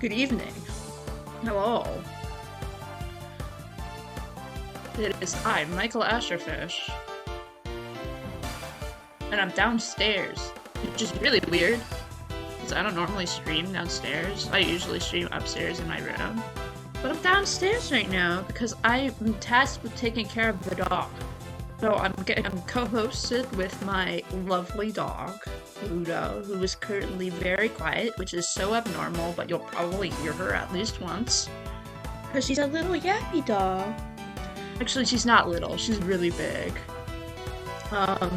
Good evening. Hello. It is I, Michael Asherfish. And I'm downstairs, which is really weird, because I don't normally stream downstairs. I usually stream upstairs in my room. But I'm downstairs right now because I'm tasked with taking care of the dog. So I'm co-hosted with my lovely dog, Ludo, who is currently very quiet, which is so abnormal, but you'll probably hear her at least once. Because she's a little yappy dog. Actually, she's not little, she's really big. Aren't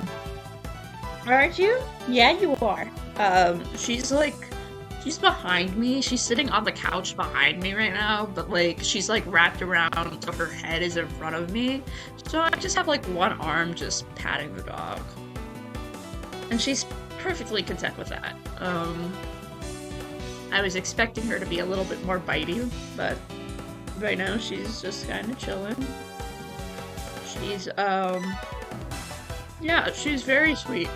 you? Yeah, you are. She's behind me. She's sitting on the couch behind me right now, but she's wrapped around so her head is in front of me. So I just have one arm just patting the dog. And she's perfectly content with that. I was expecting her to be a little bit more bitey, but right now she's just kind of chilling. She's, yeah, she's very sweet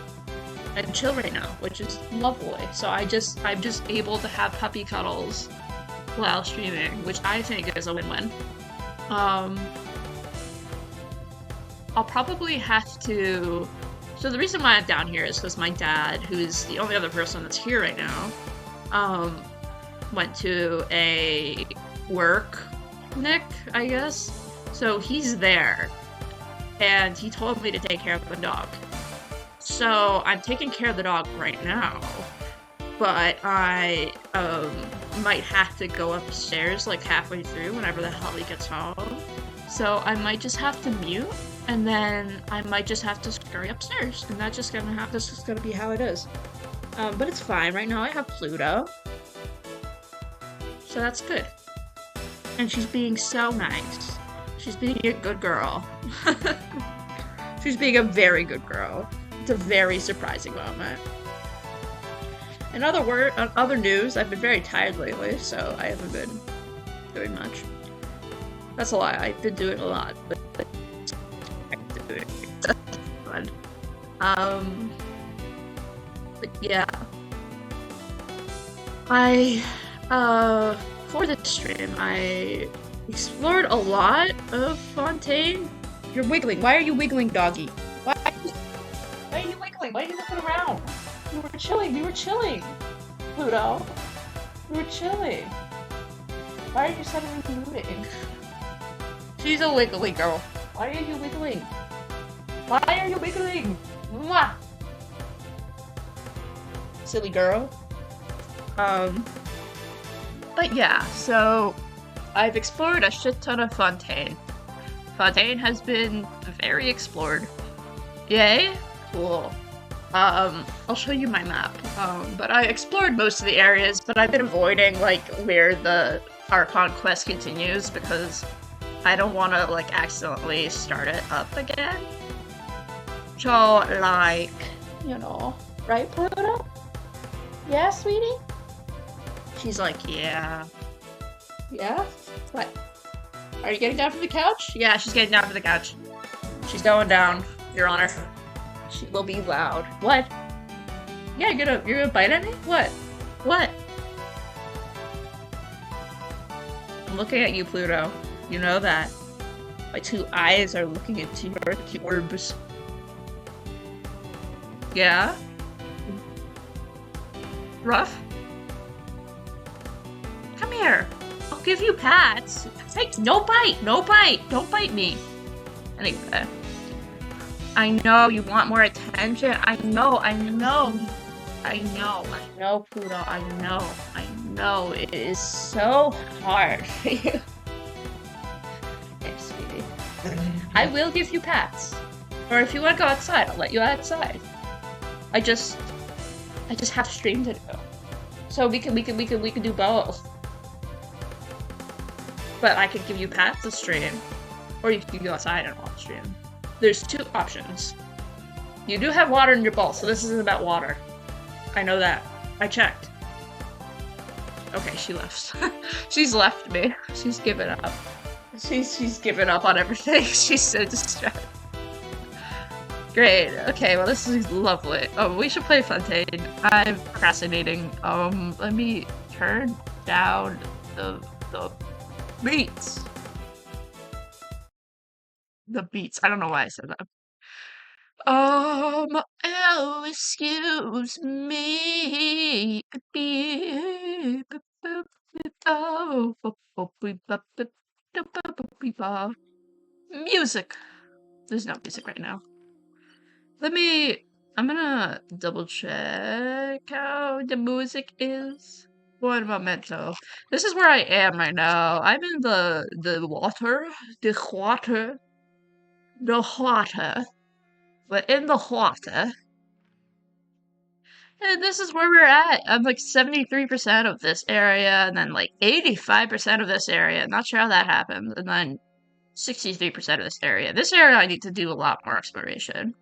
and chill right now, which is lovely. So I'm just able to have puppy cuddles while streaming, which I think is a win-win. I'll probably have to... So the reason why I'm down here is because my dad, who's the only other person that's here right now, went to a work Nick, I guess. So he's there, and he told me to take care of the dog. So I'm taking care of the dog right now, but I might have to go upstairs halfway through whenever the hell he gets home. So I might just have to mute, and then I might just have to scurry upstairs, and that's just gonna be how it is. But it's fine. Right now I have Pluto, so that's good. And she's being so nice. She's being a good girl. She's being a very good girl. It's a very surprising moment. In other news, I've been very tired lately, so I haven't been doing much. That's a lie. I've been doing a lot, but fun. But yeah, for this stream, I explored a lot of Fontaine. You're wiggling. Why are you wiggling, doggy? Why are you wiggling? Why are you looking around? We were chilling. Pluto. We were chilling. Why are you suddenly moving? She's a wiggly girl. Why are you wiggling? Why are you wiggling? Mwah! Silly girl. But yeah, so I've explored a shit ton of Fontaine. Fontaine has been very explored. Yay? Cool. I'll show you my map. But I explored most of the areas, but I've been avoiding, where the Archon quest continues, because I don't want to, accidentally start it up again. So, you know, right, Pluto? Yeah, sweetie? She's like, yeah. Yeah? What? Are you getting down from the couch? Yeah, she's getting down from the couch. She's going down, Your Honor. She will be loud. What? Yeah, you're gonna bite at me? What? What? I'm looking at you, Pluto. You know that. My two eyes are looking into your orbs. Yeah? Rough? Come here. I'll give you pats. Hey, no bite! No bite! Don't bite me! Anyway. I know you want more attention. I know, Pluto. I know. It is so hard for you. Hey, sweetie. I will give you pats. Or if you want to go outside, I'll let you outside. I just have stream to do. So we can do both. But I could give you pats to stream. Or you can go outside and watch stream. There's two options. You do have water in your bowl, so this isn't about water. I know that. I checked. Okay, she left. She's left me. She's given up. She's given up on everything. She's so distracted. Great. Okay, well this is lovely. Oh, we should play Fontaine. I'm procrastinating. Let me turn down the beats. The beats. I don't know why I said that. Oh, excuse me. Music. There's no music right now. I'm gonna double check how the music is. One momento. This is where I am right now. I'm in the water. The water. The water. We're in the water. And this is where we're at. I'm like 73% of this area, and then like 85% of this area. Not sure how that happened. And then 63% of this area. This area I need to do a lot more exploration.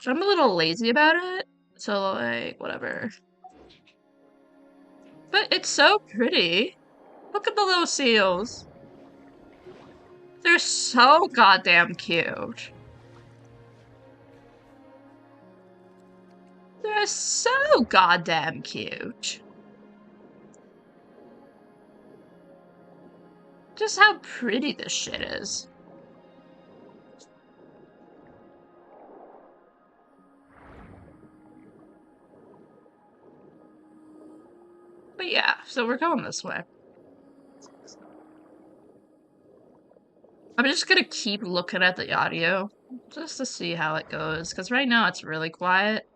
So I'm a little lazy about it. So like, whatever. But it's so pretty. Look at the little seals. They're so goddamn cute. They're so goddamn cute. Just how pretty this shit is. But yeah, so we're going this way. I'm just gonna keep looking at the audio just to see how it goes, because right now it's really quiet.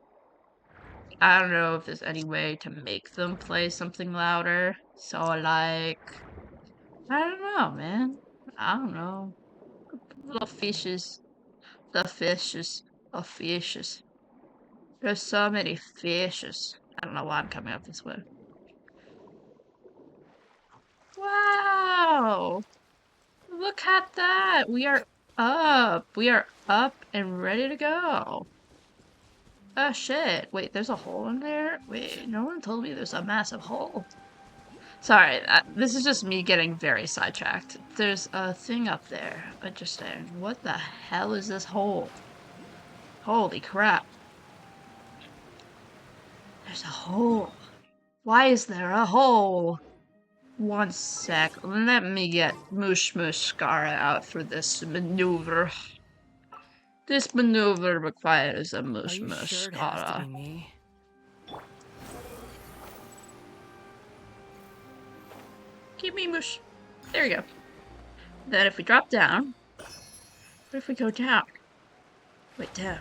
I don't know if there's any way to make them play something louder. So like, I don't know, man. I don't know. Little fishes. The fishes. The fishes. There's so many fishes. I don't know why I'm coming up this way. Wow! Look at that! We are up! We are up and ready to go! Oh shit, wait, there's a hole in there? Wait, no one told me there's a massive hole. Sorry, this is just me getting very sidetracked. There's a thing up there. Interesting. What the hell is this hole? Holy crap. There's a hole. Why is there a hole? One sec. Let me get Moosh Scara out for this maneuver. This maneuver requires a Moosh Scara. Give me Moosh. There you go. Then if we drop down, what if we go down? Wait, down.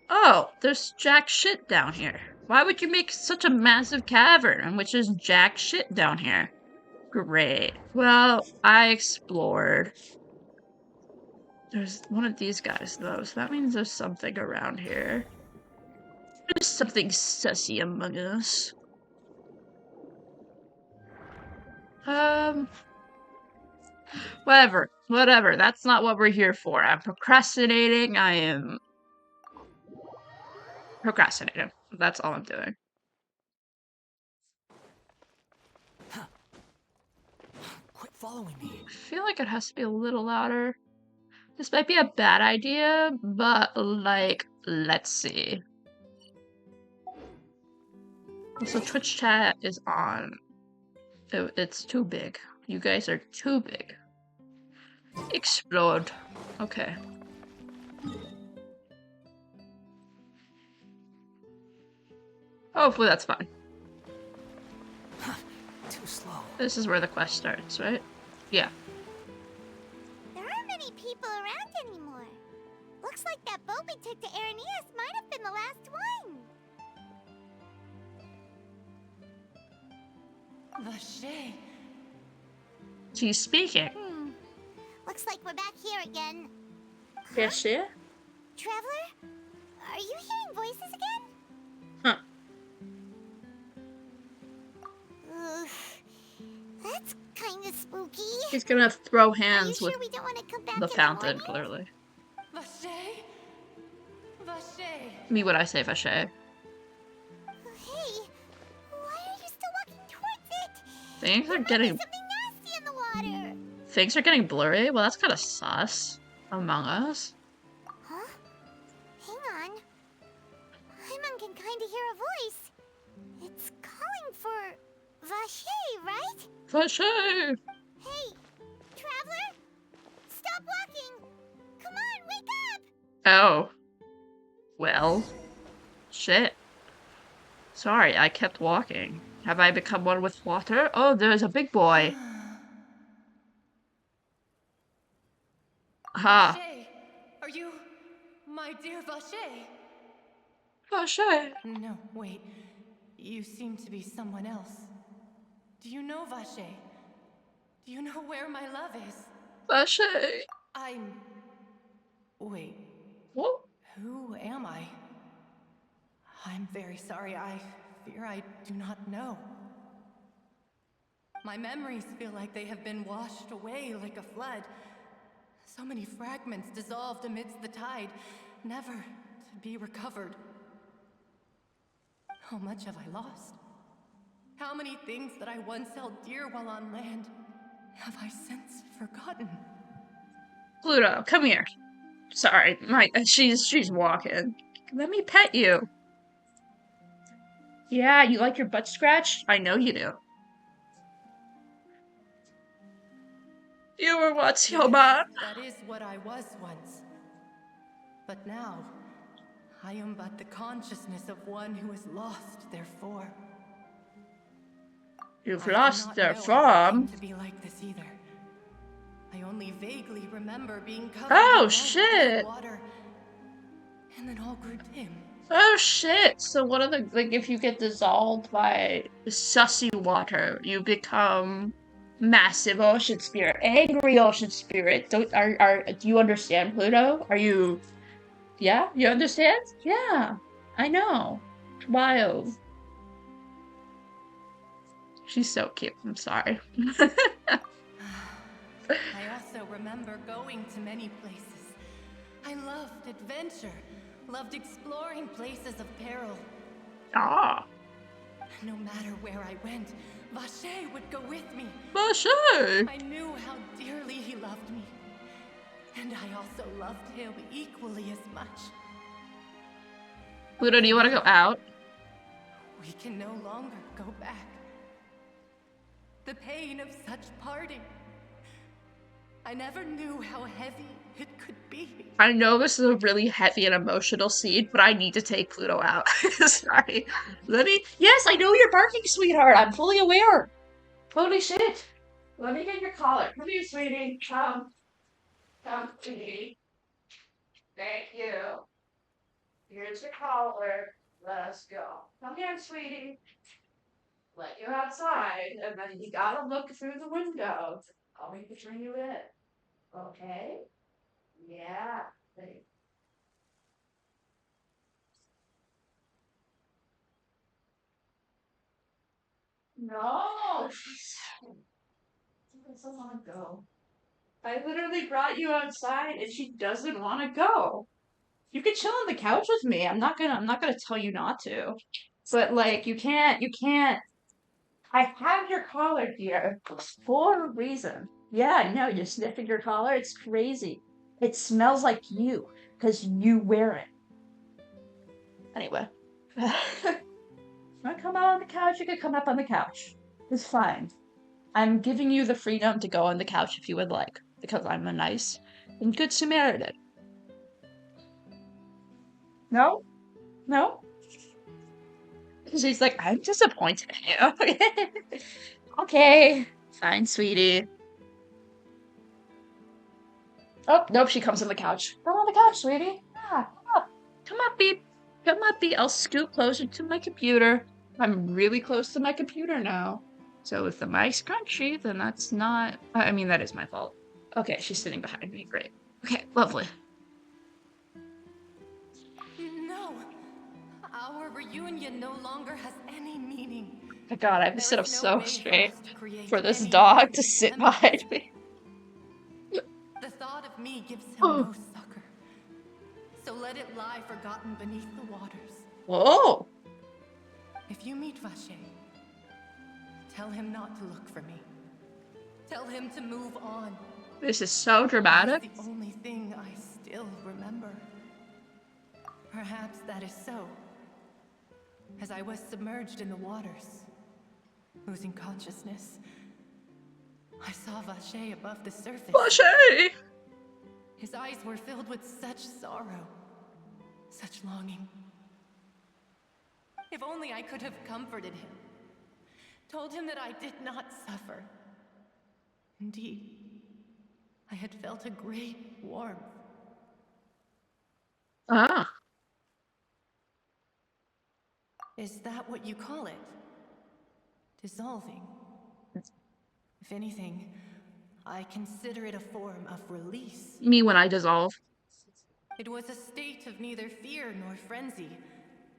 Oh, there's jack shit down here. Why would you make such a massive cavern in which is jack shit down here? Great. Well, I explored. There's one of these guys, though, so that means there's something around here. There's something sussy among us. Whatever. That's not what we're here for. I'm procrastinating. I am procrastinating. That's all I'm doing. Quit following me. I feel like it has to be a little louder. This might be a bad idea, but like, let's see. So Twitch chat is on. It's too big. You guys are too big. Explode. Okay. Hopefully that's fine. Too slow. This is where the quest starts, right? Yeah. There aren't many people around anymore. Looks like that boat we took to Araneas might have been the last one. Vache. She's speaking. Looks like we're back here again. Yes, yeah? Traveler? Are you hearing voices again? Huh. That's kind of spooky. He's gonna throw hands Are you with sure we don't want to come back the in fountain, morning? clearly. Vache. Vache. Me would I say Vache. Hey, why are you still walking towards it? Things are There might be getting something nasty in the water. things are getting blurry. Well, that's kind of sus. Among Us. Huh? Hang on. Paimon can kind of hear a voice. It's calling for Vache, right? For sure. Hey, traveler? Stop walking! Come on, wake up! Oh. Well. Shit. Sorry, I kept walking. Have I become one with water? Oh, there's a big boy. Ha. Vache, are you my dear Vache? For sure. No, wait. You seem to be someone else. Do you know Vache? Do you know where my love is? For sure. I'm... Wait, What? who am I? I'm very sorry. I fear I do not know. My memories feel like they have been washed away like a flood. So many fragments dissolved amidst the tide, never to be recovered. How much have I lost? How many things that I once held dear while on land have I since forgotten? Pluto, come here. Sorry, she's walking. Let me pet you. Yeah, you like your butt scratched? I know you do. You were what's your man? That is what I was once. But now, I am but the consciousness of one who is lost, therefore. You've I lost cannot their know how I form. came to be like this either. I only vaguely remember being covered Oh, in light shit. and water, and then all grew dim. Oh shit! So one of the if you get dissolved by sussy water, you become massive ocean spirit, angry ocean spirit. Do you understand, Pluto? Are you? Yeah, you understand? Yeah, I know. It's wild. She's so cute. I'm sorry. I also remember going to many places. I loved adventure, loved exploring places of peril. Ah, No matter where I went, Vache would go with me. Vache. I knew how dearly he loved me. And I also loved him equally as much. Pluto, do you want to go out? We can no longer go back. The pain of such parting. I never knew how heavy it could be. I know this is a really heavy and emotional scene, but I need to take Pluto out. Sorry. Yes, I know you're barking, sweetheart. I'm fully aware. Holy shit. Let me get your collar. Come here, sweetie. Come, sweetie. Thank you. Here's your collar. Let's go. Come here, sweetie. Let you outside, and then you gotta look through the window. I'll make the bring you in. Okay? Yeah. No! She doesn't want to go. I literally brought you outside and she doesn't want to go. You could chill on the couch with me. I'm not gonna tell you not to. But like you can't I have your collar here for a reason. Yeah, I know, you're sniffing your collar. It's crazy. It smells like you, because you wear it. Anyway. Want to come out on the couch? You could come up on the couch. It's fine. I'm giving you the freedom to go on the couch if you would like, because I'm a nice and good Samaritan. No? No? She's like, I'm disappointed in you. Okay. Fine, sweetie. Oh, nope, she comes on the couch. Come on the couch, sweetie. Yeah, come up. Come up, beep. Come up, beep. I'll scoot closer to my computer. I'm really close to my computer now. So if the mic's crunchy, then that's not... I mean, that is my fault. Okay, she's sitting behind me. Great. Okay, lovely. No! Our reunion no longer has any meaning. My God, I have to There sit up is no so way straight us to create for this any dog to sit memories. behind me. The thought of me gives him Oh. no succor. So let it lie forgotten beneath the waters. Whoa! If you meet Vache, tell him not to look for me. Tell him to move on. This is so dramatic. That's the only thing I still remember. Perhaps that is so. As I was submerged in the waters, losing consciousness, I saw Vacher above the surface. Vacher! His eyes were filled with such sorrow, such longing. If only I could have comforted him, told him that I did not suffer. Indeed, I had felt a great warmth. Ah. Is that what you call it? Dissolving? If anything, I consider it a form of release. Me when I dissolve. It was a state of neither fear nor frenzy,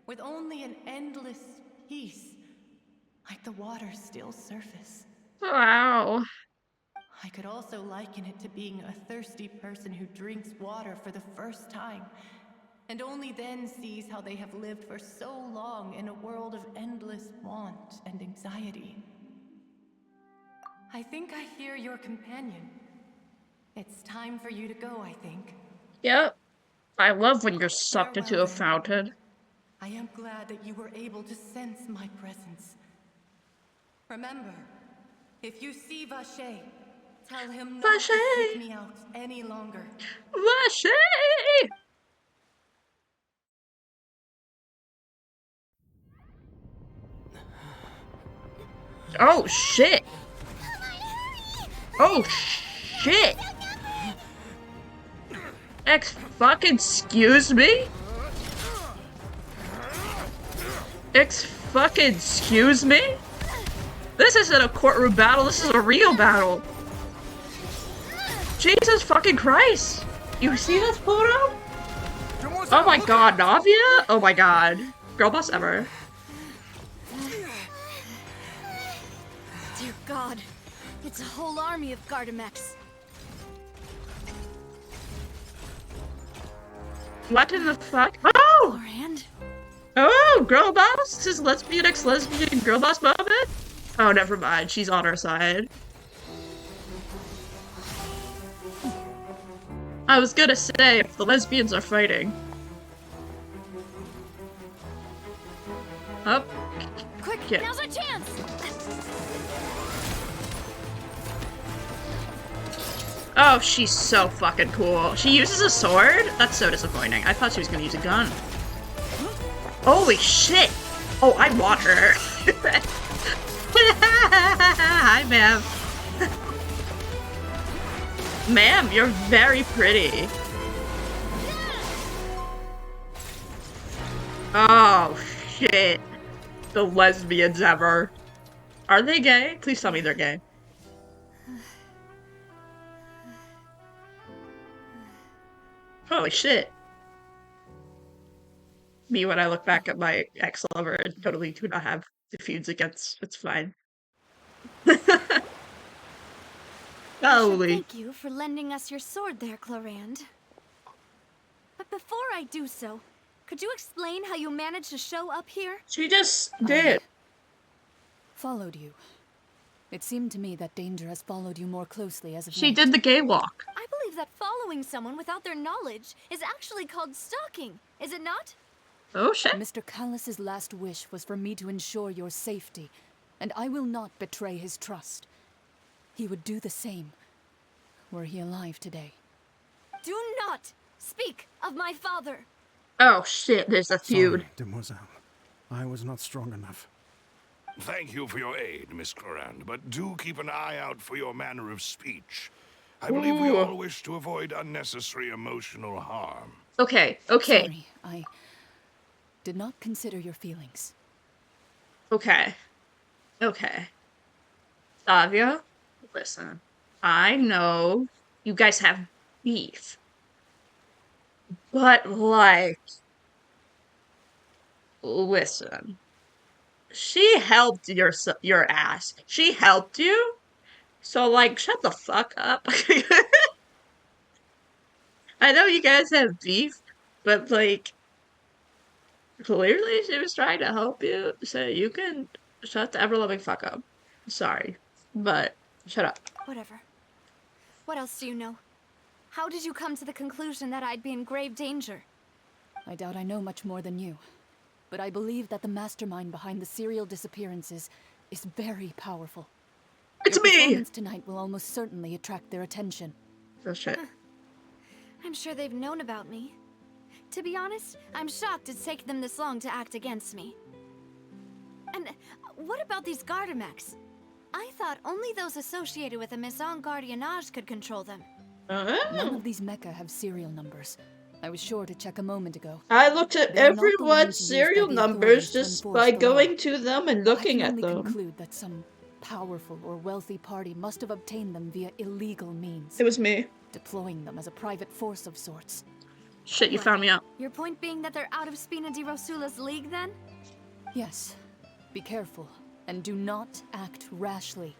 with only an endless peace, like the water's still surface. Wow. I could also liken it to being a thirsty person who drinks water for the first time, and only then sees how they have lived for so long in a world of endless want and anxiety. I think I hear your companion. It's time for you to go, I think. Yep. I love when you're sucked Farewell, into a then. fountain. I am glad that you were able to sense my presence. Remember, if you see Vacher, tell him not to seek me out any longer. Vacher! Oh shit! Oh shit! Fucking excuse me? Fucking excuse me? This isn't a courtroom battle, this is a real battle. Jesus fucking Christ! You see this photo? Oh my god, Navia? Oh my god. Girl boss ever. Dear God, it's a whole army of Gardamex. What in the fuck? Oh! Forehand? Oh, girl boss? This is lesbian ex-lesbian girl boss moment? Oh, never mind. She's on our side. I was gonna say, if the lesbians are fighting. Up. Quick, Yeah. now's our chance! Oh, she's so fucking cool. She uses a sword? That's so disappointing. I thought she was gonna use a gun. Holy shit! Oh, I want her. Hi, ma'am. Ma'am, you're very pretty. Oh, shit. The lesbians ever. Are they gay? Please tell me they're gay. Holy shit. Me when I look back at my ex-lover and totally do not have the feuds against. It's fine. Holy. Thank you for lending us your sword there, Clarand. But before I do so, could you explain how you managed to show up here? She just did. Followed you. It seemed to me that danger has followed you more closely as of She late. did the gay walk. I believe that following someone without their knowledge is actually called stalking, is it not? Oh shit. Mr. Callus's last wish was for me to ensure your safety, and I will not betray his trust. He would do the same, were he alive today. Do not speak of my father! Oh shit, there's a feud. Sorry, demoiselle. I was not strong enough. Thank you for your aid, Miss Clarand, but do keep an eye out for your manner of speech. I believe we all wish to avoid unnecessary emotional harm. Okay. Sorry, I did not consider your feelings. Okay. Savia, listen. I know you guys have beef. But, like... Listen. She helped your ass. She helped you? So, like, shut the fuck up. I know you guys have beef, but, like... Clearly she was trying to help you, so you can shut the ever-loving fuck up. Sorry, but shut up. Whatever. What else do you know? How did you come to the conclusion that I'd be in grave danger? I doubt I know much more than you, but I believe that the mastermind behind the serial disappearances is very powerful. It's Your me! performance tonight will almost certainly attract their attention. Oh shit. I'm sure they've known about me. To be honest, I'm shocked it's taken them this long to act against me. And what about these Gardamex? I thought only those associated with the Maison Gardiennage could control them. None of these mecha have serial numbers. I was sure to check a moment ago. I looked at They are not the everyone's ones used by serial the numbers authorities to just enforce by the going law. to them and I looking can at only them. conclude that some powerful or wealthy party must have obtained them via illegal means, It was me. deploying them as a private force of sorts. Shit, you found me out. Your point being that they're out of Spina di Rosula's league, then? Yes. Be careful, and do not act rashly.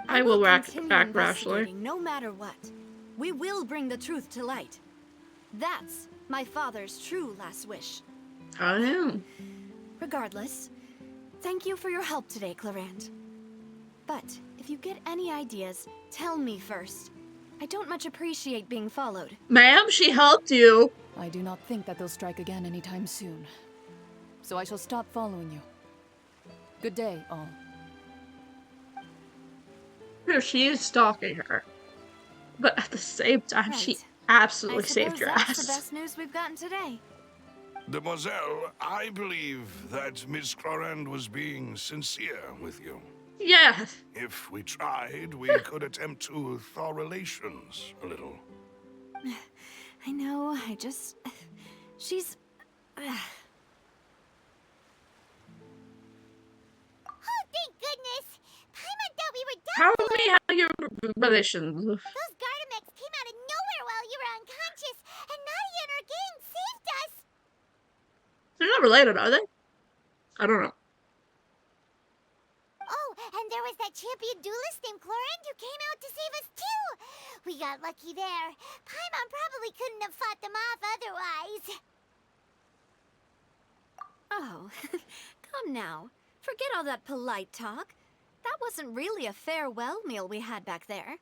I will act continue rashly. investigating no matter what. We will bring the truth to light. That's my father's true last wish. I know. Regardless, thank you for your help today, Clarand. But if you get any ideas, tell me first. I don't much appreciate being followed. Ma'am, she helped you. I do not think that they'll strike again anytime soon. So I shall stop following you. Good day, all. She is stalking her. But at the same time, she Right. absolutely I saved suppose your that's ass. the best news we've gotten today. Demoiselle, I believe that Miss Clarand was being sincere with you. Yeah. If we tried, we could attempt to thaw relations a little. I know, she's... Oh, thank goodness! Paimon thought we were done Tell for. me how your relations. Those Gardamex came out of nowhere while you were unconscious, and Nadia and her gang saved us! They're not related, are they? I don't know. Oh, and there was that champion duelist named Clarand who came out to save us too! We got lucky there. Paimon probably couldn't have fought them off otherwise. Oh, come now. Forget all that polite talk. That wasn't really a farewell meal we had back there.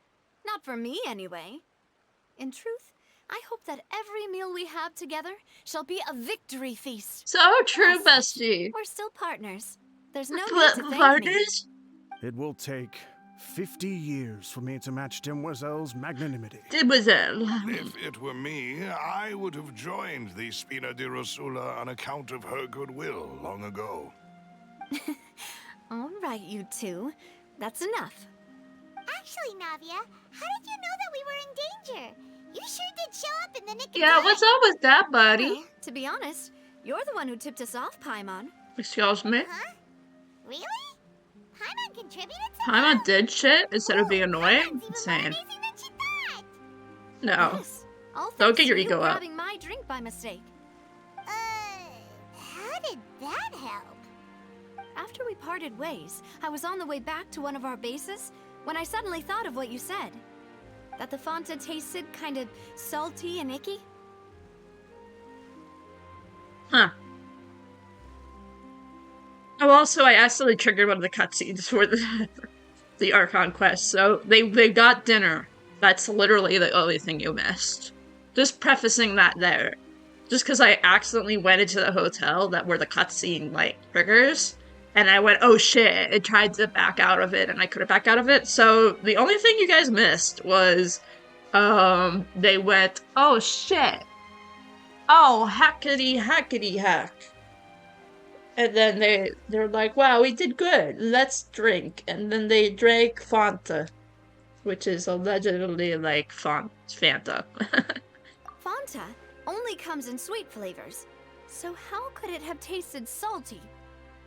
Not for me, anyway. In truth, I hope that every meal we have together shall be a victory feast. So true, As such, bestie. we're still partners. There's no need But to thank me. partners? It will take 50 years for me to match Demoiselle's magnanimity. Demoiselle. If it were me, I would have joined the Spina di Rosula on account of her goodwill long ago. All right, you two. That's enough. Actually, Navia, how did you know that we were in danger? You sure did show up in the nick of Yeah, time. what's up with that, buddy? Well, to be honest, you're the one who tipped us off, Paimon. Excuse me? Huh? Really? Paimon contributed to Paimon did shit instead of being Paimon's annoying? even more Insane. amazing than she thought. No. Yes. All Don't thanks get your to you ego up. grabbing my drink by mistake. How did that help? After we parted ways, I was on the way back to one of our bases when I suddenly thought of what you said. That the Fonta tasted kind of salty and icky. Huh. Oh, also, I accidentally triggered one of the cutscenes for the Archon quest, so they got dinner. That's literally the only thing you missed. Just prefacing that there. Just because I accidentally went into the hotel that where the cutscene, like, triggers, and I went, oh shit, it tried to back out of it, and I couldn't back out of it, so the only thing you guys missed was, they went, oh shit. Oh, hackety hack. And then they're like, wow, we did good, let's drink. And then they drank Fanta, which is allegedly like Fanta. Fonta only comes in sweet flavors. So how could it have tasted salty?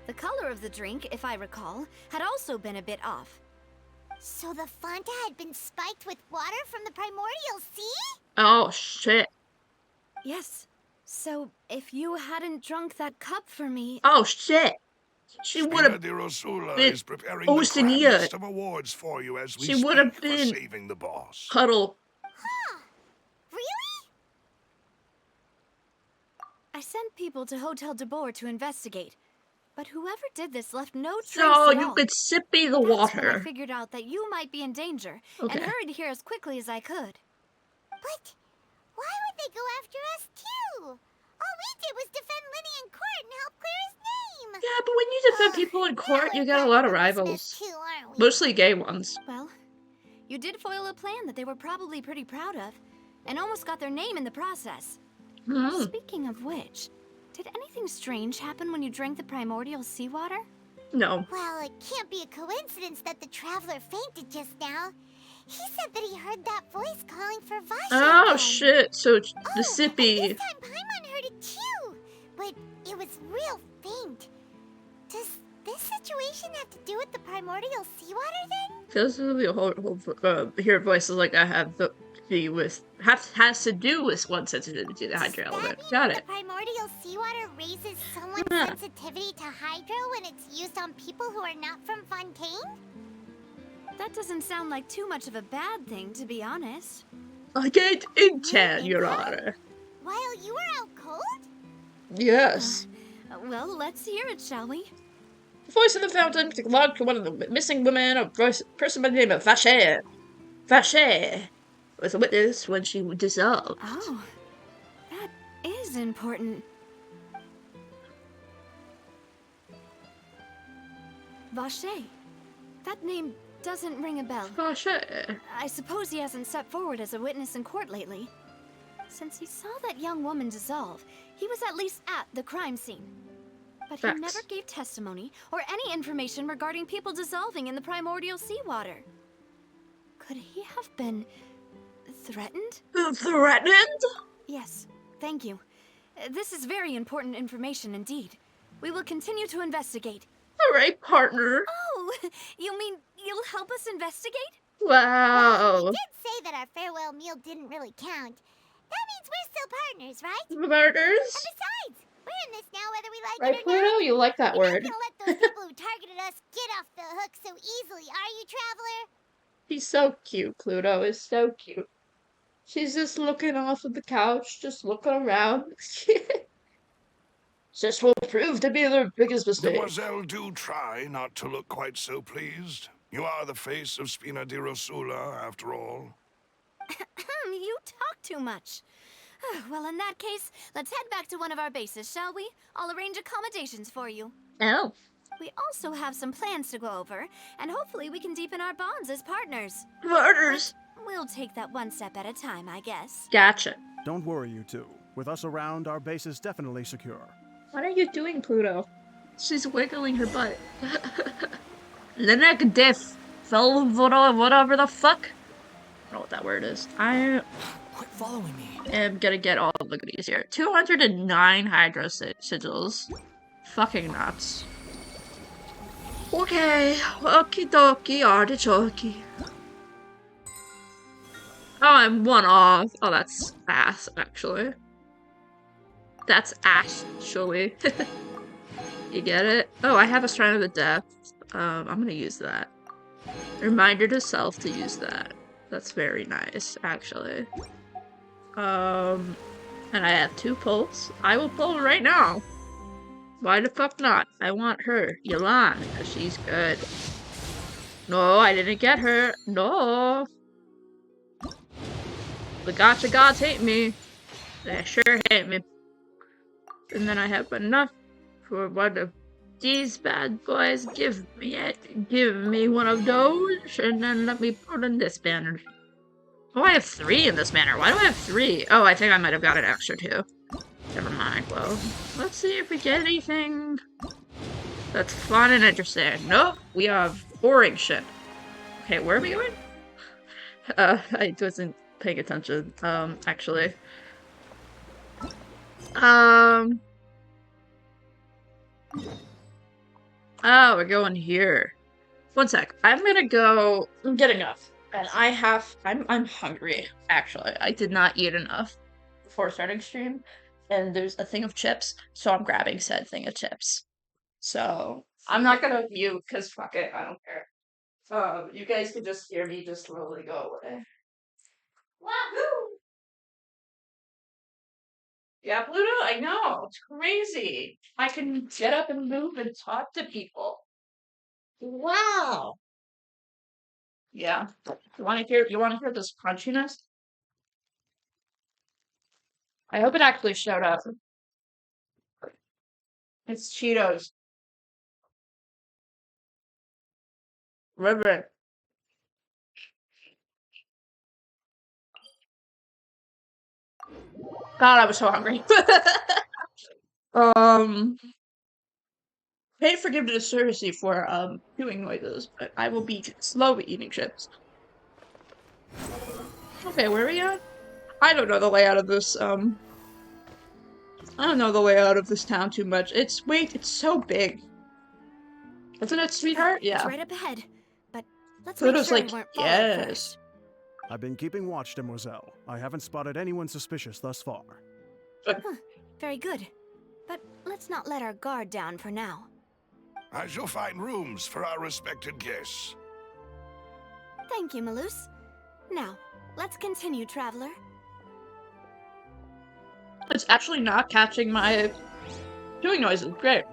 The color of the drink, if I recall, had also been a bit off. So the Fanta had been spiked with water from the primordial sea? Oh shit. Yes. So if you hadn't drunk that cup for me... Oh shit. She would Spina have di Rosula been is preparing the grand Oceania. list of awards for you as we She speak would have for been saving the boss. Cuddle. Huh. Really? I sent people to Hotel de Boer to investigate. But whoever did this left no trace So at you all. could sippy the That's when I water. figured out that you might be in danger, Okay. and hurried here as quickly as I could. But why would they go after us too? All we did was defend Linny in court and help clear his name. Yeah, but when you defend people in court, We're you get a glad lot of we're dismissed rivals. too, aren't we? Mostly gay ones. Well, you did foil a plan that they were probably pretty proud of, and almost got their name in the process. Hmm. Speaking of which, did anything strange happen when you drank the primordial seawater? No. Well, it can't be a coincidence that the traveler fainted just now. He said that he heard that voice calling for Vasha Oh again. shit, so it's the And sippy. this time Paimon heard it too, but it was real faint. Does this situation have to do with the primordial seawater then? Feels to be a whole hear voices like I have to be with has to do with one sensitivity to hydro element. Got The it. primordial seawater raises someone's Huh. sensitivity to hydro when it's used on people who are not from Fontaine? That doesn't sound like too much of a bad thing, to be honest. I can't intend, Your Honor. While you were out cold? Yes. Well, let's hear it, shall we? The voice of the fountain belonged to one of the missing women, a person by the name of Vache. Vache was a witness when she dissolved. Oh, that is important. Vache. That name doesn't ring a bell. Vache. I suppose he hasn't stepped forward as a witness in court lately. Since he saw that young woman dissolve, he was at least at the crime scene. But he Facts. never gave testimony or any information regarding people dissolving in the primordial seawater. Could he have been threatened? Threatened? Yes, thank you. This is very important information indeed. We will continue to investigate. Alright, partner. Oh, you mean you'll help us investigate? Wow. We did say that our farewell meal didn't really count. That means we're still partners, right? And Murders? besides, we're in this now whether we like Right, it or not. Pluto? You like that We're not word. gonna let those people who targeted us get off the hook so easily, are you, Traveler? He's so cute. Pluto is so cute. She's just looking off of the couch, just looking around. This will prove to be their biggest mistake. Demoiselle, do try not to look quite so pleased. You are the face of Spina di Rosula, after all. You talk too much. Well, in that case, let's head back to one of our bases, shall we? I'll arrange accommodations for you. Oh. We also have some plans to go over, and hopefully we can deepen our bonds as partners. Murders! We'll take that one step at a time, I guess. Gotcha. Don't worry, you two. With us around, our base is definitely secure. What are you doing, Pluto? She's wiggling her butt. The neck diff. Whatever the fuck. I don't know what that word is. I Quit following me. am gonna get all of the goodies here. 209 hydro sigils. Fucking nuts. Okay. Okie dokie, artichoke. Oh, I'm one off. Oh, that's ass, actually. That's actually. You get it? Oh, I have a Shrine of the Depth. I'm gonna use that. Reminder to self to use that. That's very nice, actually. And I have 2 pulls. I will pull right now. Why the fuck not? I want her, Yolan, because she's good. No, I didn't get her. No. The gotcha gods hate me. They sure hate me. And then I have enough for one of these bad boys. Give me it. Give me one of those, and then let me put in this banner. Oh, I have 3 in this banner. Why do I have 3? Oh, I think I might have got an extra 2. Never mind. Well, let's see if we get anything that's fun and interesting. Nope, we have boring shit. Okay, where are we going? I wasn't paying attention, actually. Oh, we're going here. One sec. I'm gonna go get enough. And I'm hungry, actually. I did not eat enough before starting stream. And there's a thing of chips, so I'm grabbing said thing of chips. So, I'm not gonna mute, because fuck it, I don't care. You guys can just hear me just slowly go away. Wahoo! Yeah, Pluto, I know. It's crazy. I can get up and move and talk to people. Wow. Yeah. You want to hear this crunchiness? I hope it actually showed up. It's Cheetos. River. God, I was so hungry. Pay forgive the discourtesy for doing noises, but I will be slowly eating chips. Okay, where are we at? I don't know the layout of this I don't know the layout of this town too much. It's so big. Isn't it, sweetheart? It's Yeah. right up ahead. But let's make Pluto's sure like, we weren't followed yes. first. I've been keeping watch, Demoiselle. I haven't spotted anyone suspicious thus far. Very good. But let's not let our guard down for now. I shall find rooms for our respected guests. Thank you, Malus. Now, let's continue, traveler. It's actually not catching my doing noises. Great.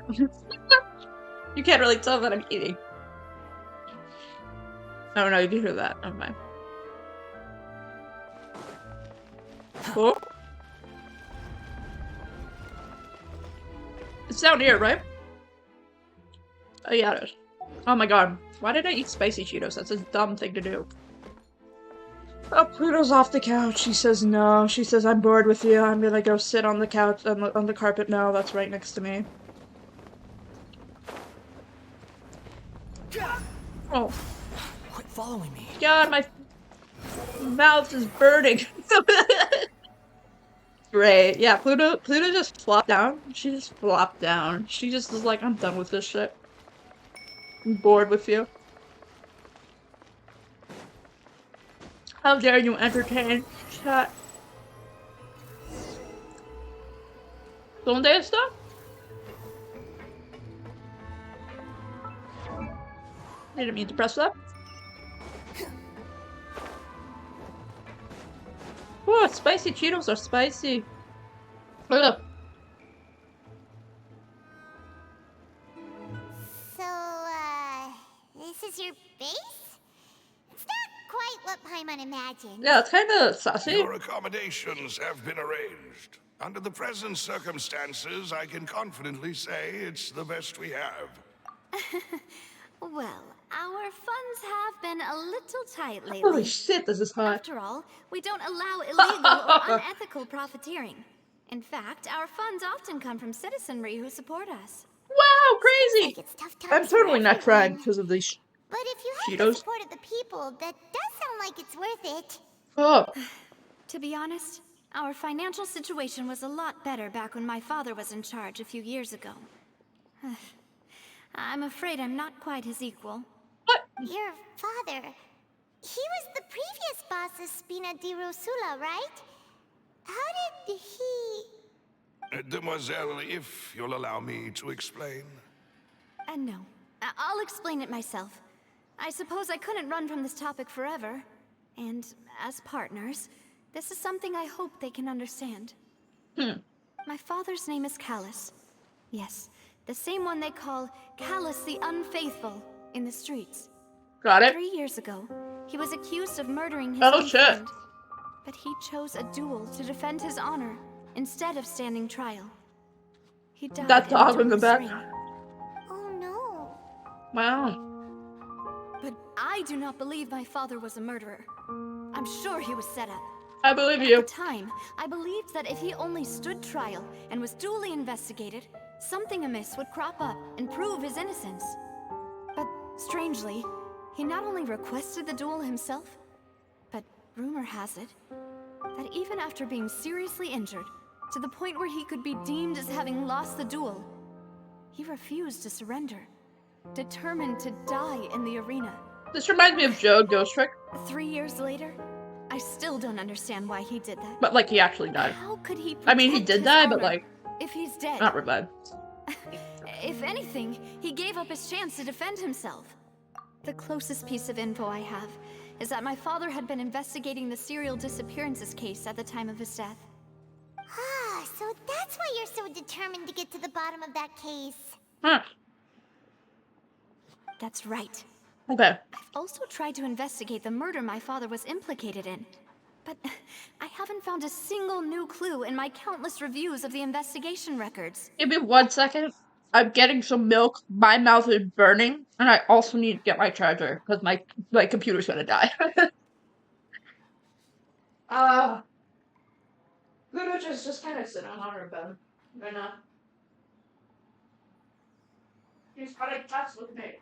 You can't really tell that I'm eating. Oh no, you can hear that. Never mind. Cool. It's down here, right? Oh yeah, it is. Oh my god. Why did I eat spicy Cheetos? That's a dumb thing to do. Oh, Pluto's off the couch. She says no. She says, I'm bored with you. I'm gonna go sit on the couch, on the carpet now. That's right next to me. Oh. Quit following me. God, my mouth is burning. Great. Yeah, Pluto just flopped down. She just flopped down. She just was like, I'm done with this shit. I'm bored with you. How dare you entertain chat? ¿Dónde está? I didn't mean to press that. Oh, spicy Cheetos are spicy. Ugh. So, this is your base? It's not quite what Paimon imagined. Yeah, it's kind of sassy. Your accommodations have been arranged. Under the present circumstances, I can confidently say it's the best we have. Well, our funds have been a little tight lately. Holy shit, this is hot. After all, we don't allow illegal or unethical profiteering. In fact, our funds often come from citizenry who support us. Wow, crazy! Like it's tough times I'm totally for not crying everyone. because of these But if you have Cheetos. the support of the people, that does sound like it's worth it. Oh, To be honest, our financial situation was a lot better back when my father was in charge a few years ago. I'm afraid I'm not quite his equal. what? Your father, he was the previous boss of Spina di Rosula, right? How did he... Demoiselle, if you'll allow me to explain. No, I'll explain it myself. I suppose I couldn't run from this topic forever. And as partners, this is something I hope they can understand. My father's name is Callus. Yes, the same one they call Callus the Unfaithful in the streets. Got it? 3 years ago, he was accused of murdering his Oh, own shit. friend. But he chose a duel to defend his honor instead of standing trial. He died That dog in the Dawn's back. Ring. Oh no. Wow. But I do not believe my father was a murderer. I'm sure he was set up. I believe At you. the time, I believed that if he only stood trial and was duly investigated, something amiss would crop up and prove his innocence. But strangely, he not only requested the duel himself, but rumor has it that even after being seriously injured, to the point where he could be deemed as having lost the duel, he refused to surrender, determined to die in the arena. This reminds me of Joe Ghost Trick, 3 years later, I still don't understand why he did that. but like he actually died. How could he I mean, he protect did his die, but honor like, if he's dead? not revived. If anything, he gave up his chance to defend himself. The closest piece of info I have is that my father had been investigating the serial disappearances case at the time of his death. Ah, so that's why you're so determined to get to the bottom of that case. Huh. That's right. Okay. I've also tried to investigate the murder my father was implicated in, but I haven't found a single new clue in my countless reviews of the investigation records. Give me 1 second. I'm getting some milk. My mouth is burning, and I also need to get my charger because my computer's gonna die. Lulu just kind of sitting on her bed right now. She's playing chess with me.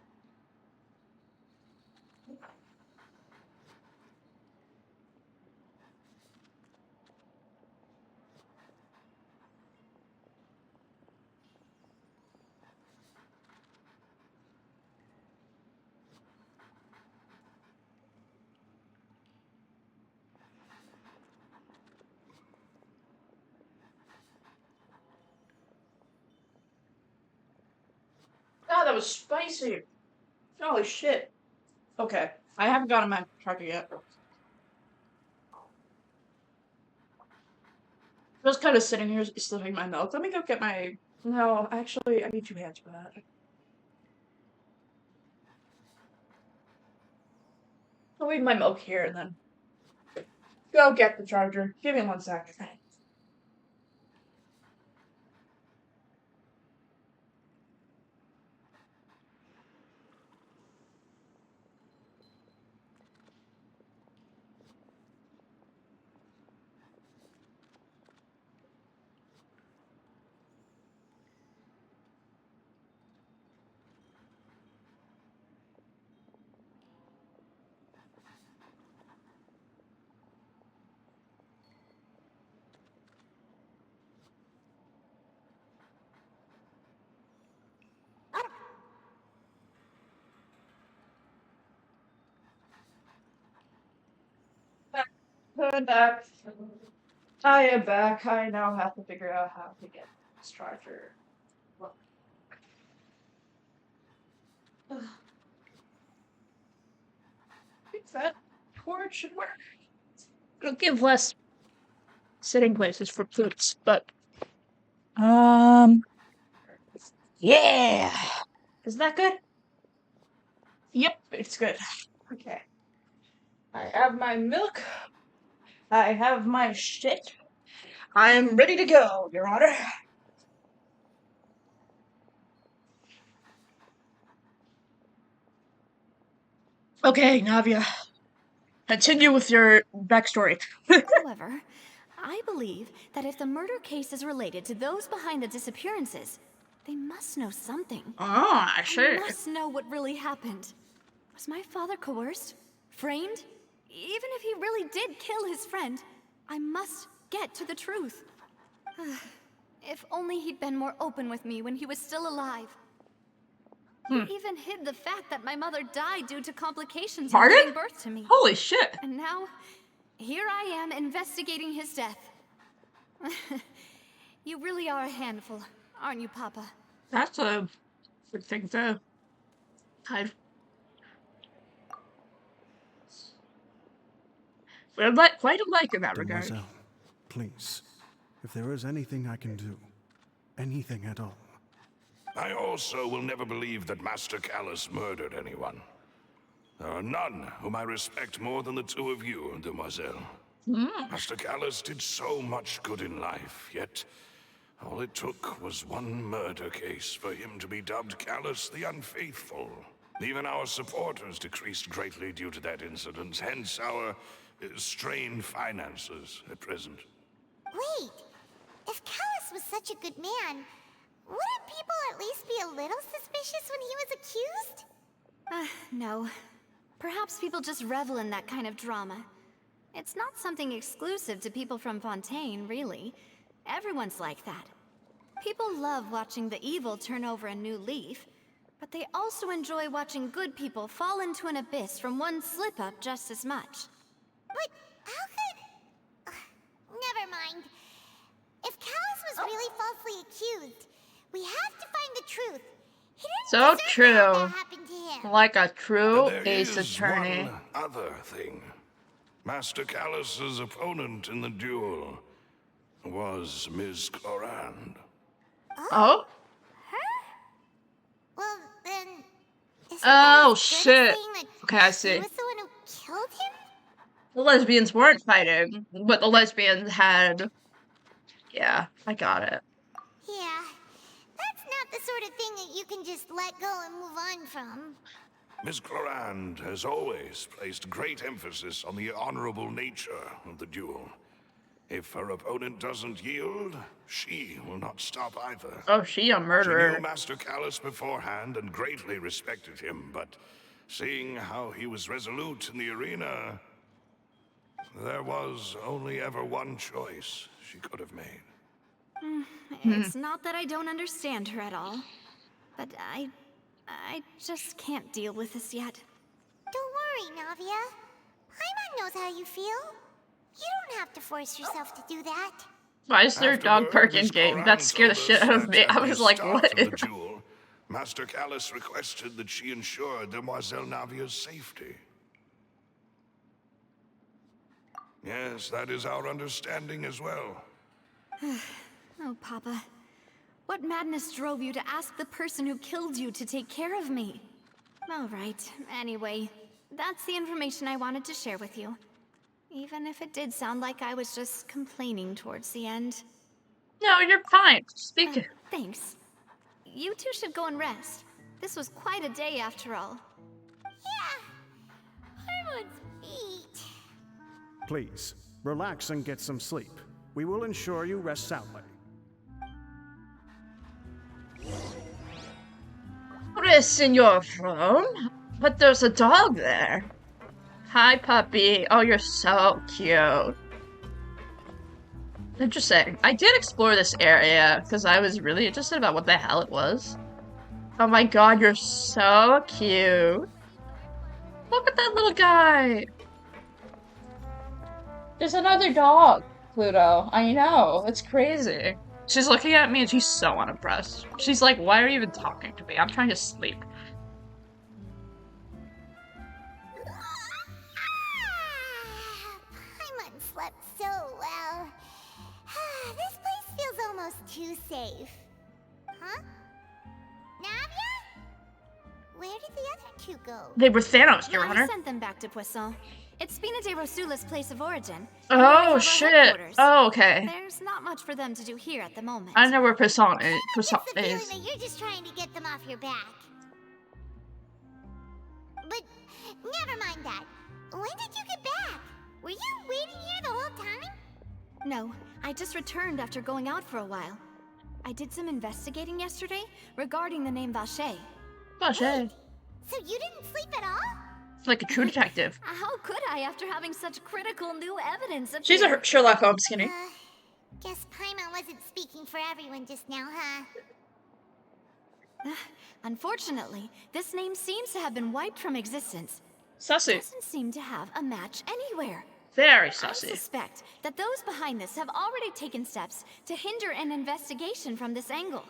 God, that was spicy. Holy shit. Okay, I haven't gotten my charger yet. Just kind of sitting here slipping my milk. Let me go get my. No, actually, I need 2 hands for that. I'll leave my milk here and then go get the charger. Give me 1 second. I'm back. I am back. I now have to figure out how to get this charger. I think that cord should work. It'll give less sitting places for flutes, but yeah. Is that good? Yep, it's good. Okay. I have my milk. I have my shit. I am ready to go, Your Honor. Okay, Navia. Continue with your backstory. However, I believe that if the murder case is related to those behind the disappearances, they must know something. Oh, I see. They must know what really happened. Was my father coerced? Framed? Even if he really did kill his friend, I must get to the truth. If only he'd been more open with me when he was still alive. He even hid the fact that my mother died due to complications in giving birth to me. Holy shit. And now, here I am investigating his death. You really are a handful, aren't you, Papa? That's a good thing to hide. We're quite alike in that regard. Mademoiselle, please, if there is anything I can do, anything at all. I also will never believe that Master Callus murdered anyone. There are none whom I respect more than the 2 of you, Demoiselle. Master Callus did so much good in life, yet all it took was one murder case for him to be dubbed Callus the Unfaithful. Even our supporters decreased greatly due to that incident, hence our strained finances at present. Wait, if Callus was such a good man, wouldn't people at least be a little suspicious when he was accused? No. Perhaps people just revel in that kind of drama. It's not something exclusive to people from Fontaine, really. Everyone's like that. People love watching the evil turn over a new leaf, but they also enjoy watching good people fall into an abyss from one slip-up just as much. But how could... never mind. If Callus was really falsely accused, we have to find the truth. He didn't So deserve true. to have that happen to him. Like a true There ace is attorney. one other thing. Master Callus's opponent in the duel was Ms. Clorand. Oh? Well, then... isn't Oh, that as good as shit. saying that Okay, I he see. was the one who killed him? The lesbians weren't fighting, but the lesbians had... Yeah, I got it. Yeah, that's not not the sort of thing that you can just let go and move on from. Miss Clorand has always placed great emphasis on the honorable nature of the duel. If her opponent doesn't yield, she will not stop either. Oh, she a She murderer. knew Master Callus beforehand and greatly respected him, but seeing how he was resolute in the arena, there was only ever one choice she could have made. It's not that I don't understand her at all, but I just can't deal with this yet. Don't worry, Navia. Paimon knows how you feel. You don't have to force yourself to do that. Why is there a dog Afterward, barking Miss game? That Clorand scared the told shit us out of that me. at I the was like, start what? of the duel, Master Callus requested that she ensure Demoiselle Navia's safety. Yes, that is our understanding as well. Oh, Papa. What madness drove you to ask the person who killed you to take care of me? All right, anyway, that's the information I wanted to share with you. Even if it did sound like I was just complaining towards the end. No, you're fine. Speak. Thanks. You two should go and rest. This was quite a day after all. Yeah. Paimon's feet. Please, relax and get some sleep. We will ensure you rest soundly. Rest in your throne? But there's a dog there. Hi, puppy. Oh, you're so cute. Interesting. I did explore this area because I was really interested about what the hell it was. Oh my god, you're so cute. Look at that little guy. There's another dog, Pluto. I know. It's crazy. She's looking at me and she's so unimpressed. She's like, why are you even talking to me? I'm trying to sleep. Paimon slept so well. This place feels almost too safe. Huh? Navia? Where did the other two go? They were Thanos, Your I Honor. sent them back to Poisson. It's Spina de Rosula's place of origin. Oh, and where we have our shit. headquarters. Oh, okay. There's not much for them to do here at the moment. I know where Poisson is. I Poisson get the feeling is. that you're just trying to get them off your back. But never mind that. When did you get back? Were you waiting here the whole time? No, I just returned after going out for a while. I did some investigating yesterday regarding the name Vache. Oh, shit. So you didn't sleep at all? Like a true detective. How could I after having such critical new evidence of She's a Sherlock Holmes skinny. Guess Paimon wasn't speaking for everyone just now, huh? Unfortunately, this name seems to have been wiped from existence. Sussy. Doesn't seem to have a match anywhere. Very I sussy. suspect that those behind this have already taken steps to hinder an investigation from this angle.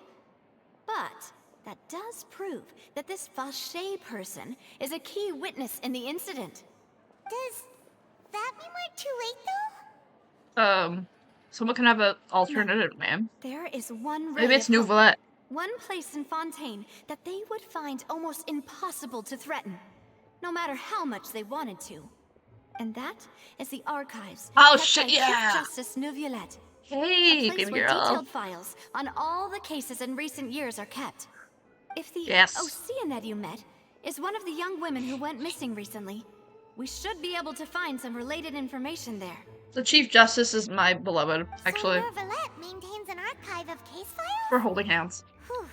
But that does prove that this Vache person is a key witness in the incident. Does that mean we're too late, though? Someone can have an alternative name. There is one ray Maybe it's of hope, Neuvillette. one place in Fontaine that they would find almost impossible to threaten, no matter how much they wanted to. And that is the archives. Oh, kept shit, by Chief yeah. Justice Neuvillette. Hey, A place baby where girl. detailed files on all the cases in recent years are kept. If the Yes. Oceanette you met is one of the young women who went missing recently, we should be able to find some related information there. The Chief Justice is my beloved, actually. So Neuvillette maintains an archive of case files? We're holding hands. Whew.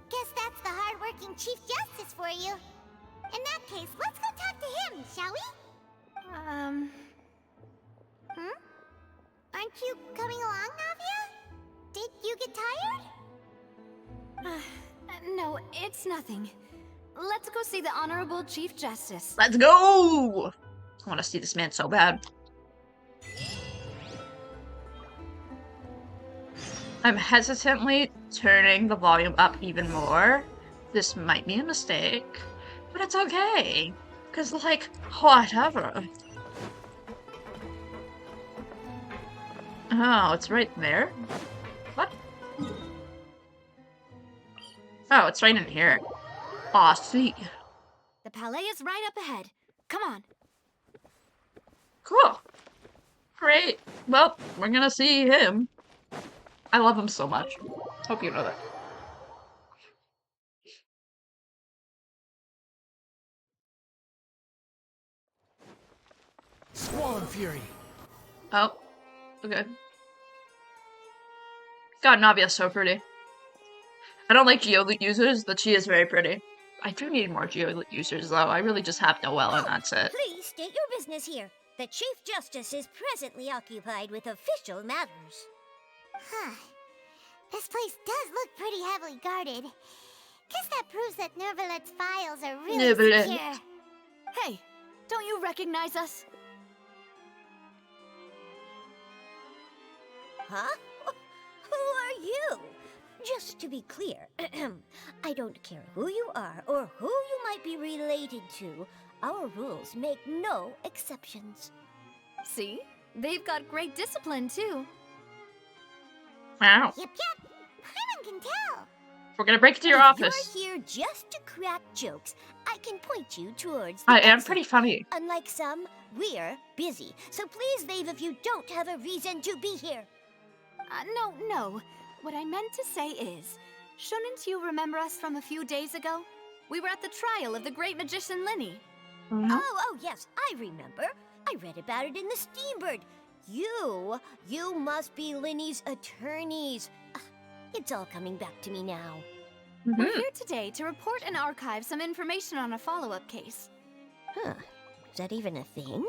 Guess that's the hard-working Chief Justice for you. In that case, let's go talk to him, shall we? Aren't you coming along, Navia? Did you get tired? No, it's nothing. Let's go see the Honorable Chief Justice. Let's go! I want to see this man so bad. I'm hesitantly turning the volume up even more. This might be a mistake, but it's okay. Because, like, whatever. Oh, it's right there? What? Oh, it's right in here. Aw, sweet. The palais is right up ahead. Come on. Cool. Great. Well, we're gonna see him. I love him so much. Hope you know that. Squall Fury. Oh, okay. God, Navia's so pretty. I don't like Geolit users, but she is very pretty. I do need more Geolit users, though. I really just have Noelle, and that's it. Please state your business here. The Chief Justice is presently occupied with official matters. Huh. This place does look pretty heavily guarded. Guess that proves that Neuvillette's files are really secure. Hey, don't you recognize us? Huh? Who are you? Just to be clear, I don't care who you are or who you might be related to. Our rules make no exceptions. See? They've got great discipline, too. Wow. Yep. Paimon can tell. We're gonna break into your If office. you're here just to crack jokes, I can point you towards the I am exit. pretty funny. Unlike some, we're busy, so please leave if you don't have a reason to be here. No. What I meant to say is, shouldn't you remember us from a few days ago? We were at the trial of the great magician Linny. Oh, yes, I remember. I read about it in the Steambird. You must be Linny's attorneys. It's all coming back to me now. We're here today to report and archive some information on a follow-up case. Huh. Is that even a thing?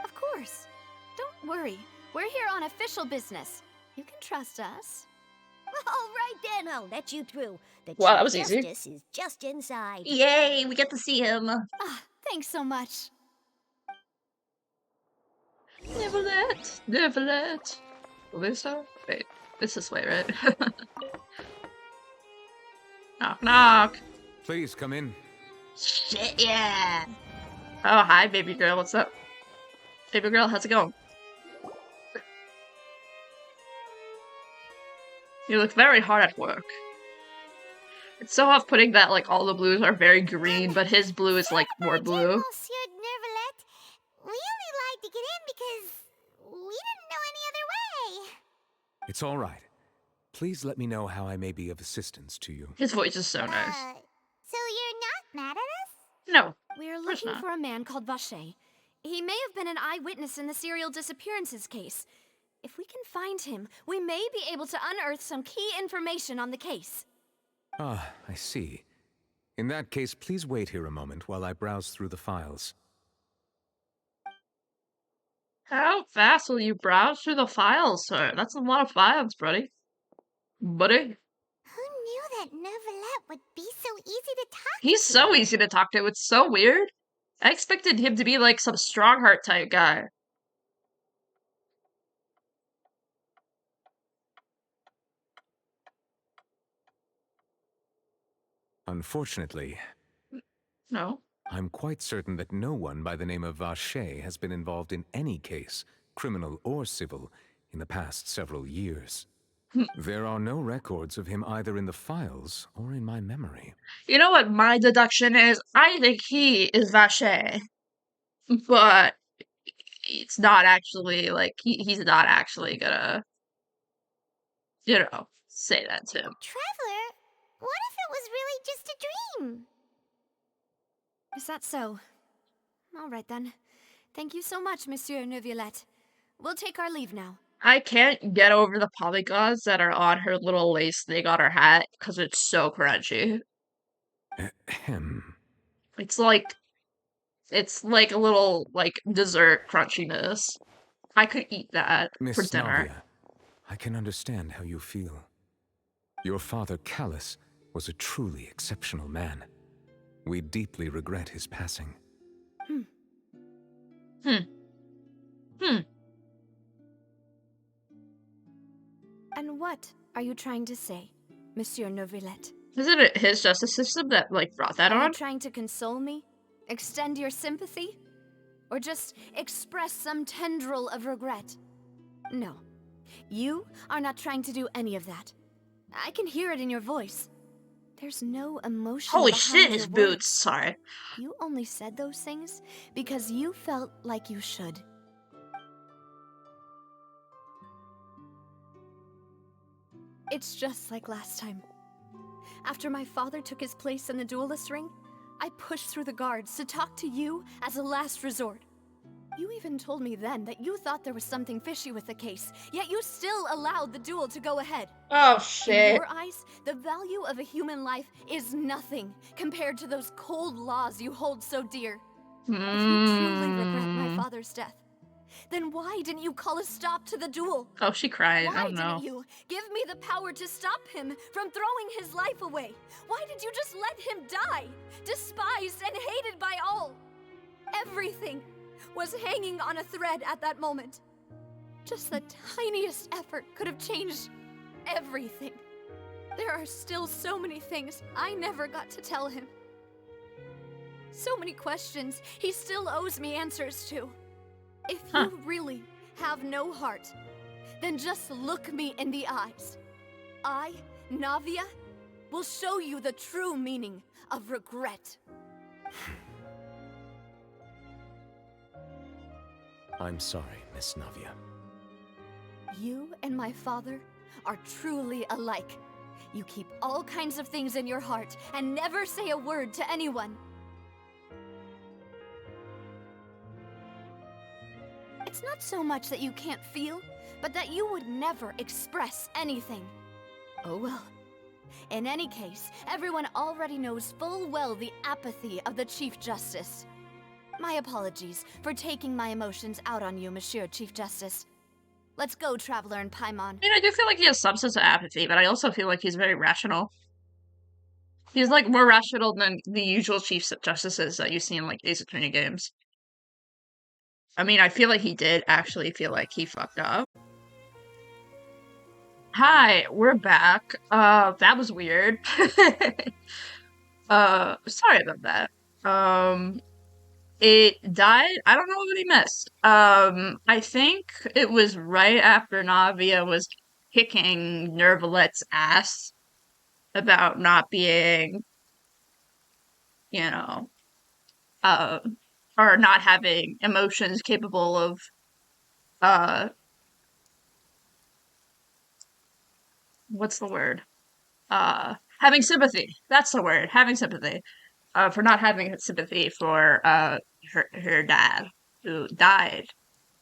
Of course. Don't worry. We're here on official business. You can trust us. All right then, I'll let you through. The Wow, that Chief was easy. Justice is just inside. Yay, we get to see him. Thanks so much. Neuvillette. Lisa? Wait, this is way, right? Knock, knock. Please come in. Shit, yeah. Oh, hi, baby girl. What's up? Baby girl, how's it going? You look very hard at work. It's so off-putting that, like, all the blues are very green, but his blue is, like, more blue. Monsieur Neuvillette, we only lied to get in because we didn't know any other way. It's all right. Please let me know how I may be of assistance to you. His voice is so nice. So you're not mad at us? No. We're Of course looking not. for a man called Vacher. He may have been an eyewitness in the serial disappearances case. If we can find him, we may be able to unearth some key information on the case. Ah, I see. In that case, please wait here a moment while I browse through the files. How fast will you browse through the files, sir? That's a lot of files, buddy. Buddy? Who knew that Neuvillette would be so easy to talk He's to? so easy to talk to. It's so weird. I expected him to be like some Strongheart type guy. Unfortunately, No. I'm quite certain that no one by the name of Vacher has been involved in any case, criminal or civil, in the past several years. There are no records of him either in the files or in my memory. You know what my deduction is? I think he is Vacher. But it's not actually, like, he's not actually gonna, you know, say that to him. Traveler, what if it was really just a dream? Is that so? All right then. Thank you so much, Monsieur Neuvillette. We'll take our leave now. I can't get over the polygons that are on her little lace thing on her hat because it's so crunchy. Ahem. It's like a little, like, dessert crunchiness. I could eat that Miss for dinner. Navia, I can understand how you feel. Your father, Callus, was a truly exceptional man. We deeply regret his passing. And what are you trying to say, Monsieur Neuvillette? Isn't it his justice system that, like, brought that Are on? you trying to console me? Extend your sympathy? Or just express some tendril of regret? No. You are not trying to do any of that. I can hear it in your voice. There's no emotion Holy behind shit, your his boots. words. Sorry. You only said those things because you felt like you should. It's just like last time. After my father took his place in the duelist ring, I pushed through the guards to talk to you as a last resort. You even told me then that you thought there was something fishy with the case, yet you still allowed the duel to go ahead. Oh, In shit. your eyes, the value of a human life is nothing compared to those cold laws you hold so dear. If you truly regret my father's death, then why didn't you call a stop to the duel? Oh, she cried. Why Oh, no. didn't you give me the power to stop him from throwing his life away? Why did you just let him die, despised and hated by all? Everything was hanging on a thread at that moment. Just the tiniest effort could have changed everything. There are still so many things I never got to tell him. So many questions he still owes me answers to. If you really have no heart, then just look me in the eyes. I, Navia, will show you the true meaning of regret. I'm sorry, Miss Navia. You and my father are truly alike. You keep all kinds of things in your heart and never say a word to anyone. It's not so much that you can't feel, but that you would never express anything. Oh well. In any case, everyone already knows full well the apathy of the Chief Justice. My apologies for taking my emotions out on you, Monsieur Chief Justice. Let's go, Traveler and Paimon. I mean, I do feel like he has some sense of apathy, but I also feel like he's very rational. He's, like, more rational than the usual Chief Justices that you see in, like, Ace Attorney games. I mean, I feel like he did actually feel like he fucked up. Hi, we're back. That was weird. Sorry about that. It died. I don't know what he missed. I think it was right after Navia was kicking Neuvillette's ass about not being, you know, or not having emotions capable of, what's the word? Having sympathy. That's the word. Having sympathy. For not having sympathy for, her dad, who died.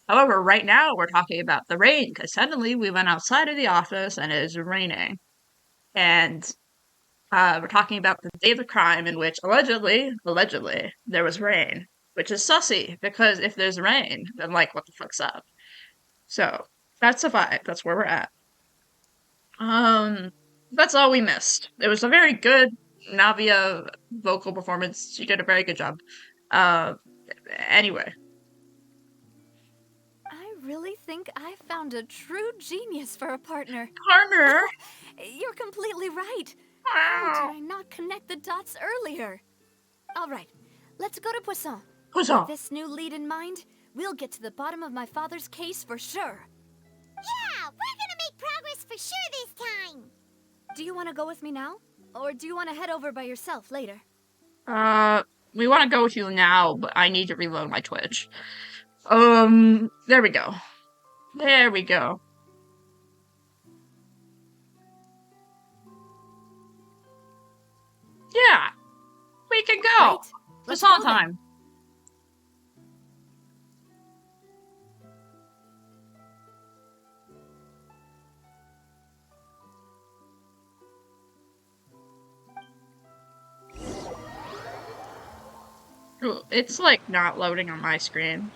However, right now we're talking about the rain, because suddenly we went outside of the office and it is raining. And, we're talking about the day of the crime in which, allegedly, there was rain. Which is sussy, because if there's rain, then, like, what the fuck's up? So, that's the vibe. That's where we're at. That's all we missed. It was a very good Navia vocal performance. She did a very good job. Anyway. I really think I found a true genius for a partner. Partner? You're completely right. How did I not connect the dots earlier? All right, let's go to Poisson. Poisson. With this new lead in mind, we'll get to the bottom of my father's case for sure. Yeah, we're gonna make progress for sure this time. Do you want to go with me now? Or do you want to head over by yourself later? We want to go with you now, but I need to reload my Twitch. There we go. There we go. Yeah, we can go. Right. It's on time. Ooh, it's like not loading on my screen.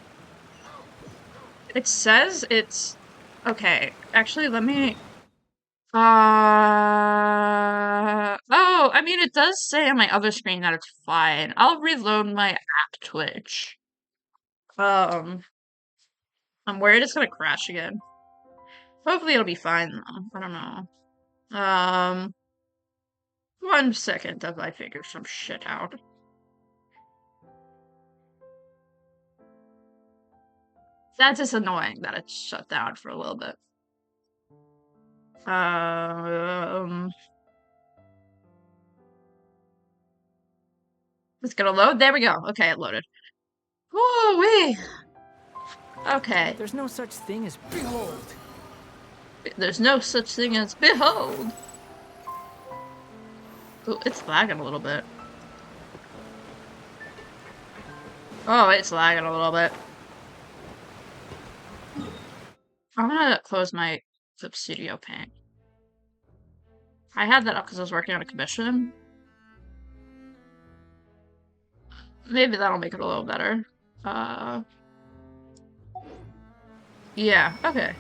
It says it's okay. Actually, let me. Oh, I mean, it does say on my other screen that it's fine. I'll reload my app Twitch. I'm worried it's gonna crash again. Hopefully it'll be fine though. I don't know. 1 second as I figure some shit out. That's just annoying that it's shut down for a little bit. It's gonna load? There we go. Okay, it loaded. Woo-wee! Okay. There's no such thing as behold. There's no such thing as behold! Ooh, it's lagging a little bit. Oh, it's lagging a little bit. I'm gonna close my Clip Studio Paint. I had that up because I was working on a commission. Maybe that'll make it a little better. Yeah, okay.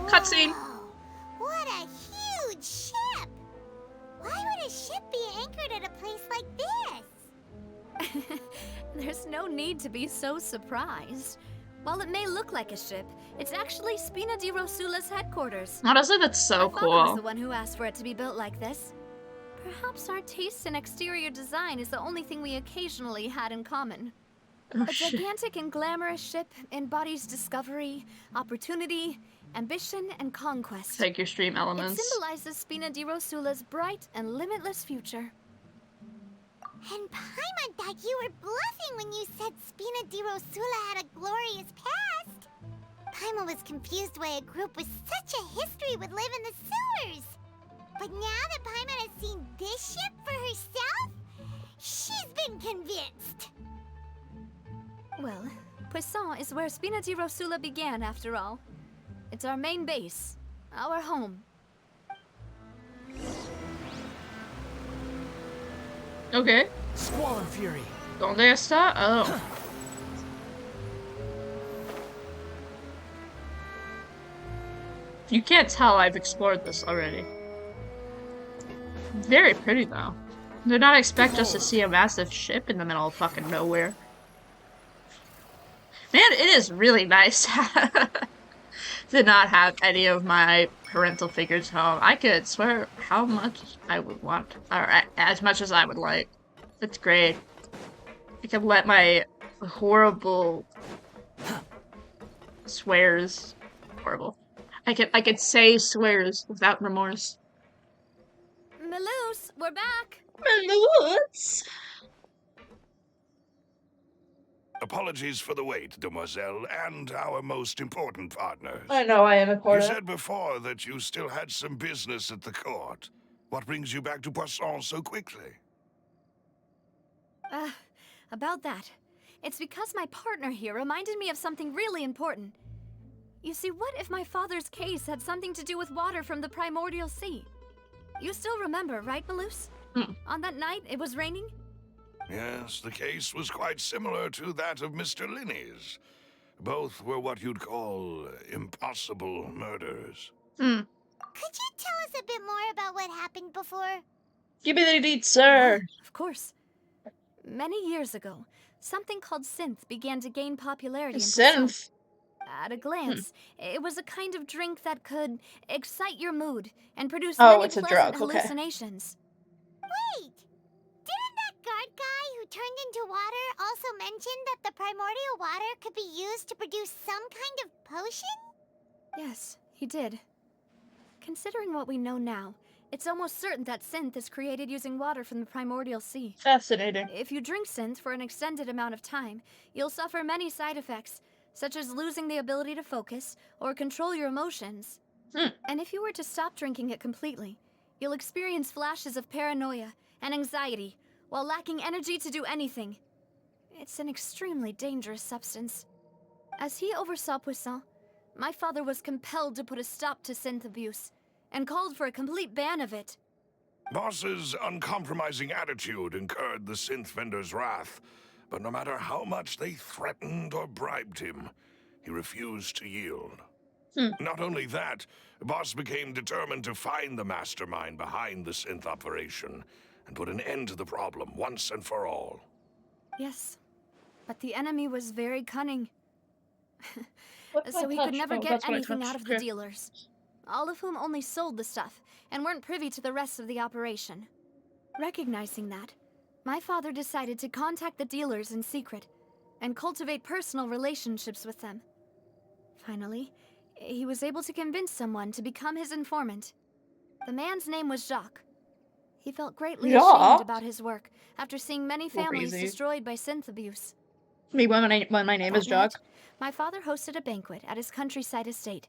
Cutscene! Whoa, what a huge ship! Why would a ship be anchored at a place like this? There's no need to be so surprised. While it may look like a ship, it's actually Spina di Rosula's headquarters. Honestly, that's so My father was cool. the one who asked for it to be built like this. Perhaps our taste in exterior design is the only thing we occasionally had in common. Oh, A shit. gigantic and glamorous ship embodies discovery, opportunity, ambition, and conquest. Take your stream It elements. symbolizes Spina di Rosula's bright and limitless future. And Paimon thought you were bluffing when you said Spina di Rosula had a glorious past. Paimon was confused why a group with such a history would live in the sewers. But now that Paimon has seen this ship for herself, she's been convinced. Well, Poisson is where Spina di Rosula began, after all. It's our main base, our home. Okay. Squall and Fury. ¿Dónde está? Oh. You can't tell I've explored this already. Very pretty, though. Did not expect us to see a massive ship in the middle of fucking nowhere. Man, it is really nice to not have any of my parental figures home. I could swear how much I would want, or as much as I would like. It's great. I could let my horrible swears, horrible. I could say swears without remorse. Melus, we're back! Melus! Apologies for the wait, demoiselle, and our most important partners. I know I am You important. said before that you still had some business at the court. What brings you back to Poisson so quickly? About that. It's because my partner here reminded me of something really important. You see, what if my father's case had something to do with water from the primordial sea? You still remember, right, Melus? On that night, it was raining? Yes, the case was quite similar to that of Mr. Linney's. Both were what you'd call impossible murders. Could you tell us a bit more about what happened before? Give me the deed, sir. Of course. Many years ago, something called synth began to gain popularity in Poisson. Synth. At a glance, it was a kind of drink that could excite your mood and produce Oh, many it's a pleasant drug, okay. hallucinations. Wait! Didn't that guard guy who turned into water also mention that the primordial water could be used to produce some kind of potion? Yes, he did. Considering what we know now, it's almost certain that synth is created using water from the primordial sea. Fascinating. If you drink synth for an extended amount of time, you'll suffer many side effects, such as losing the ability to focus or control your emotions. And if you were to stop drinking it completely, you'll experience flashes of paranoia and anxiety while lacking energy to do anything. It's an extremely dangerous substance. As he oversaw Poisson, my father was compelled to put a stop to synth abuse and called for a complete ban of it. Boss's uncompromising attitude incurred the synth vendor's wrath, but no matter how much they threatened or bribed him, he refused to yield. Not only that, Boss became determined to find the mastermind behind the synth operation and put an end to the problem once and for all. Yes, but the enemy was very cunning. What's So my he touch? could never Oh, get that's my anything touch. out of the Okay. dealers, all of whom only sold the stuff and weren't privy to the rest of the operation. Recognizing that, my father decided to contact the dealers in secret and cultivate personal relationships with them. Finally, he was able to convince someone to become his informant. The man's name was Jacques. He felt greatly ashamed Jacques? about his work after seeing many families Crazy. destroyed by synth abuse. Me when my name is That night, Jock. my father hosted a banquet at his countryside estate.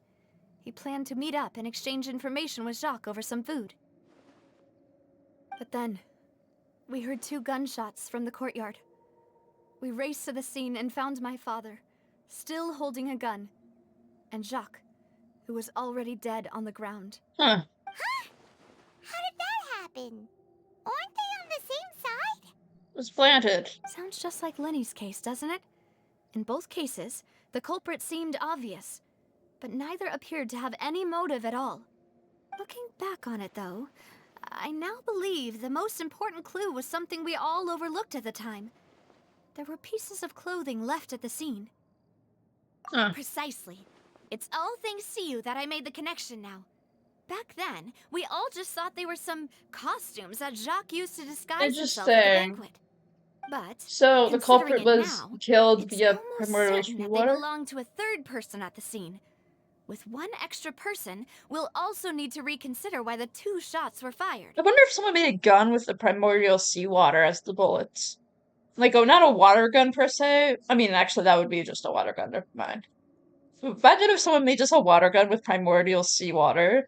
He planned to meet up and exchange information with Jacques over some food. But then, We heard 2 gunshots from the courtyard. We raced to the scene and found my father, still holding a gun, and Jacques, who was already dead on the ground. Huh. How did that happen? Aren't they on the same side? It was planted. Sounds just like Lenny's case, doesn't it? In both cases, the culprit seemed obvious, but neither appeared to have any motive at all. Looking back on it, though, I now believe the most important clue was something we all overlooked at the time. There were pieces of clothing left at the scene. Huh. Precisely. It's all thanks to you that I made the connection now. Back then, we all just thought they were some costumes that Jacques used to disguise himself at the banquet. But so the culprit was now, killed via it's primordial almost certain that they seawater? belong to a third person at the scene. With one extra person, we'll also need to reconsider why the 2 shots were fired. I wonder if someone made a gun with the primordial seawater as the bullets. Like, oh, not a water gun per se. I mean, actually, that would be just a water gun. Never mind. Imagine if someone made just a water gun with primordial seawater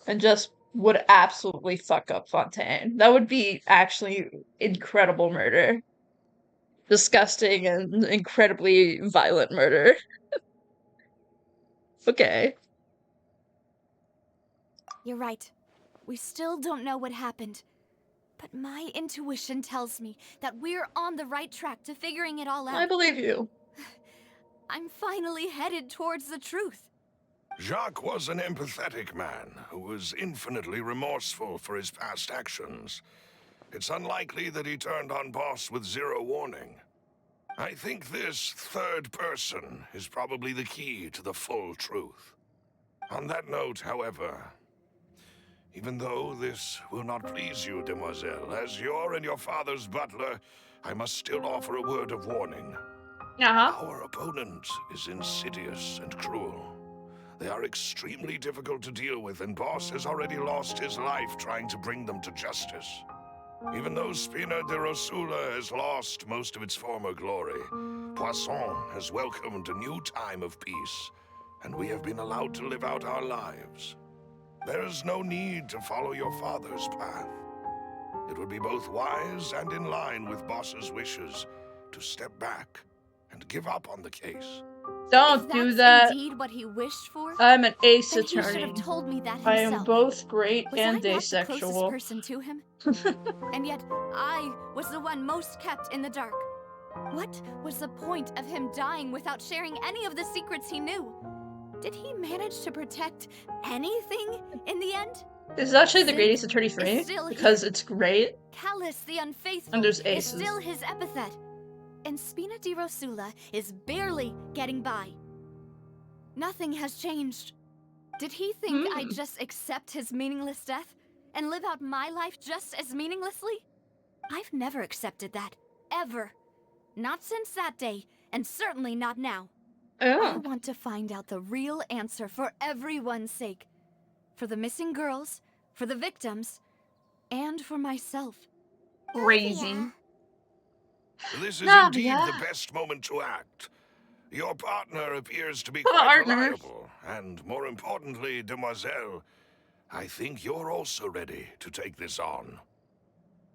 and just would absolutely fuck up Fontaine. That would be actually incredible murder. Disgusting and incredibly violent murder. Okay. You're right. We still don't know what happened. But my intuition tells me that we're on the right track to figuring it all out. I believe you. I'm finally headed towards the truth. Jacques was an empathetic man who was infinitely remorseful for his past actions. It's unlikely that he turned on Boss with 0 warning. I think this third person is probably the key to the full truth. On that note, however, even though this will not please you, demoiselle, as your and your father's butler, I must still offer a word of warning. Our opponent is insidious and cruel. They are extremely difficult to deal with, and Boss has already lost his life trying to bring them to justice. Even though Spina di Rosula has lost most of its former glory, Poisson has welcomed a new time of peace, and we have been allowed to live out our lives. There is no need to follow your father's path. It would be both wise and in line with Boss's wishes to step back and give up on the case. Don't do that. Indeed what he wished for? I'm an ace Then he should attorney. have told me that himself. I am both great Was and I not the asexual. closest person to him? And yet, I was the one most kept in the dark. What was the point of him dying without sharing any of the secrets he knew? Did he manage to protect anything in the end? This is actually the greatest attorney for me, because it's great. Callus the Unfaithful And there's is aces. still his epithet. And Spina di Rosula is barely getting by. Nothing has changed. Did he think I'd just accept his meaningless death and live out my life just as meaninglessly? I've never accepted that. Ever. Not since that day, and certainly not now. I want to find out the real answer for everyone's sake. For the missing girls, for the victims, and for myself. Crazy. This is Navia. indeed the best moment to act. Your partner appears to be quite reliable, and more importantly, demoiselle, I think you're also ready to take this on.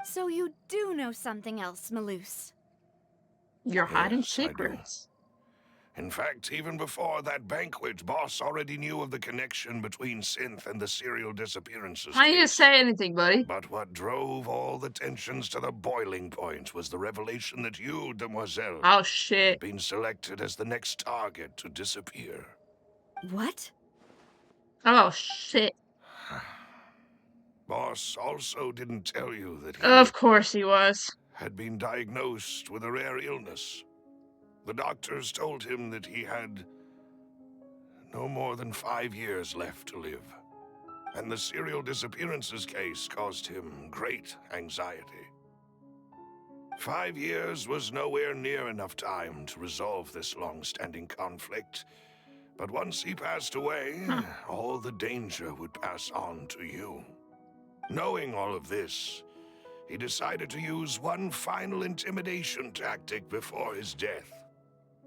So you do know something else, Malus? You're hiding Yes, I do. secrets. In fact, even before that banquet, Boss already knew of the connection between Synth and the serial disappearances. I didn't say anything, buddy. But what drove all the tensions to the boiling point was the revelation that you, demoiselle, Oh shit. had been selected as the next target to disappear. What? Oh shit. Boss also didn't tell you that he Of course he was. had been diagnosed with a rare illness. The doctors told him that he had no more than 5 years left to live, and the serial disappearances case caused him great anxiety. 5 years was nowhere near enough time to resolve this long-standing conflict, but once he passed away, all the danger would pass on to you. Knowing all of this, he decided to use one final intimidation tactic before his death.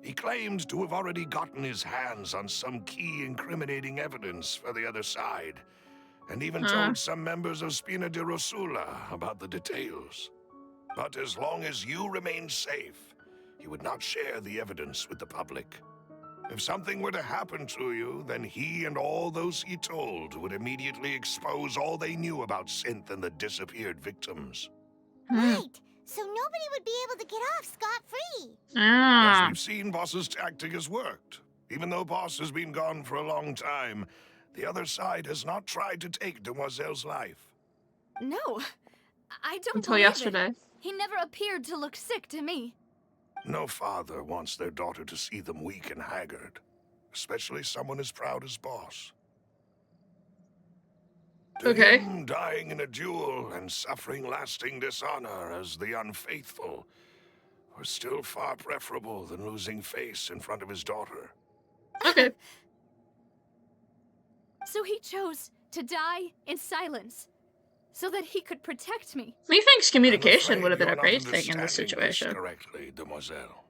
He claimed to have already gotten his hands on some key incriminating evidence for the other side, and even told some members of Spina di Rosula about the details. But as long as you remain safe, he would not share the evidence with the public. If something were to happen to you, then he and all those he told would immediately expose all they knew about Synth and the disappeared victims. Right, so nobody would be able to get off scot-free. As we've seen, Boss's tactic has worked. Even though Boss has been gone for a long time, the other side has not tried to take Demoiselle's life. No, I don't Until believe yesterday. it. He never appeared to look sick to me. No father wants their daughter to see them weak and haggard, especially someone as proud as Boss. To Okay. him, dying in a duel and suffering lasting dishonor as the unfaithful was still far preferable than losing face in front of his daughter. Okay. So he chose to die in silence, so that he could protect me. Methinks communication I'm would have been a afraid great you're thing not in this understanding situation. correctly, Demoiselle.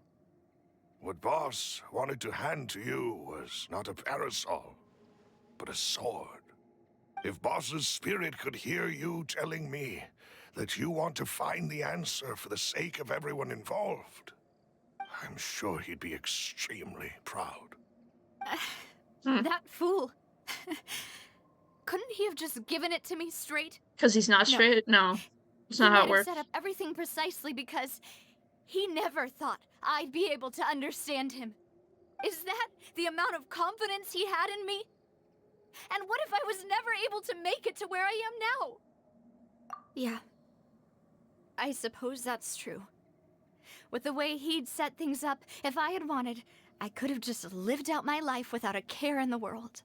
What Boss wanted to hand to you was not a parasol, but a sword. If Boss's spirit could hear you telling me that you want to find the answer for the sake of everyone involved, I'm sure he'd be extremely proud. That fool. Couldn't he have just given it to me straight? Because he's not straight? No. It's not how it He might have works. set up everything precisely because he never thought I'd be able to understand him. Is that the amount of confidence he had in me? And what if I was never able to make it to where I am now? Yeah. I suppose that's true. With the way he'd set things up, if I had wanted, I could have just lived out my life without a care in the world.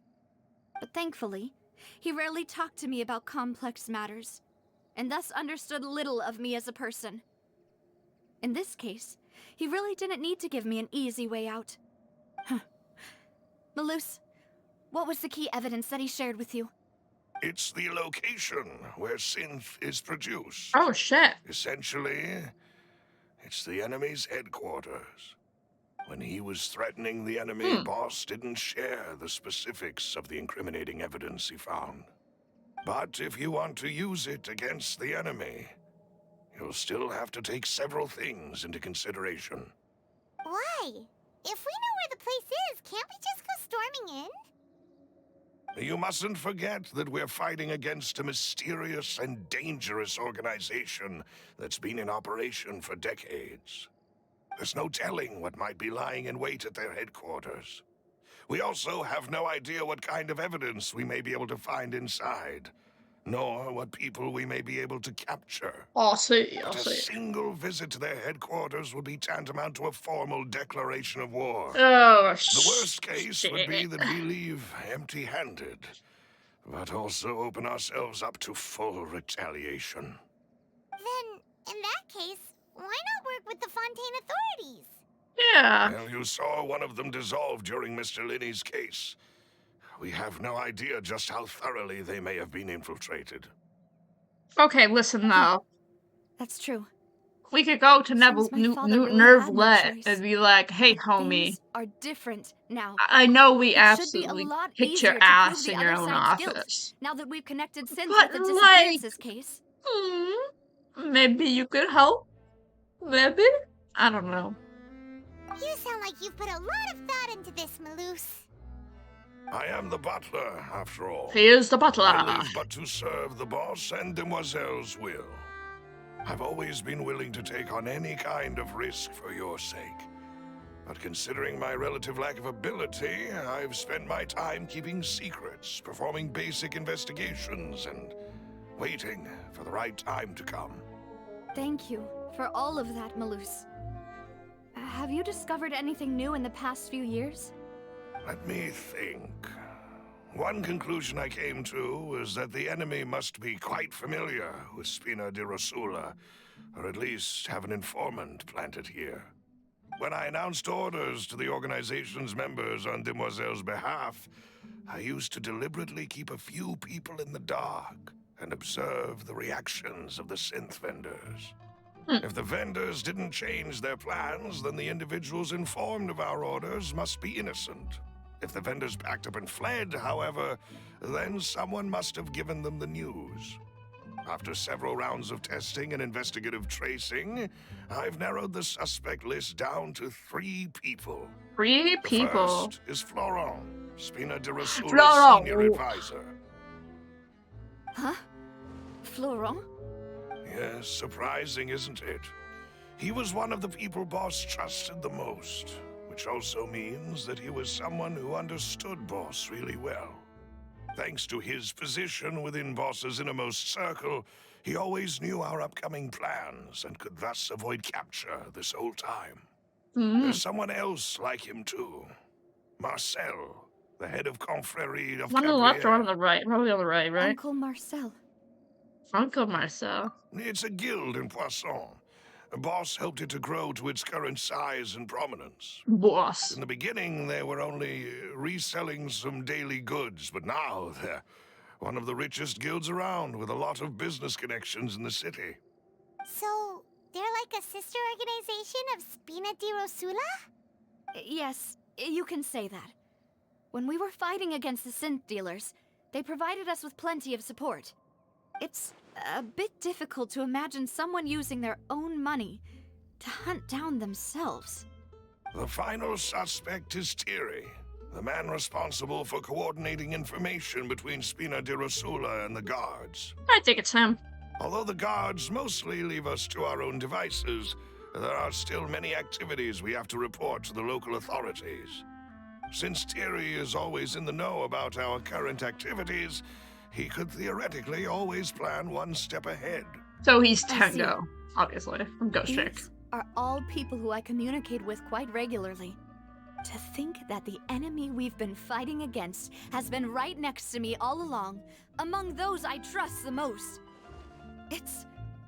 But thankfully, he rarely talked to me about complex matters, and thus understood little of me as a person. In this case, he really didn't need to give me an easy way out. Malus, what was the key evidence that he shared with you? It's the location where Synth is produced. Oh, shit. Essentially, it's the enemy's headquarters. When he was threatening the enemy, Boss didn't share the specifics of the incriminating evidence he found. But if you want to use it against the enemy, you'll still have to take several things into consideration. Why? If we know where the place is, can't we just go storming in? You mustn't forget that we're fighting against a mysterious and dangerous organization that's been in operation for decades. There's no telling what might be lying in wait at their headquarters. We also have no idea what kind of evidence we may be able to find inside, nor what people we may be able to capture. I'll see. But a single visit to their headquarters would be tantamount to a formal declaration of war. Oh, The worst case would be that we leave empty-handed, but also open ourselves up to full retaliation. Then, in that case, why not work with the Fontaine authorities? Yeah. Well, you saw one of them dissolve during Mr. Linney's case. We have no idea just how thoroughly they may have been infiltrated. Okay, listen though. That's true. We could go to Neuvillette and be like, hey, homie. Things are different now. I know we It absolutely should be a lot kicked easier your to ass prove in the your other own side's guilt, office. now that we've connected Synth But, with the like, disappearances case. Maybe you could help? Maybe? I don't know. You sound like you've put a lot of thought into this, Malus. I am the butler, after all. He is the butler. I live but to serve the boss and Demoiselle's will. I've always been willing to take on any kind of risk for your sake. But considering my relative lack of ability, I've spent my time keeping secrets, performing basic investigations, and waiting for the right time to come. Thank you for all of that, Malus. Have you discovered anything new in the past few years? Let me think. One conclusion I came to was that the enemy must be quite familiar with Spina di Rosula, or at least have an informant planted here. When I announced orders to the organization's members on Demoiselle's behalf, I used to deliberately keep a few people in the dark and observe the reactions of the synth vendors. If the vendors didn't change their plans, then the individuals informed of our orders must be innocent. If the vendors packed up and fled, however, then someone must have given them the news. After several rounds of testing and investigative tracing, I've narrowed the suspect list down to 3 people. 3 people. The first is Florent, Spina de Rasula's Florent. senior advisor. Huh? Florent? Yes, surprising, isn't it? He was one of the people Boss trusted the most, which also means that he was someone who understood Boss really well. Thanks to his position within Boss's innermost circle, he always knew our upcoming plans and could thus avoid capture this whole time. There's someone else like him too. Marcel, the head of Confrérie of One on the left or on the right? Probably on the right, right? Uncle Marcel. Uncle Marcel. It's a guild in Poisson. Boss helped it to grow to its current size and prominence. Boss. In the beginning, they were only reselling some daily goods, but now they're one of the richest guilds around, with a lot of business connections in the city. So, they're like a sister organization of Spina di Rosula? Yes, you can say that. When we were fighting against the synth dealers, they provided us with plenty of support. It's a bit difficult to imagine someone using their own money to hunt down themselves. The final suspect is Thierry, the man responsible for coordinating information between Spina di Rosula and the guards. I think it's him. Although the guards mostly leave us to our own devices, there are still many activities we have to report to the local authorities. Since Thierry is always in the know about our current activities, he could theoretically always plan one step ahead. So he's Tango, obviously, from Ghost Chick. These are all people who I communicate with quite regularly. To think that the enemy we've been fighting against has been right next to me all along, among those I trust the most. It's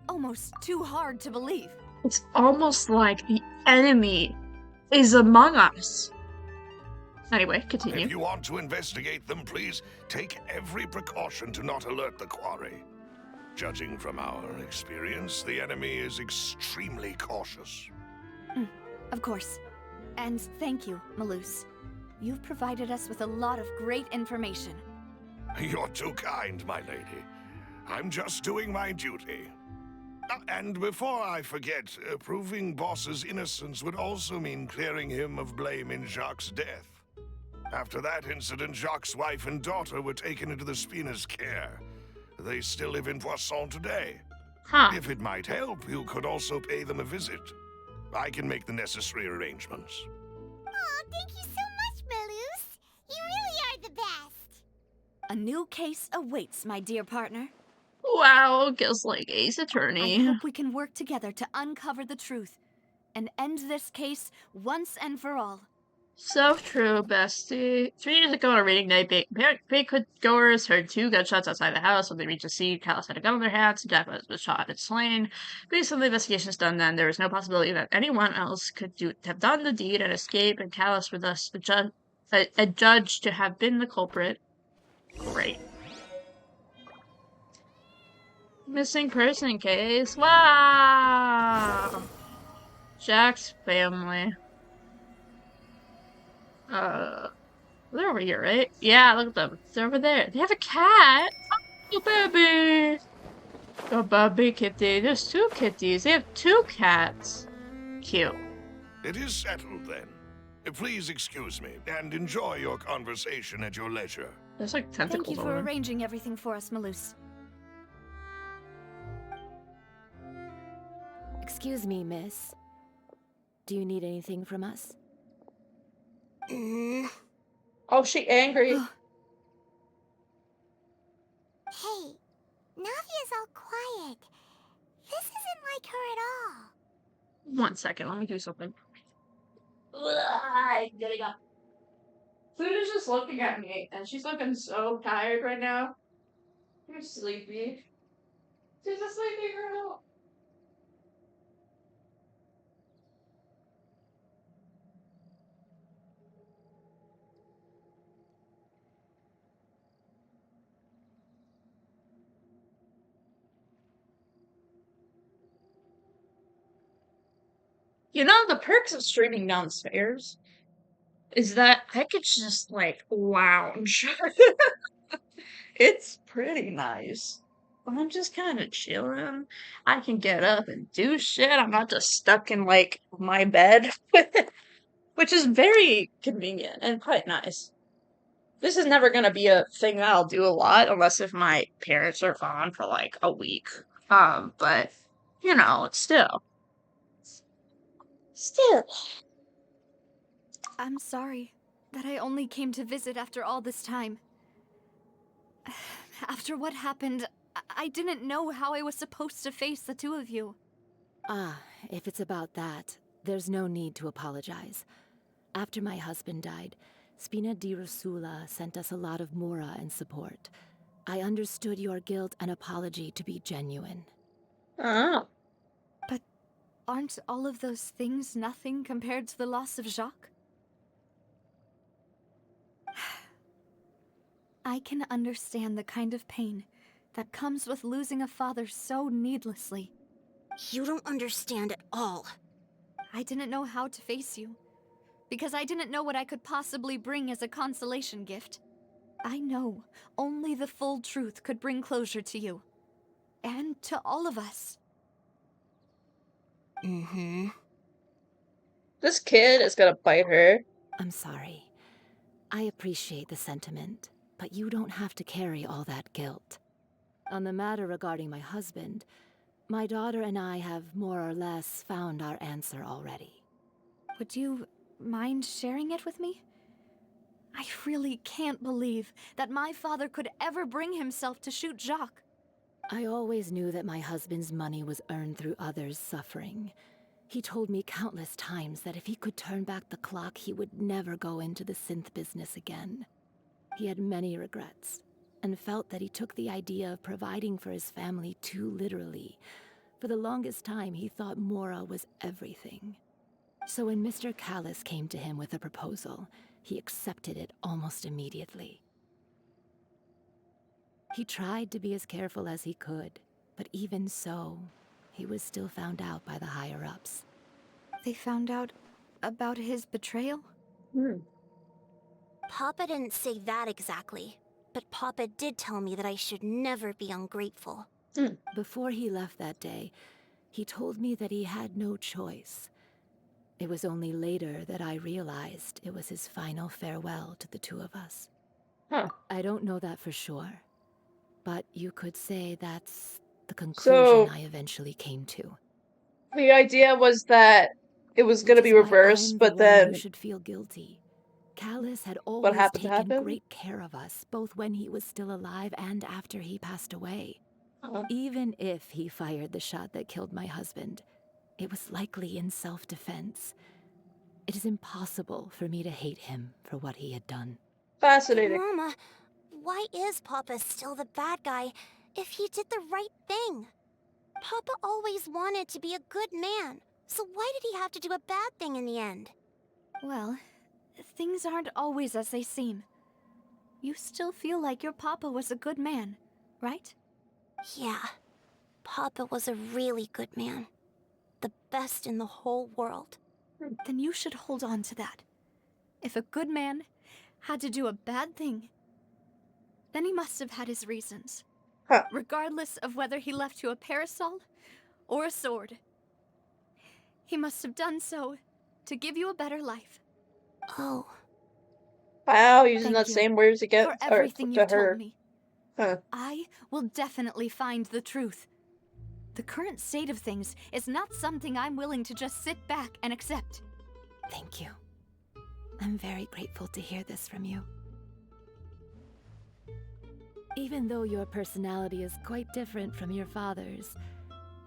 almost too hard to believe. It's almost like the enemy is among us. Anyway, continue. If you want to investigate them, please take every precaution to not alert the quarry. Judging from our experience, the enemy is extremely cautious. Of course. And thank you, Malus. You've provided us with a lot of great information. You're too kind, my lady. I'm just doing my duty. And before I forget, proving Boss's innocence would also mean clearing him of blame in Jacques' death. After that incident, Jacques' wife and daughter were taken into the Spina's care. They still live in Poisson today. If it might help, you could also pay them a visit. I can make the necessary arrangements. Oh, thank you so much, Malus. You really are the best. A new case awaits, my dear partner. Wow, just like Ace Attorney. I hope we can work together to uncover the truth and end this case once and for all. So true, bestie. 3 years ago on a raiding night, baked goers heard 2 gunshots outside the house. When they reached the scene, Callus had a gun in their hands. Jack was shot and slain. Based on the investigations done then, there was no possibility that anyone else could have done the deed and escape, and Callus were thus adjudged to have been the culprit. Great. Missing person case. Wow! Jack's family. They're over here, right? Yeah, look at them. They're over there. They have a cat! Oh, baby! Oh, baby kitty. There's 2 kitties. They have 2 cats. Cute. It is settled, then. Please excuse me, and enjoy your conversation at your leisure. There's like tentacles Thank you for arranging everything for us, Malus. Excuse me, miss. Do you need anything from us? Oh, she angry. Hey, Navia's all quiet. This isn't like her at all. 1 second, let me do something. Getting up. Food is just looking at me, and she's looking so tired right now. You're sleepy. She's a sleepy girl. You know, the perks of streaming downstairs is that I could just, like, lounge. It's pretty nice. I'm just kind of chilling. I can get up and do shit. I'm not just stuck in like my bed, which is very convenient and quite nice. This is never gonna be a thing that I'll do a lot unless if my parents are gone for like a week. But you know, still. I'm sorry that I only came to visit after all this time. After what happened, I didn't know how I was supposed to face the two of you. Ah, if it's about that, there's no need to apologize. After my husband died, Spina di Rosula sent us a lot of mora and support. I understood your guilt and apology to be genuine. Oh. But aren't all of those things nothing compared to the loss of Jacques? I can understand the kind of pain that comes with losing a father so needlessly. You don't understand at all. I didn't know how to face you, because I didn't know what I could possibly bring as a consolation gift. I know only the full truth could bring closure to you. And to all of us. Mm-hmm. This kid is gonna bite her. I'm sorry. I appreciate the sentiment, but you don't have to carry all that guilt. On the matter regarding my husband, my daughter and I have more or less found our answer already. Would you mind sharing it with me? I really can't believe that my father could ever bring himself to shoot Jacques. I always knew that my husband's money was earned through others' suffering. He told me countless times that if he could turn back the clock, he would never go into the synth business again. He had many regrets, and felt that he took the idea of providing for his family too literally. For the longest time, he thought Mora was everything. So when Mr. Callis came to him with a proposal, he accepted it almost immediately. He tried to be as careful as he could, but even so, he was still found out by the higher-ups. They found out about his betrayal? Papa didn't say that exactly, but Papa did tell me that I should never be ungrateful. Before he left that day, he told me that he had no choice. It was only later that I realized it was his final farewell to the two of us. I don't know that for sure, but you could say that's the conclusion I eventually came to. The idea was that it was going to be reversed, but then you should feel guilty. Callis had what always happened to taken happen? great care of us, both when he was still alive and after he passed away. Even if he fired the shot that killed my husband, it was likely in self-defense. It is impossible for me to hate him for what he had done. Fascinating. Mama, why is Papa still the bad guy if he did the right thing? Papa always wanted to be a good man, so why did he have to do a bad thing in the end? Well, things aren't always as they seem. You still feel like your papa was a good man, right? Yeah, Papa was a really good man. The best in the whole world. Then you should hold on to that. If a good man had to do a bad thing, then he must have had his reasons. Regardless of whether he left you a parasol or a sword. He must have done so to give you a better life. Oh. Wow, using Thank that you same words again for everything to you've her. told me. I will definitely find the truth. The current state of things is not something I'm willing to just sit back and accept. Thank you. I'm very grateful to hear this from you. Even though your personality is quite different from your father's,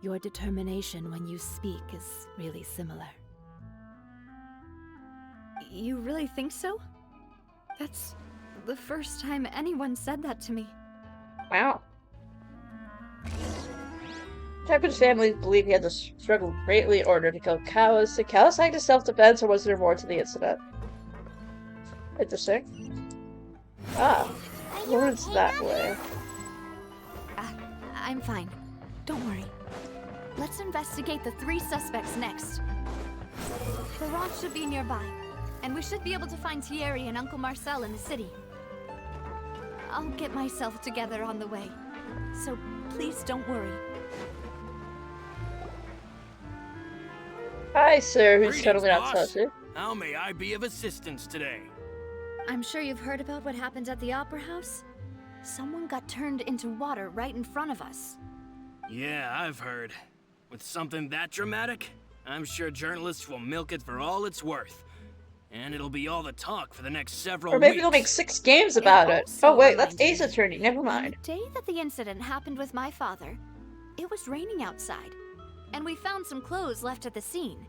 your determination when you speak is really similar. You really think so? That's the first time anyone said that to me. Wow. Shepard's family believe he had to struggle greatly in order to kill Callis. Did Callis act in self-defense, or was there more to the incident? Interesting. Ah, words that way. I'm fine. Don't worry. Let's investigate the 3 suspects next. The Rock should be nearby, and we should be able to find Thierry and Uncle Marcel in the city. I'll get myself together on the way, so Please don't worry. Hi, sir, who's Greetings, totally not boss. saucy. How may I be of assistance today? I'm sure you've heard about what happened at the Opera House? Someone got turned into water right in front of us. Yeah, I've heard. With something that dramatic, I'm sure journalists will milk it for all it's worth. And it'll be all the talk for the next several Or maybe weeks. they'll make 6 games about it. also Oh wait, that's reminded Ace me, Attorney, never On mind. the day that the incident happened with my father, it was raining outside, and we found some clothes left at the scene.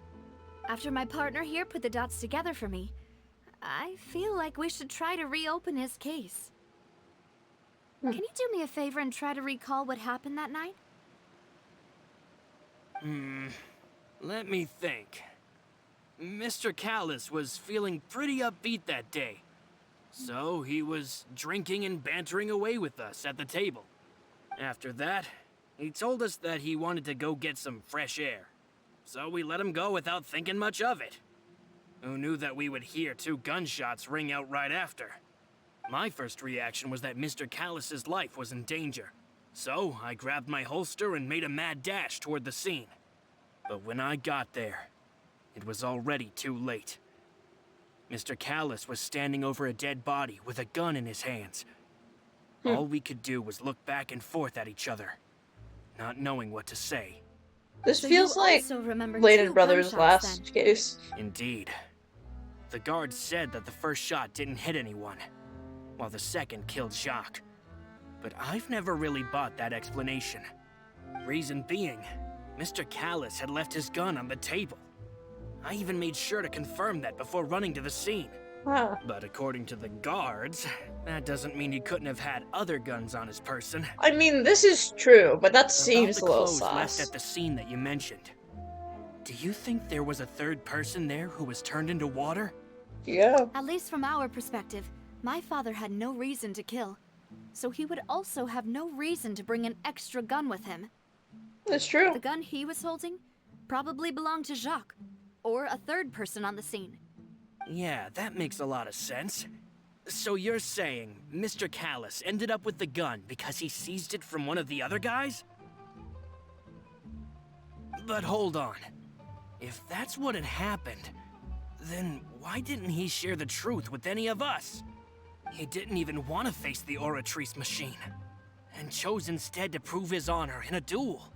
After my partner here put the dots together for me, I feel like we should try to reopen his case. Can you do me a favor and try to recall what happened that night? Let me think. Mr. Callus was feeling pretty upbeat that day. So he was drinking and bantering away with us at the table. After that, he told us that he wanted to go get some fresh air. So we let him go without thinking much of it. Who knew that we would hear 2 gunshots ring out right after? My first reaction was that Mr. Callus's life was in danger. So I grabbed my holster and made a mad dash toward the scene. But when I got there, it was already too late. Mr. Callus was standing over a dead body with a gun in his hands. All we could do was look back and forth at each other, not knowing what to say. This So feels you like also remember Layden 2 Brothers' gunshots last then. case. Indeed. The guard said that the first shot didn't hit anyone, while the second killed Jacques. But I've never really bought that explanation. Reason being, Mr. Callus had left his gun on the table. I even made sure to confirm that before running to the scene. Huh. But according to the guards, that doesn't mean he couldn't have had other guns on his person. I mean, this is true, but that About seems the a little clothes left sus. at the scene that you mentioned. Do you think there was a third person there who was turned into water? Yeah. At least from our perspective, my father had no reason to kill. So he would also have no reason to bring an extra gun with him. That's true. The gun he was holding probably belonged to Jacques, or a third person on the scene. Yeah, that makes a lot of sense. So you're saying Mr. Callus ended up with the gun because he seized it from one of the other guys? But hold on. If that's what had happened, then why didn't he share the truth with any of us? He didn't even want to face the Oratrice machine, and chose instead to prove his honor in a duel.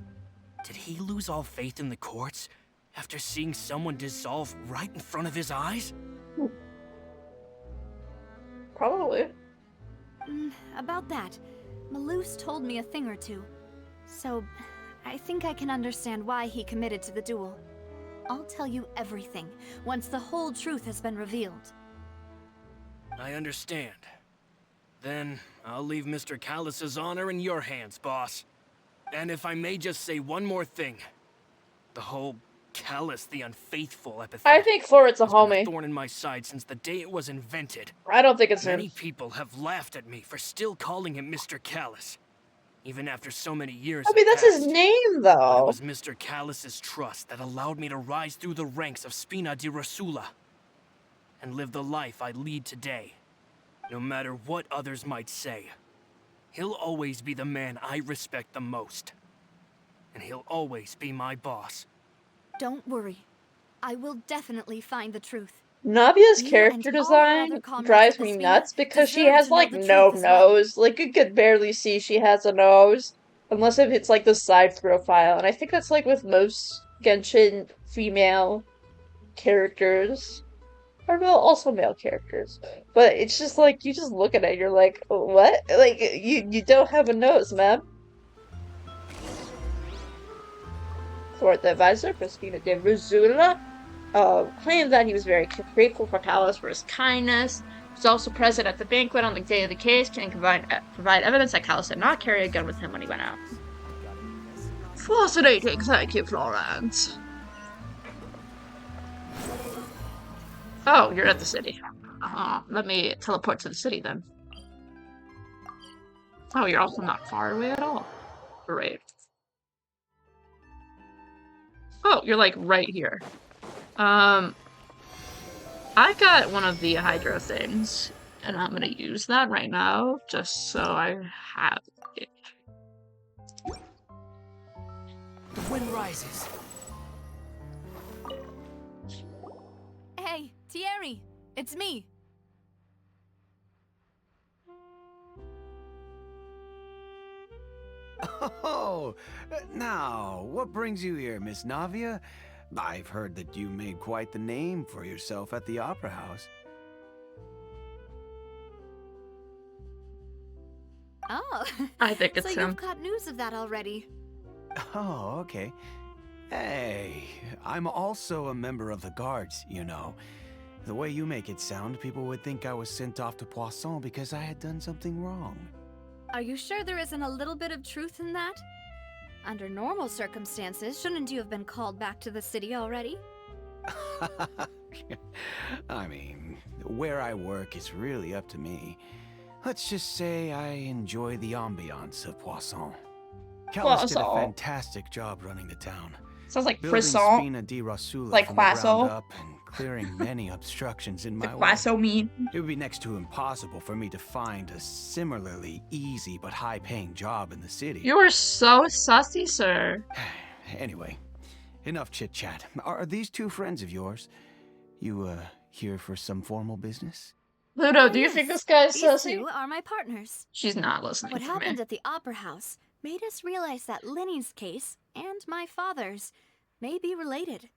Did he lose all faith in the courts after seeing someone dissolve right in front of his eyes? Probably. About that, Malus told me a thing or two. So, I think I can understand why he committed to the duel. I'll tell you everything, once the whole truth has been revealed. I understand. Then, I'll leave Mr. Callus's honor in your hands, boss. And if I may just say one more thing. The whole Callus the Unfaithful epithet I think Floret's a has been a homie. thorn in my side since the day it was invented. I don't think it's Many him. people have laughed at me for still calling him Mr. Callus. Even after so many years I mean, have that's his passed. name, But it though. was Mr. Callus's trust that allowed me to rise through the ranks of Spina di Rosula and live the life I lead today. No matter what others might say, he'll always be the man I respect the most. And he'll always be my boss. Don't worry. I will definitely find the truth. Navia's You character and all our design other comrades drives at the me Spina nuts because she deserve has, to know like, the no truth as well. nose. Like, you could barely see she has a nose. Unless if it's, like, the side profile. And I think that's, like, with most Genshin female characters. Or, well, also male characters. But it's just, like, you just look at it, you're like, what? Like, you don't have a nose, man. Thwart, the advisor for Spina de Rosula, claimed that he was very grateful for Callus for his kindness. He was also present at the banquet on the day of the case, can provide evidence that Callus did not carry a gun with him when he went out. Fascinating, thank you, Florence. Oh, you're at the city. Let me teleport to the city then. Oh, you're also not far away at all. Great. Oh, you're like right here. I got one of the Hydro things, and I'm gonna use that right now, just so I have it. The wind rises. Hey, Thierry, it's me. Oh, now, what brings you here, Miss Navia? I've heard that you made quite the name for yourself at the Opera House. Oh, I think it's so him. you've got news of that already. Oh, okay. Hey, I'm also a member of the guards, you know. The way you make it sound, people would think I was sent off to Poisson because I had done something wrong. Are you sure there isn't a little bit of truth in that? Under normal circumstances, shouldn't you have been called back to the city already? I mean, where I work is really up to me. Let's just say I enjoy the ambiance of Poisson. Callis did a fantastic job running the town. Sounds like building Frisson. Spina di Rosula Like from the ground Quasso. up and clearing many obstructions in my way. Quasso mean. It would be next to impossible for me to find a similarly easy but high-paying job in the city. You are so sussy, sir. Anyway, enough chit-chat. Are these two friends of yours? You, here for some formal business? Ludo, do you think this guy's These sussy? two are my partners. She's not listening What to happened me. at the Opera House made us realize that Linny's case and my father's may be related.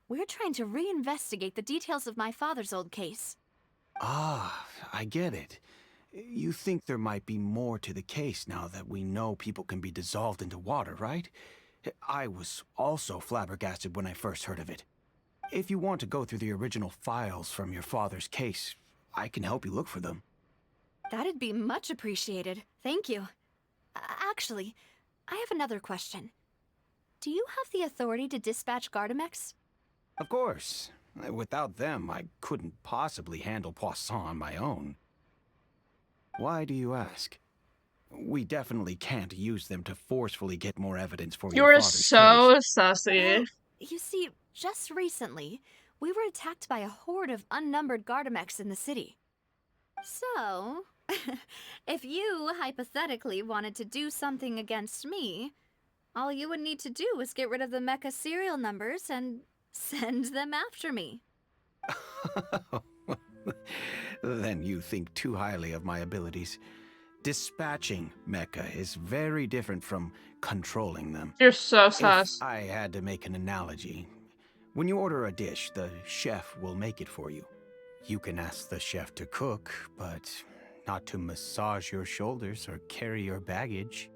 We're trying to reinvestigate the details of my father's old case. Ah, I get it. You think there might be more to the case now that we know people can be dissolved into water, right? I was also flabbergasted when I first heard of it. If you want to go through the original files from your father's case, I can help you look for them. That'd be much appreciated. Thank you. Actually, I have another question. Do you have the authority to dispatch Gardamex? Of course. Without them, I couldn't possibly handle Poisson on my own. Why do you ask? We definitely can't use them to forcefully get more evidence for your You're father's so case. sussy. Well, you see, just recently, we were attacked by a horde of unnumbered Gardamex in the city. So, if you hypothetically wanted to do something against me, all you would need to do is get rid of the mecha serial numbers and send them after me. Then you think too highly of my abilities. Dispatching mecha is very different from controlling them. You're so sus. If I had to make an analogy, when you order a dish, the chef will make it for you. You can ask the chef to cook, but not to massage your shoulders or carry your baggage.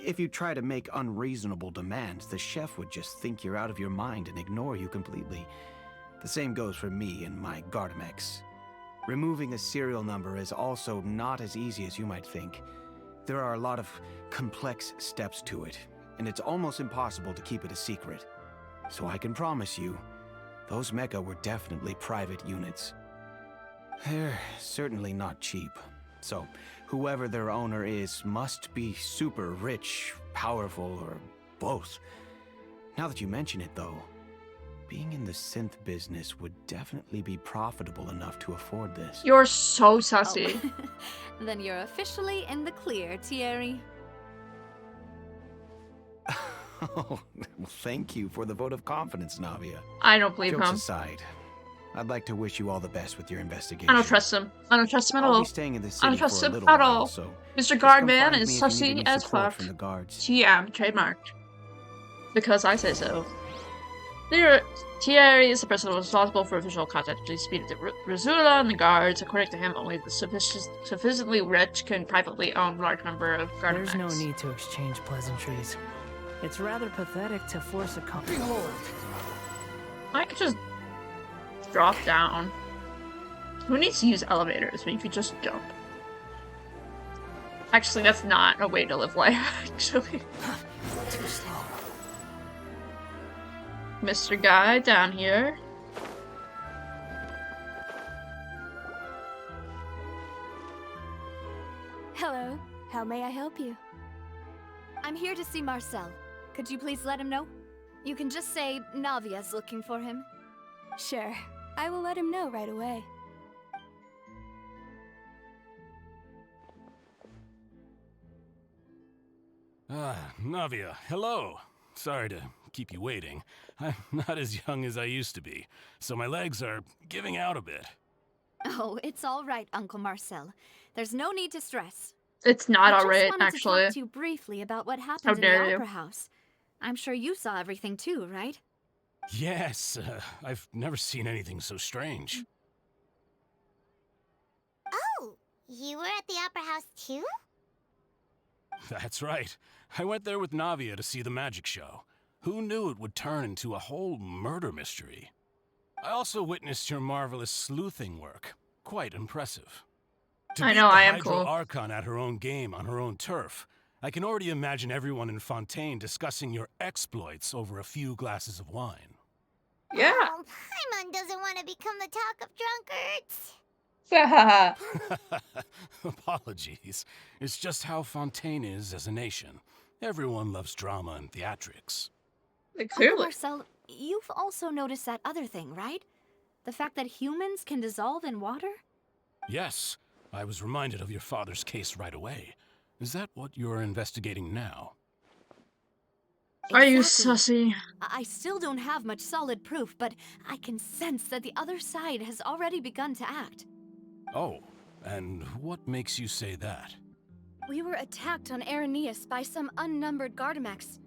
If you try to make unreasonable demands, the chef would just think you're out of your mind and ignore you completely. The same goes for me and my Gardamex. Removing a serial number is also not as easy as you might think. There are a lot of complex steps to it, and it's almost impossible to keep it a secret. So I can promise you, those mecha were definitely private units. They're certainly not cheap. So, whoever their owner is must be super rich, powerful, or both. Now that you mention it, though, being in the synth business would definitely be profitable enough to afford this. You're so sussy. Oh. Then you're officially in the clear, Thierry. Oh, well, thank you for the vote of confidence, Navia. I don't believe Jokes him. aside, I'd like to wish you all the best with your investigation. I don't trust him. I don't trust him at I'll all. be staying in the I city don't trust for a him little at while, all. so Mr. just come Guardman find is me if you need sussy any as support fuck. from the guards. TM, trademarked. Because I say so. Thierry is the person responsible for visual contact between Speed de Razula and the guards. According to him, only the sufficiently rich can privately own a large number of Gardamex. There's no need to exchange pleasantries. It's rather pathetic to force a Behold! I could just drop down. Who needs to use elevators when you could just jump? Actually, that's not a way to live life, actually. Too slow. Mr. Guy down here. Hello. How may I help you? I'm here to see Marcel. Could you please let him know? You can just say Navia's looking for him. Sure. I will let him know right away. Ah, Navia, hello. Sorry to keep you waiting. I'm not as young as I used to be, so my legs are giving out a bit. Oh, it's all right, Uncle Marcel. There's no need to stress. It's not I alright, just wanted to actually. talk to you briefly about what How happened in the dare you. Opera House. I'm sure you saw everything too, right? Yes, I've never seen anything so strange. Oh, you were at the Opera House too? That's right. I went there with Navia to see the magic show. Who knew it would turn into a whole murder mystery? I also witnessed your marvelous sleuthing work. Quite impressive. To I beat know, the I am Hydro cool. Archon at her own game on her own turf, I can already imagine everyone in Fontaine discussing your exploits over a few glasses of wine. Yeah. Oh, Paimon doesn't want to become the talk of drunkards. Apologies. It's just how Fontaine is as a nation. Everyone loves drama and theatrics. Uncle Marcel, you've also noticed that other thing, right? The fact that humans can dissolve in water? Yes, I was reminded of your father's case right away. Is that what you're investigating now? Are you Exactly. sussy? I still don't have much solid proof, but I can sense that the other side has already begun to act. Oh, and what makes you say that? We were attacked on Araneus by some unnumbered Gardamex.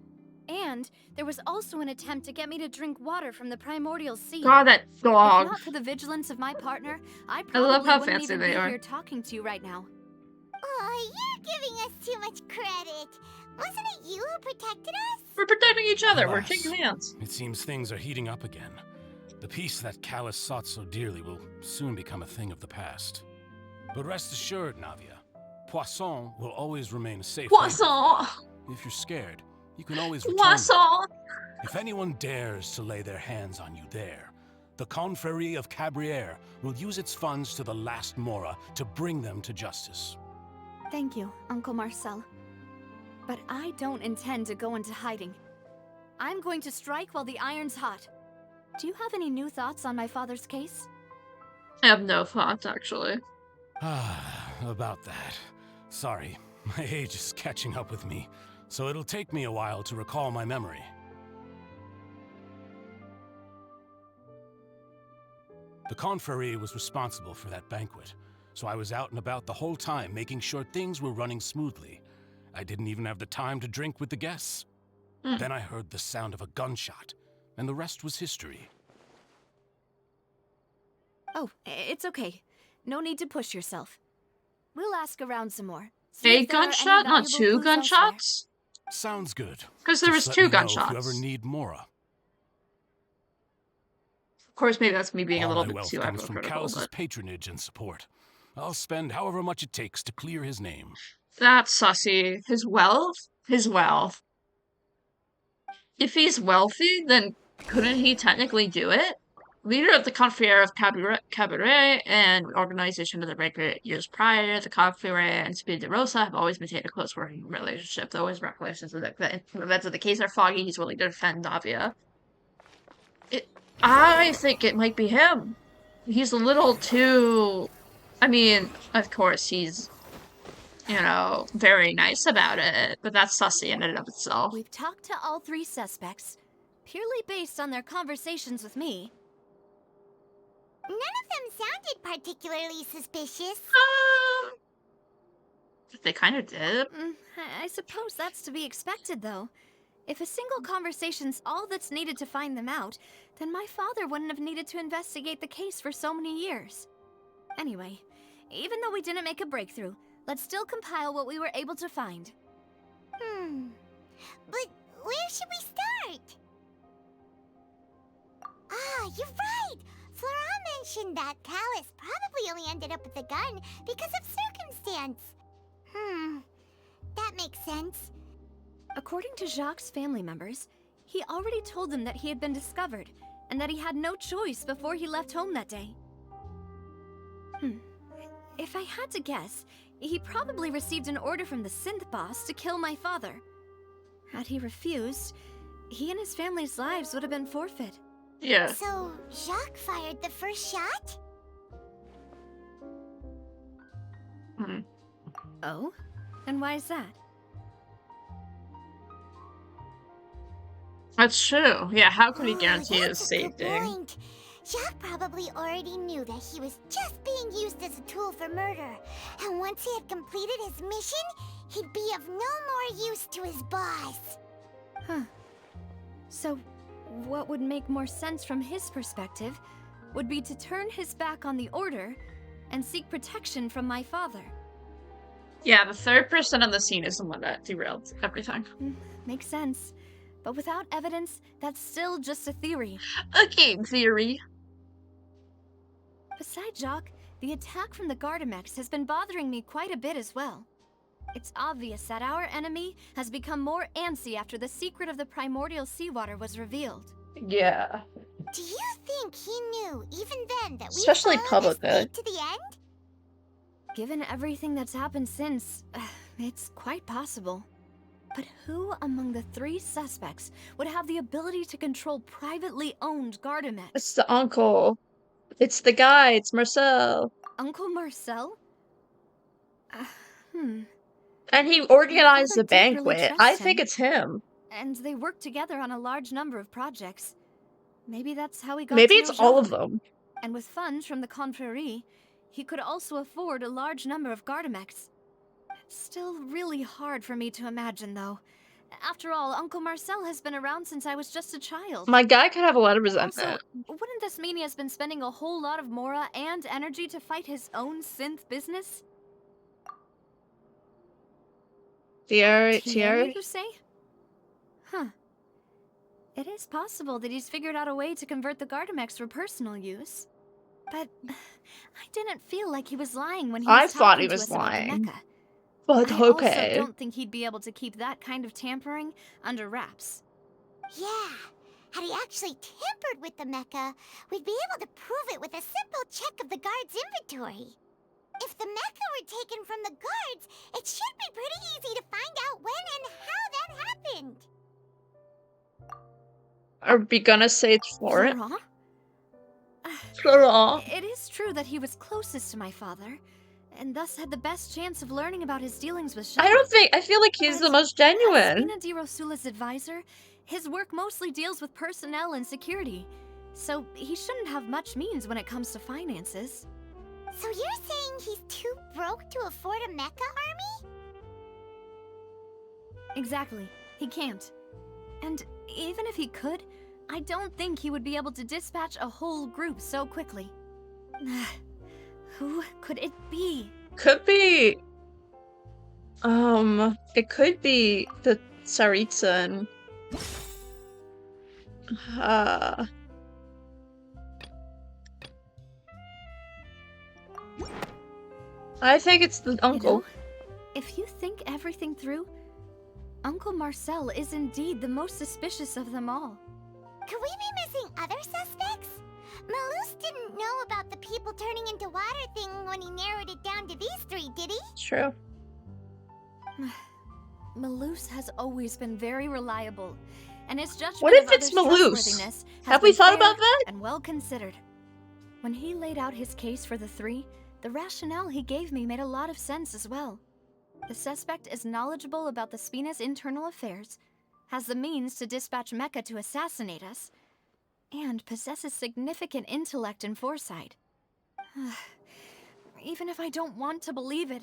And there was also an attempt to get me to drink water from the primordial sea. God, that dog. If not for the vigilance of my partner, I I probably love how wouldn't fancy even they be are. here talking to you right now. Oh, you're giving us too much credit. Wasn't it you who protected us? We're protecting each other. We're Alas, shaking hands. It seems things are heating up again. The peace that Callus sought so dearly will soon become a thing of the past. But rest assured, Navia, Poisson will always remain a safe haven. Poisson! If you're scared, you can always return. Poisson! If anyone dares to lay their hands on you there, the Confrérie of Cabrières will use its funds to the last Mora to bring them to justice. Thank you, Uncle Marcel. But I don't intend to go into hiding. I'm going to strike while the iron's hot. Do you have any new thoughts on my father's case? I have no thoughts, actually. About that. Sorry, my age is catching up with me, so it'll take me a while to recall my memory. The Confrérie was responsible for that banquet, so I was out and about the whole time making sure things were running smoothly. I didn't even have the time to drink with the guests. Then I heard the sound of a gunshot, and the rest was history. Oh, it's okay. No need to push yourself. We'll ask around some more. A gunshot, not two gunshots? Sounds good. Because there was Just let two me know gunshots. if you ever need Mora. Of course, maybe that's me being a All little my bit wealth too comes from hypocritical, Callus's but patronage and support. I'll spend however much it takes to clear his name. that's sussy. His wealth? His wealth. If he's wealthy, then couldn't he technically do it? Leader of the Confrérie of Cabaret and organization of the banquet years prior, the Confrérie and Speed de Rosa have always maintained a close working relationship. Though his recollections of the events of the case are foggy, he's willing to defend Navia. I think it might be him. He's a little too... I mean, of course, he's, you know, very nice about it, but that's sussy in and of itself. We've talked to all three suspects, purely based on their conversations with me. None of them sounded particularly suspicious. They kind of did. I suppose that's to be expected, though. If a single conversation's all that's needed to find them out, then my father wouldn't have needed to investigate the case for so many years. Anyway, even though we didn't make a breakthrough, let's still compile what we were able to find. But where should we start? Ah, you're right! Flora mentioned that Callus probably only ended up with the gun because of circumstance. That makes sense. According to Jacques' family members, he already told them that he had been discovered, and that he had no choice before he left home that day. If I had to guess, he probably received an order from the synth boss to kill my father. Had he refused, he and his family's lives would have been forfeit. Yeah. So, Jacques fired the first shot? Oh? And why is that? That's true. Yeah, how could he Oh, guarantee his that's a good safety? point. Jacques probably already knew that he was just being used as a tool for murder. And once he had completed his mission, he'd be of no more use to his boss. Huh. So, what would make more sense from his perspective would be to turn his back on the Order and seek protection from my father. Yeah, the third person on the scene is the one that derailed everything. Makes sense. But without evidence, that's still just a theory. A game theory. Besides Jacques, the attack from the Gardamex has been bothering me quite a bit as well. It's obvious that our enemy has become more antsy after the secret of the primordial seawater was revealed. Yeah. Do you think he knew, even then, that we Especially followed this public. fate to the end? Given everything that's happened since, it's quite possible. But who among the 3 suspects would have the ability to control privately owned Gardamex? It's the uncle. It's the guy. It's Marcel. Uncle Marcel? And he organized the My father did really banquet. trust I think him. it's him. And they worked together on a large number of projects. Maybe that's how he got Maybe to it's know all of Jacques. them. And with funds from the Confrérie, he could also afford a large number of Gardamex. It's still really hard for me to imagine, though. After all, Uncle Marcel has been around since I was just a child. My guy could have a lot of resentment. Also, wouldn't this mean he has been spending a whole lot of mora and energy to fight his own synth business? Thierry? you say? Huh. It is possible that he's figured out a way to convert the Gardamex for personal use. But I didn't feel like he was lying when he was I thought he talking to was us about the lying. Mecha. But I okay. also don't think he'd be able to keep that kind of tampering under wraps. Yeah. Had he actually tampered with the mecha, we'd be able to prove it with a simple check of the guard's inventory. If the mecha were taken from the guards, it should be pretty easy to find out when and how that happened. Are we gonna say it's Florent? Florent? Florent. It is true that he was closest to my father, and thus had the best chance of learning about his dealings with Jacques. I feel like he's the most As genuine. Spina di Rosula's advisor, his work mostly deals with personnel and security, so he shouldn't have much means when it comes to finances. So you're saying he's too broke to afford a mecha army? Exactly. He can't. And even if he could, I don't think he would be able to dispatch a whole group so quickly. Who could it be? Could be. It could be the Tsaritsan. I think it's the uncle. You know, if you think everything through, Uncle Marcel is indeed the most suspicious of them all. Could we be missing other suspects? Malus didn't know about the people turning into water thing when he narrowed it down to these 3, did he? True. Malus has always been very reliable, and his judgment What if of it's others' Malus? trustworthiness has Have we been thought fair about that? and well considered. When he laid out his case for the 3, the rationale he gave me made a lot of sense as well. The suspect is knowledgeable about the Spina's internal affairs, has the means to dispatch Mecha to assassinate us, and possesses significant intellect and foresight. Even if I don't want to believe it,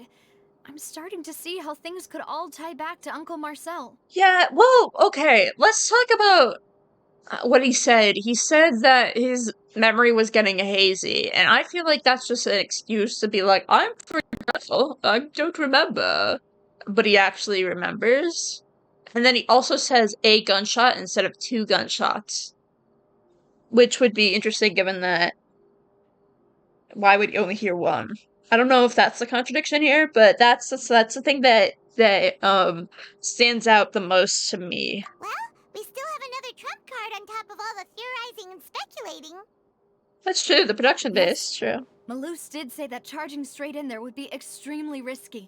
I'm starting to see how things could all tie back to Uncle Marcel. Yeah, well, okay, let's talk about what he said. He said that his memory was getting hazy, and I feel like that's just an excuse to be like, I'm forgetful, I don't remember. But he actually remembers. And then he also says a gunshot instead of 2 gunshots. Which would be interesting given that why would you only hear 1? I don't know if that's the contradiction here, but that's the thing that stands out the most to me. Well, we still have another trump card on top of all the theorizing and speculating. That's true, the production base, true. Malus did say that charging straight in there would be extremely risky.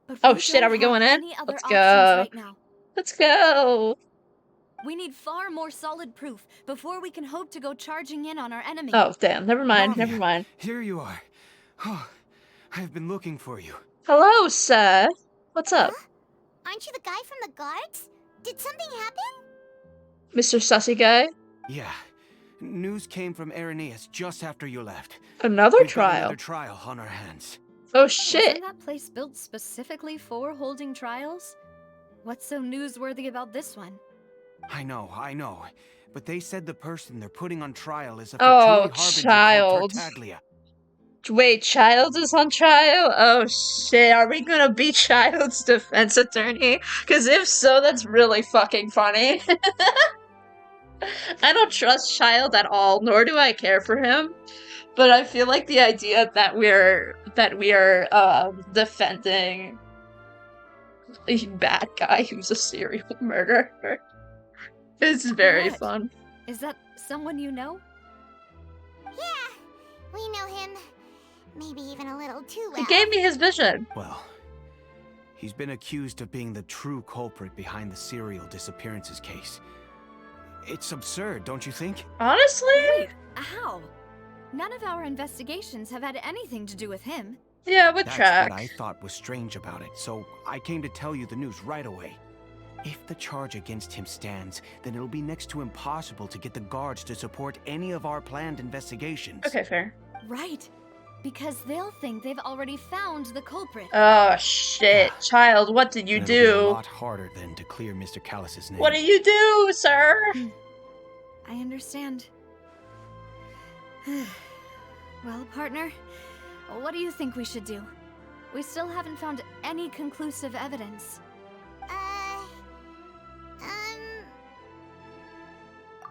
But Oh we shit, don't are we going have in? any other Let's options go. right now. Let's go. We need far more solid proof before we can hope to go charging in on our enemy. Oh, damn, never mind, Navia, never mind. Here you are. Oh, I've been looking for you. Hello, sir. What's up? Aren't you the guy from the guards? Did something happen? Mr. Sussy guy? Yeah. News came from Irenaeus just after you left. Another We've trial? got another trial on our hands. Oh shit! Wasn't that place built specifically for holding trials? What's so newsworthy about this one? I know. But they said the person they're putting on trial is a Oh, Fatui harbinger child. called Tartaglia. Wait, Child is on trial? Oh shit, are we gonna be Child's defense attorney? Because if so, that's really fucking funny. I don't trust Child at all, nor do I care for him. But I feel like the idea that we are defending a bad guy who's a serial murderer is very What? fun. Is that someone you know? Yeah, we know him. Maybe even a little too well. He gave me his vision. Well, he's been accused of being the true culprit behind the serial disappearances case. It's absurd, don't you think? Honestly? Wait, how? None of our investigations have had anything to do with him. Yeah, with That's track. what I thought was strange about it, so I came to tell you the news right away. If the charge against him stands, then it'll be next to impossible to get the guards to support any of our planned investigations. Okay, fair. Right. Because they'll think they've already found the culprit. Oh shit, Child, what did you It'll be a do? lot harder then to clear Mr. Callus's name. What did you do, sir? I understand. Well, partner, what do you think we should do? We still haven't found any conclusive evidence.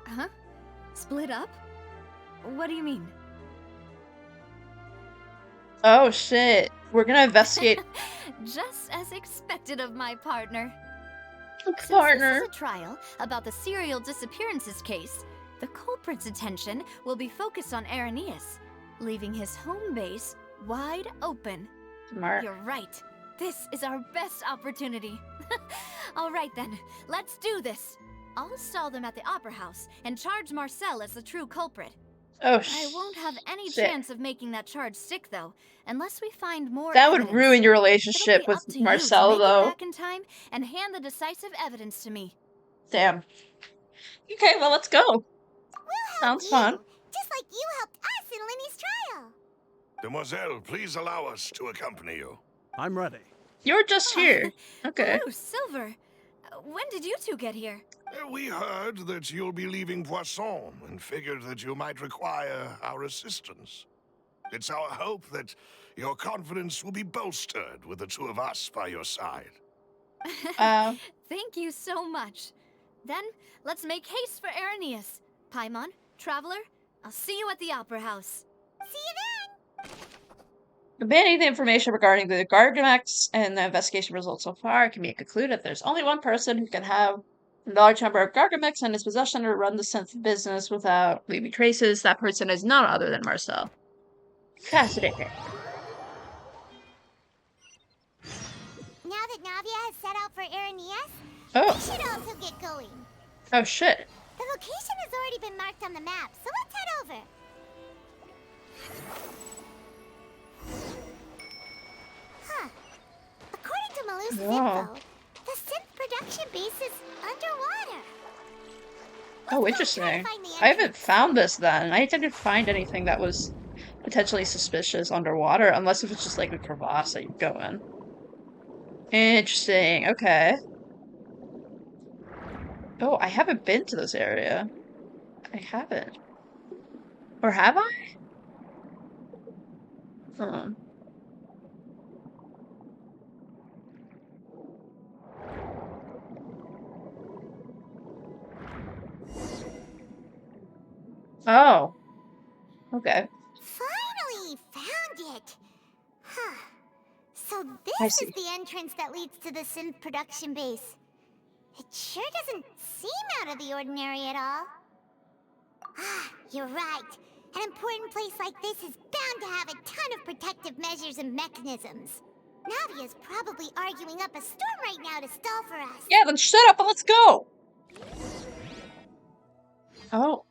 Huh? Split up? What do you mean? Oh shit, we're gonna investigate. Just as expected of my partner. Partner. Since this is a trial about the serial disappearances case, the culprit's attention will be focused on Irenaeus, leaving his home base wide open. Smart. You're right. This is our best opportunity. All right then, let's do this. I'll stall them at the Opera House and charge Marcel as the true culprit. Oh I won't have any shit. chance of making that charge stick, though, unless we find more That would evidence. ruin your It'll relationship be with up to you Marcel, to make though. it back in time and hand the decisive evidence to me. Damn. Okay, well, let's go. Sounds fun. Just like you helped us in Linny's trial. Demoiselle, please allow us to accompany you. I'm ready. You're just here. Okay. Oh, Silver. When did you two get here? We heard that you'll be leaving Poisson and figured that you might require our assistance. It's our hope that your confidence will be bolstered with the two of us by your side. Thank you so much. Then, let's make haste for Irenaeus. Paimon, Traveler, I'll see you at the Opera House. See you then! Abandoning the information regarding the Gargamex and the investigation results so far, it can be concluded there's only one person who can have a large number of Gargamex in his possession to run the synth business without leaving traces. That person is none other than Marcel. Fascinating. Now that Navia has set out for Irenaeus, Oh. we should also get going. Oh shit. The location has already been marked on the map, so let's head over. Huh. According to Malusa's info, the synth production base is underwater. Oh, interesting. I haven't found this then. I didn't find anything that was potentially suspicious underwater, unless if it's just like a crevasse that you go in. Interesting. Okay. Oh, I haven't been to this area. I haven't. Or have I? Oh. Okay. Finally found it. Huh. So I this see. is the entrance that leads to the synth production base. It sure doesn't seem out of the ordinary at all. Ah, you're right. An important place like this is bound to have a ton of protective measures and mechanisms. Navia's probably arguing up a storm right now to stall for us. Yeah, then shut up and let's go! Oh.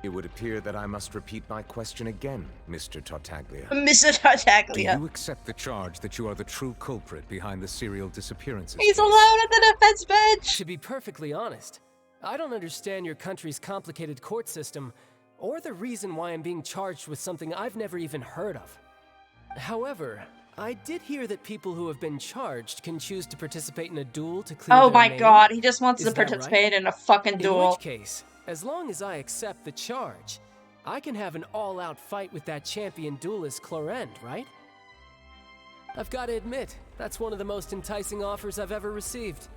It would appear that I must repeat my question again, Mr. Tartaglia. Mr. Tartaglia. Do you accept the charge that you are the true culprit behind the serial disappearances? He's alone at the defense bench! To be perfectly honest, I don't understand your country's complicated court system, or the reason why I'm being charged with something I've never even heard of. However, I did hear that people who have been charged can choose to participate in a duel to clear their name. God, he just wants to Is that participate right? in a fucking duel. In which case, as long as I accept the charge, I can have an all-out fight with that champion duelist Clorend, right? I've got to admit, that's one of the most enticing offers I've ever received.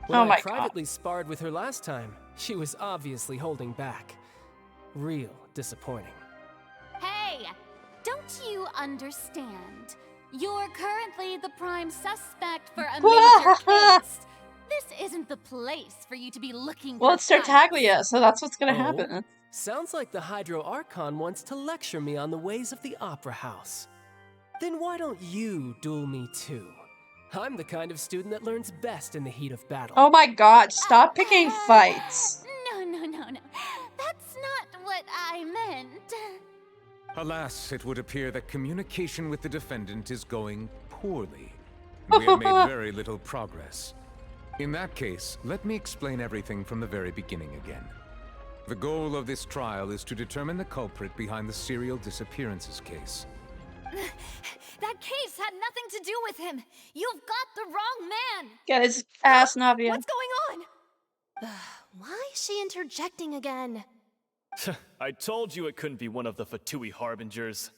When I privately sparred with her last time, she was obviously holding back. Real disappointing. Hey! Don't you understand? You're currently the prime suspect for a major case. This isn't the place for you to be looking for it's Tartaglia, so that's what's gonna happen. Sounds like the Hydro Archon wants to lecture me on the ways of the Opera House. Then why don't you duel me too? I'm the kind of student that learns best in the heat of battle. Oh my god, stop picking fights. No. That's not what I meant. Alas, it would appear that communication with the defendant is going poorly. We have made very little progress. In that case, let me explain everything from the very beginning again. The goal of this trial is to determine the culprit behind the serial disappearances case. That case had nothing to do with him. You've got the wrong man. Get his ass, Navia. What's going on? Why is she interjecting again? I told you it couldn't be one of the Fatui Harbingers.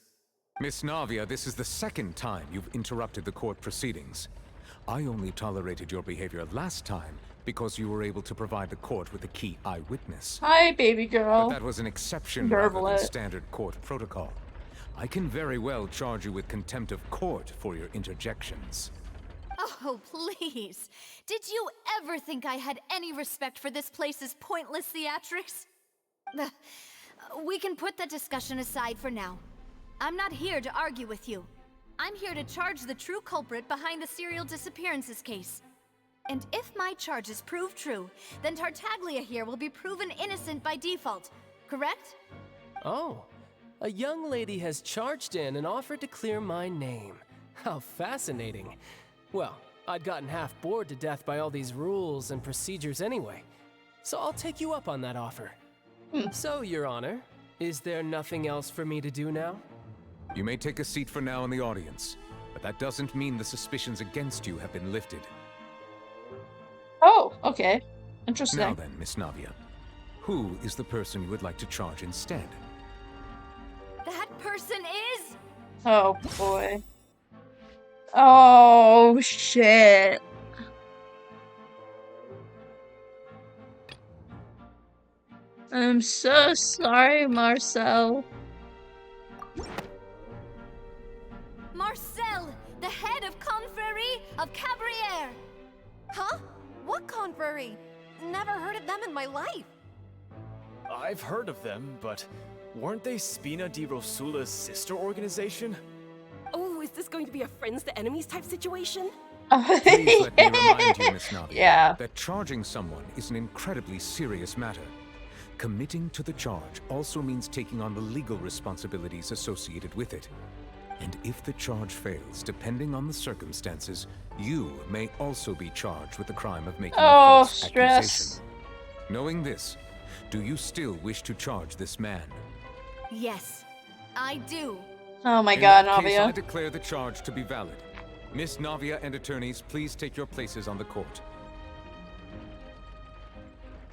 Miss Navia, this is the second time you've interrupted the court proceedings. I only tolerated your behavior last time because you were able to provide the court with a key eyewitness. Hi, baby girl. But that was an exception rather than standard court protocol. I can very well charge you with contempt of court for your interjections. Oh, please. Did you ever think I had any respect for this place's pointless theatrics? We can put that discussion aside for now. I'm not here to argue with you. I'm here to charge the true culprit behind the serial disappearances case. And if my charges prove true, then Tartaglia here will be proven innocent by default, correct? Oh, a young lady has charged in and offered to clear my name. How fascinating. Well, I'd gotten half bored to death by all these rules and procedures anyway, so I'll take you up on that offer. So, Your Honor, is there nothing else for me to do now? You may take a seat for now in the audience, but that doesn't mean the suspicions against you have been lifted. Oh, okay. Interesting. Now then, Miss Navia, who is the person you would like to charge instead? That person is... Oh, boy. Oh, shit. I'm so sorry, Marcel. Marcel, the head of Confrérie of Cabrières. Huh? What Confrérie? Never heard of them in my life. I've heard of them, but weren't they Spina di Rosula's sister organization? Oh, is this going to be a friends to enemies type situation? Please let me remind you, Miss Navia, that charging someone is an incredibly serious matter. Committing to the charge also means taking on the legal responsibilities associated with it. And if the charge fails, depending on the circumstances, you may also be charged with the crime of making a false accusation. Knowing this, do you still wish to charge this man? Yes, I do. Oh my god, In that case, Navia. I declare the charge to be valid. Miss Navia and attorneys, please take your places on the court.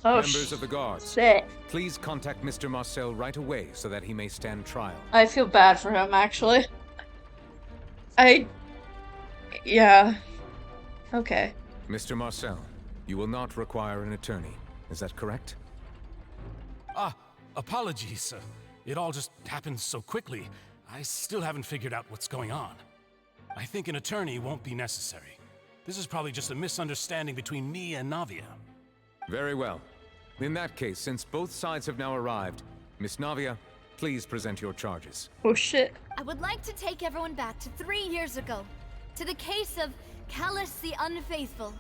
Oh, Members of the guards, shit. please contact Mr. Marcel right away so that he may stand trial. I feel bad for him, actually. Yeah. Okay. Mr. Marcel, you will not require an attorney. Is that correct? Apologies. It all just happened so quickly. I still haven't figured out what's going on. I think an attorney won't be necessary. This is probably just a misunderstanding between me and Navia. Very well. In that case, since both sides have now arrived, Miss Navia, please present your charges. Oh shit. I would like to take everyone back to 3 years ago, to the case of Callus the Unfaithful.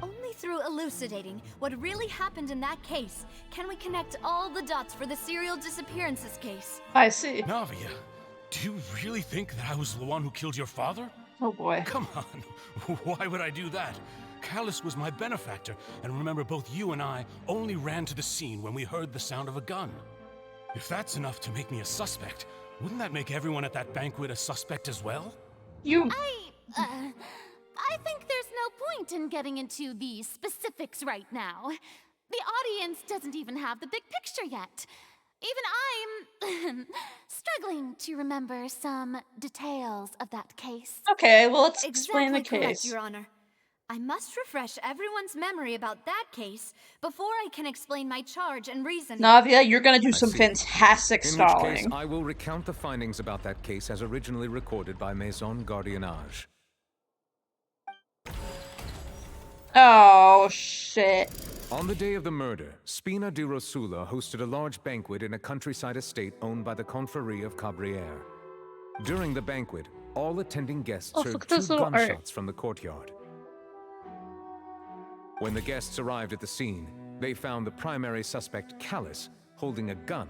Only through elucidating what really happened in that case can we connect all the dots for the serial disappearances case. I see. Navia, do you really think that I was the one who killed your father? Oh boy. Come on, why would I do that? Callus was my benefactor, and remember, both you and I only ran to the scene when we heard the sound of a gun. If that's enough to make me a suspect, wouldn't that make everyone at that banquet a suspect as well? I think there's no point in getting into the specifics right now. The audience doesn't even have the big picture yet. Even I'm struggling to remember some details of that case. Okay, well, let's explain the Exactly correct, case. Your Honor. I must refresh everyone's memory about that case before I can explain my charge and reasoning. Navia, you're gonna do some see. fantastic In stalling. which case, I will recount the findings about that case as originally recorded by Maison Gardiennage. Oh, shit. On the day of the murder, Spina di Rosula hosted a large banquet in a countryside estate owned by the Confrérie of Cabrières. During the banquet, all attending guests Oh, heard look at 2 this little art. gunshots from the courtyard. When the guests arrived at the scene, they found the primary suspect, Callus, holding a gun,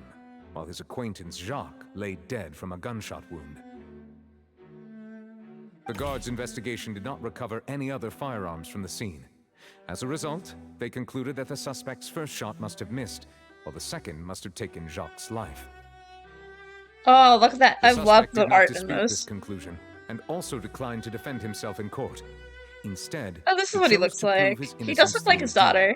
while his acquaintance, Jacques, lay dead from a gunshot wound. The guards' investigation did not recover any other firearms from the scene. As a result, they concluded that the suspect's first shot must have missed, while the second must have taken Jacques' life. Oh, look at that. The I love suspect the did not art in dispute this. this conclusion, and also declined to defend himself in court. Instead, Oh, this is what he chose looks to prove like. his He does innocence look like through his a duel. daughter.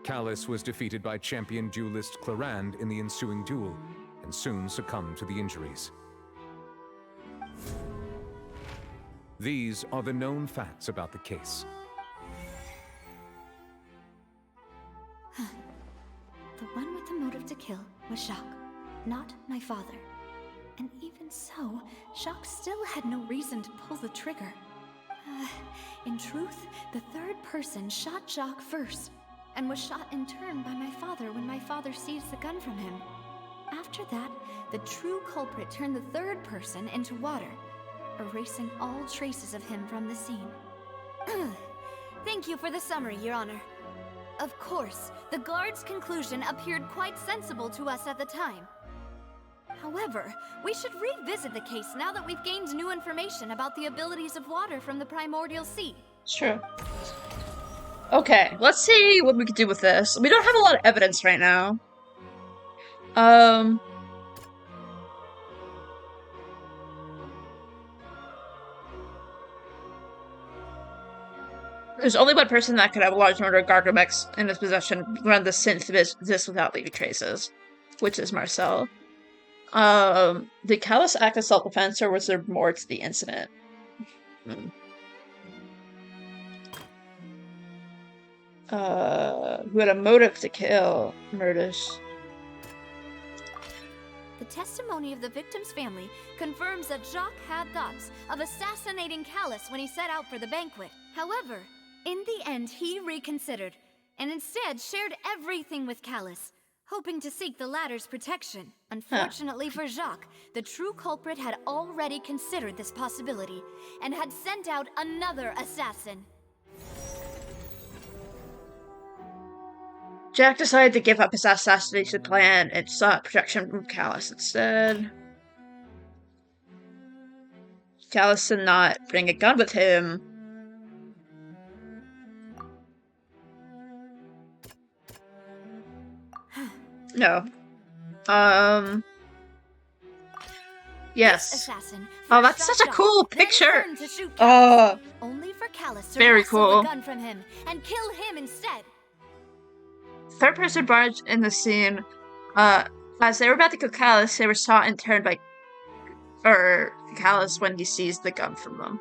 Callus was defeated by champion duelist Clarand in the ensuing duel, and soon succumbed to the injuries. These are the known facts about the case. The one with the motive to kill was Jacques, not my father. And even so, Jacques still had no reason to pull the trigger. In truth, the third person shot Jacques first, and was shot in turn by my father when my father seized the gun from him. After that, the true culprit turned the third person into water, erasing all traces of him from the scene. Thank you for the summary, Your Honor. Of course, the guard's conclusion appeared quite sensible to us at the time. However, we should revisit the case now that we've gained new information about the abilities of water from the primordial sea. It's true. Okay, let's see what we can do with this. We don't have a lot of evidence right now. There's only one person that could have a large number of Gargamex in his possession, run the synth this without leaving traces, which is Marcel. Did Callus act as self-defense, or was there more to the incident? Who had a motive to kill Murdus? The testimony of the victim's family confirms that Jacques had thoughts of assassinating Callus when he set out for the banquet. However, in the end, he reconsidered, and instead shared everything with Callus, hoping to seek the latter's protection. Unfortunately for Jacques, the true culprit had already considered this possibility, and had sent out another assassin. Jack decided to give up his assassination plan and sought protection from Callus instead. Callus did not bring a gun with him. No. Yes. Oh, that's such a cool picture. Only for Callus to Very wrestle cool. the gun from him and kill him instead. Third person barged in the scene. As they were about to kill Callus, they were shot and turned by Callus when he seized the gun from them.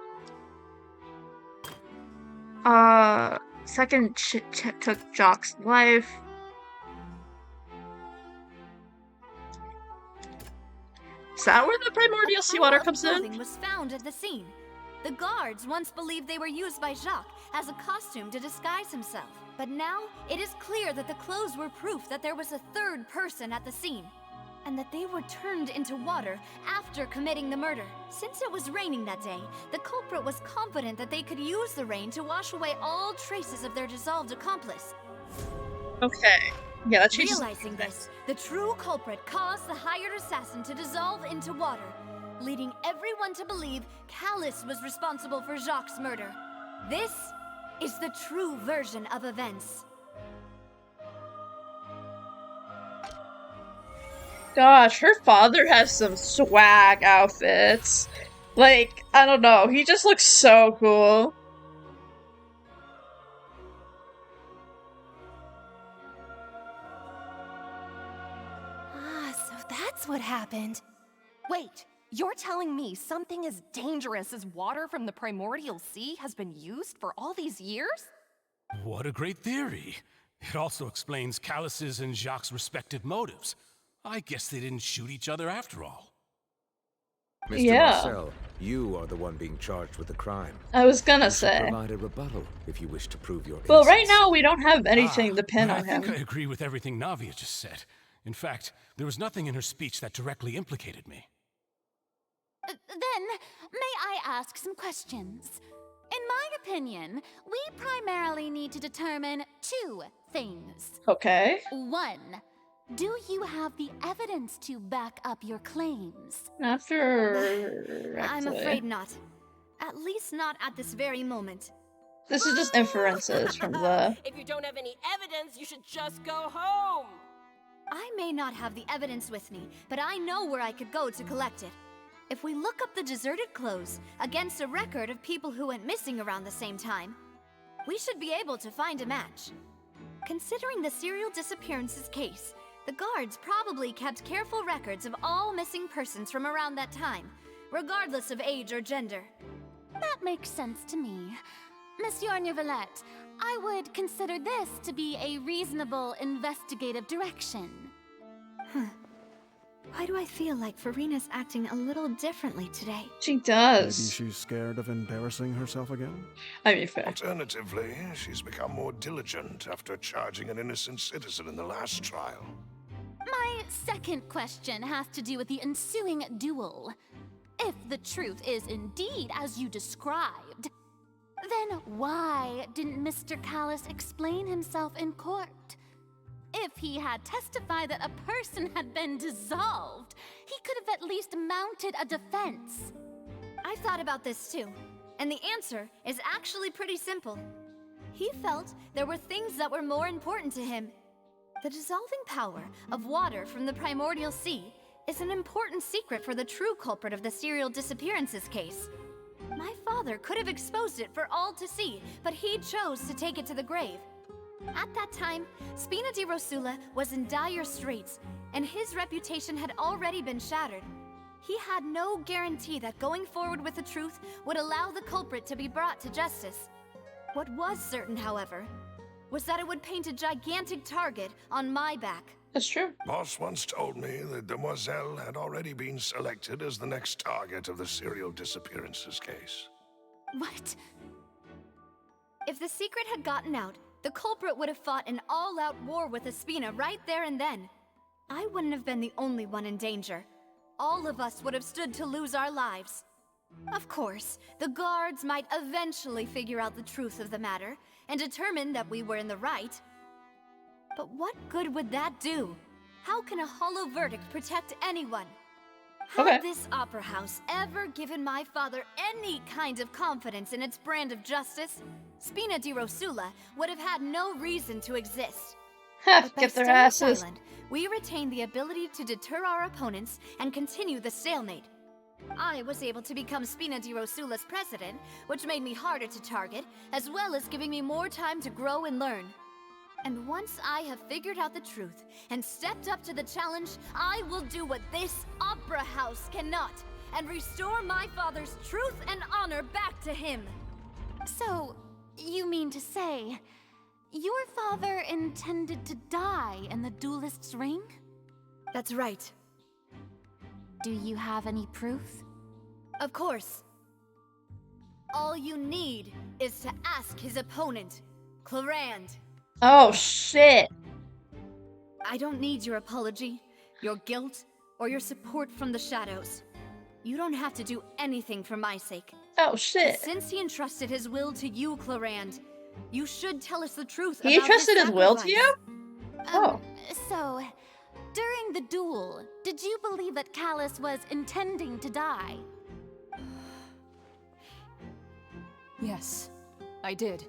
Second took Jacques' life. Is that where the primordial seawater comes in? Was found at the scene. The guards once believed they were used by Jacques as a costume to disguise himself. But now, it is clear that the clothes were proof that there was a third person at the scene. and that they were turned into water after committing the murder. Since it was raining that day, the culprit was confident that they could use the rain to wash away all traces of their dissolved accomplice. Okay. Yeah, that changes. Realizing this, the true culprit caused the hired assassin to dissolve into water, leading everyone to believe Callus was responsible for Jacques' murder. This is the true version of events. Gosh, her father has some swag outfits. Like, I don't know, he just looks so cool. Ah, so that's what happened. Wait, you're telling me something as dangerous as water from the primordial sea has been used for all these years? What a great theory. It also explains Callus's and Jacques' respective motives. I guess they didn't shoot each other after all. Mr. Marcel, you are the one being charged with the crime. I was gonna You should say. provide a rebuttal if you wish to prove your innocence. Well, right now we don't have anything to pin I on him. think I agree with everything Navia just said. In fact, there was nothing in her speech that directly implicated me. Then, may I ask some questions? In my opinion, we primarily need to determine two things. Okay. One, do you have the evidence to back up your claims? Not directly. I'm afraid not. At least not at this very moment. This is just inferences from the... If you don't have any evidence, you should just go home! I may not have the evidence with me, but I know where I could go to collect it. If we look up the deserted clothes against a record of people who went missing around the same time, we should be able to find a match. Considering the serial disappearances case, the guards probably kept careful records of all missing persons from around that time, regardless of age or gender. That makes sense to me. Monsieur Neuvillette, I would consider this to be a reasonable investigative direction. Why do I feel like Farina's acting a little differently today? She does. Maybe she's scared of embarrassing herself again? I mean, fair. Alternatively, she's become more diligent after charging an innocent citizen in the last trial. My second question has to do with the ensuing duel. If the truth is indeed as you described, then why didn't Mr. Callus explain himself in court? If he had testified that a person had been dissolved, he could have at least mounted a defense. I've thought about this too, and the answer is actually pretty simple. He felt there were things that were more important to him. The dissolving power of water from the primordial sea is an important secret for the true culprit of the serial disappearances case. My father could have exposed it for all to see, but he chose to take it to the grave. At that time, Spina di Rosula was in dire straits, and his reputation had already been shattered. He had no guarantee that going forward with the truth would allow the culprit to be brought to justice. What was certain, however, was that it would paint a gigantic target on my back. That's true. Boss once told me that Demoiselle had already been selected as the next target of the serial disappearances case. What? If the secret had gotten out, the culprit would have fought an all-out war with Espina right there and then. I wouldn't have been the only one in danger. All of us would have stood to lose our lives. Of course, the guards might eventually figure out the truth of the matter and determine that we were in the right. But what good would that do? How can a hollow verdict protect anyone? Had this opera house ever given my father any kind of confidence in its brand of justice, Spina di Rosula would have had no reason to exist. But by Get their staying asses. silent, we retain the ability to deter our opponents and continue the stalemate. I was able to become Spina di Rosula's president, which made me harder to target, as well as giving me more time to grow and learn. And once I have figured out the truth and stepped up to the challenge, I will do what this opera house cannot, and restore my father's truth and honor back to him. So, you mean to say, your father intended to die in the duelist's ring? That's right. Do you have any proof? Of course. All you need is to ask his opponent, Clarand. Oh, shit. I don't need your apology, your guilt, or your support from the shadows. You don't have to do anything for my sake. Oh, shit. Since he entrusted his will to you, Clarand, you should tell us the truth He about entrusted his will to you? Oh. So, during the duel, did you believe that Callus was intending to die? Yes, I did.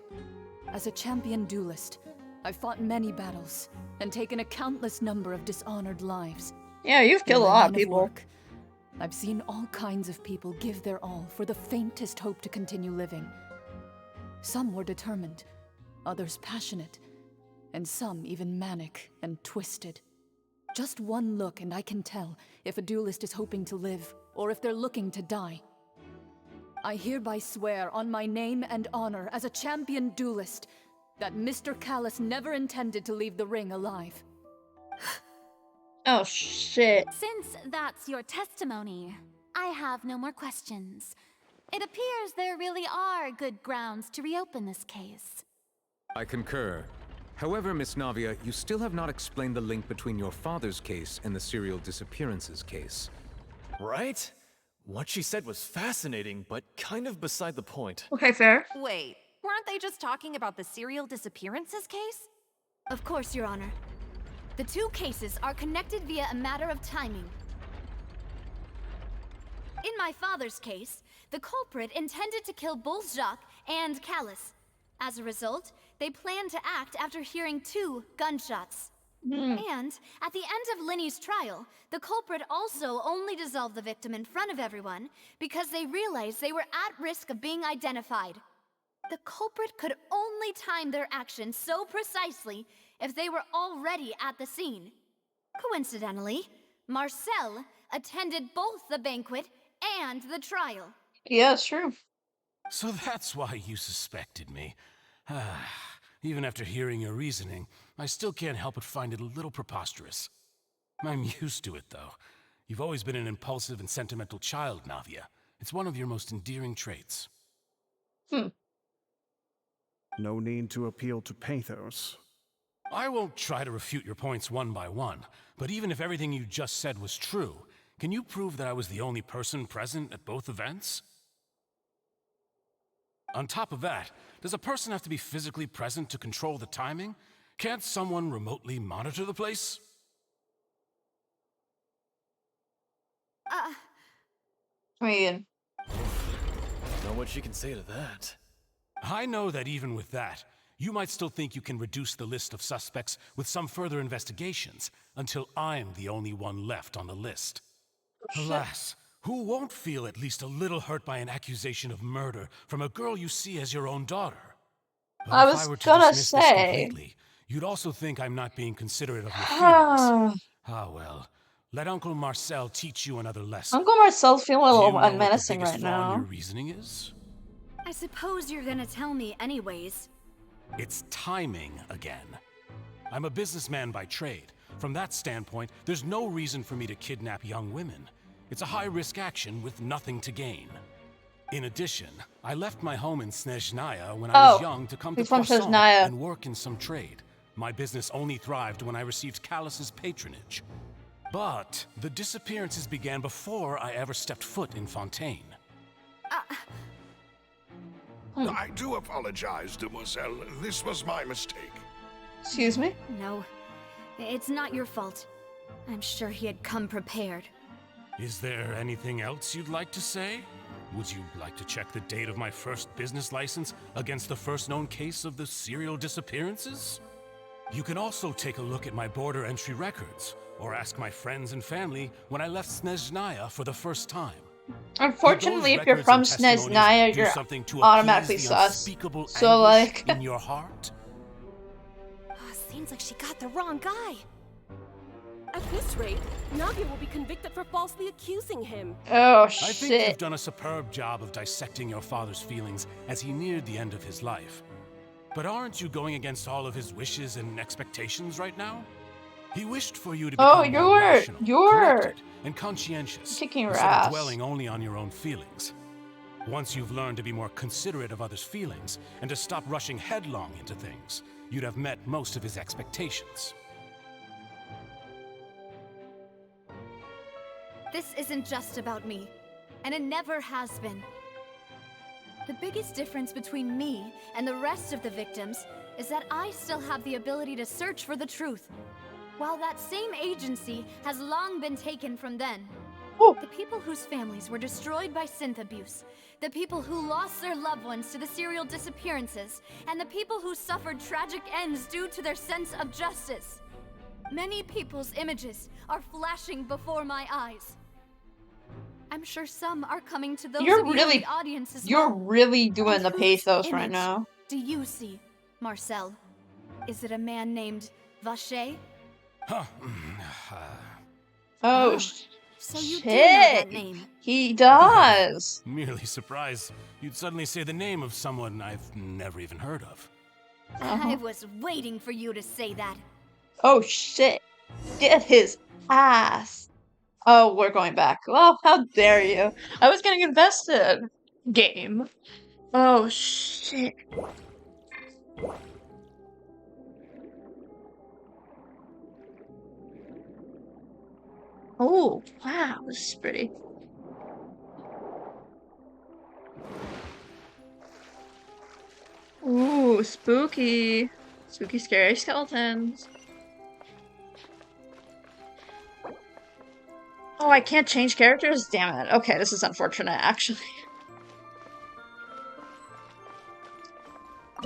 As a champion duelist, I've fought many battles and taken a countless number of dishonored lives. Yeah, you've killed a lot of people. I've seen all kinds of people give their all for the faintest hope to continue living. Some were determined, others passionate, and some even manic and twisted. Just one look and I can tell if a duelist is hoping to live or if they're looking to die. I hereby swear on my name and honor as a champion duelist that Mr. Callus never intended to leave the ring alive. Oh, shit. Since that's your testimony, I have no more questions. It appears there really are good grounds to reopen this case. I concur. However, Miss Navia, you still have not explained the link between your father's case and the serial disappearances case. Right? What she said was fascinating, but kind of beside the point. Okay, fair. Wait, weren't they just talking about the serial disappearances case? Of course, Your Honor. The two cases are connected via a matter of timing. In my father's case, the culprit intended to kill both Jacques and Callus. As a result, they planned to act after hearing 2 gunshots. And at the end of Linny's trial, the culprit also only dissolved the victim in front of everyone because they realized they were at risk of being identified. The culprit could only time their actions so precisely if they were already at the scene. Coincidentally, Marcel attended both the banquet and the trial. Yeah, it's true. So that's why you suspected me. Even after hearing your reasoning, I still can't help but find it a little preposterous. I'm used to it, though. You've always been an impulsive and sentimental child, Navia. It's one of your most endearing traits. No need to appeal to pathos. I won't try to refute your points one by one, but even if everything you just said was true, can you prove that I was the only person present at both events? On top of that, does a person have to be physically present to control the timing? Can't someone remotely monitor the place? I mean... Know what she can say to that. I know that even with that, you might still think you can reduce the list of suspects with some further investigations, until I'm the only one left on the list. Alas, who won't feel at least a little hurt by an accusation of murder from a girl you see as your own daughter? But I if was I were to gonna dismiss this say... completely, you'd also think I'm not being considerate of your feelings. Well, let Uncle Marcel teach you another lesson. Uncle Marcel's feeling a little Do you know what the unmenacing biggest right flaw in now. your reasoning is? I suppose you're gonna tell me anyways. It's timing again. I'm a businessman by trade. From that standpoint, there's no reason for me to kidnap young women. It's a high-risk action with nothing to gain. In addition, I left my home in Snezhnaya when I was young to come to Poisson and work in some trade. My business only thrived when I received Callus's patronage. But the disappearances began before I ever stepped foot in Fontaine. I do apologize, demoiselle. This was my mistake. Excuse me? No, it's not your fault. I'm sure he had come prepared. Is there anything else you'd like to say? Would you like to check the date of my first business license against the first known case of the serial disappearances? You can also take a look at my border entry records, or ask my friends and family when I left Snezhnaya for the first time. Unfortunately, if you're from Snezhnaya, you're automatically sus. So, like... in your heart? Seems like she got the wrong guy. At this rate, Navia will be convicted for falsely accusing him. Oh, I think you've done a superb job of dissecting your father's feelings as he neared the end of his life. But aren't you going against all of his wishes and expectations right now? He wished for you to become more rational, corrected, and conscientious, kicking your instead ass. of dwelling only on your own feelings. Once you've learned to be more considerate of others' feelings and to stop rushing headlong into things, you'd have met most of his expectations. This isn't just about me, and it never has been. The biggest difference between me and the rest of the victims is that I still have the ability to search for the truth, while that same agency has long been taken from them. The people whose families were destroyed by synth abuse, the people who lost their loved ones to the serial disappearances, and the people who suffered tragic ends due to their sense of justice. Many people's images are flashing before my eyes. I'm sure some are coming to those of you in the audience as well. You're really doing the pathos right now. Do you see, Marcel? Is it a man named Vache? Huh. Oh, so you shit. do know that name. He does. Merely surprised you'd suddenly say the name of someone I've never even heard of. I was waiting for you to say that. Oh shit. Get his ass. Oh, we're going back. Oh, how dare you. I was getting invested. Game. Oh shit. Oh, wow, this is pretty. Ooh, spooky. Spooky, scary skeletons. Oh, I can't change characters? Damn it. Okay, this is unfortunate, actually.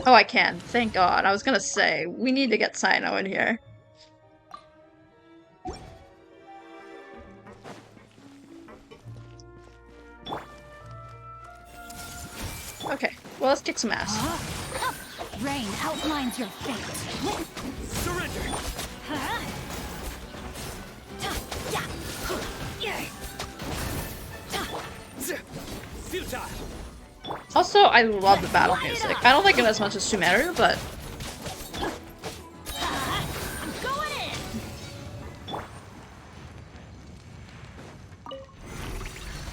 Oh, I can. Thank God. I was gonna say, we need to get Sino in here. Okay, well, let's kick some ass. Rain outlines your fate. Surrender! Futile! Also, I love the battle music. I don't like it as much as Sumeru, but...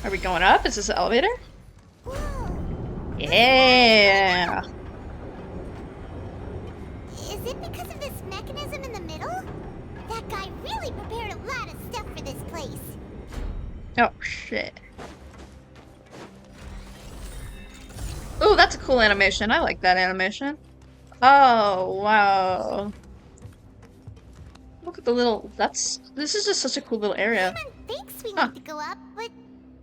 Are we going up? Is this an elevator? Yeah! Is it because of this mechanism in the middle? That guy really prepared a lot of stuff for this place. Oh, shit. Ooh, that's a cool animation. I like that animation. Oh, wow. Look at the little... This is just such a cool little area. Paimon thinks we need to go up, but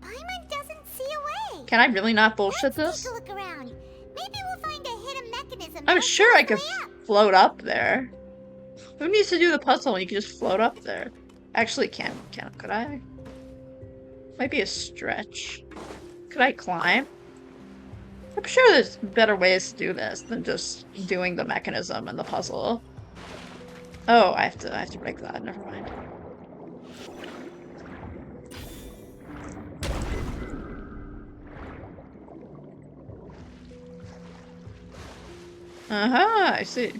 Paimon doesn't see a way. Can I really not bullshit this? Take a look around. Maybe we'll find a hidden mechanism. I'm sure I could float up there. Who needs to do the puzzle when you can just float up there? Actually, could I? Might be a stretch. Could I climb? I'm sure there's better ways to do this than just doing the mechanism and the puzzle. Oh, I have to break that. Never mind. Uh-huh, I see.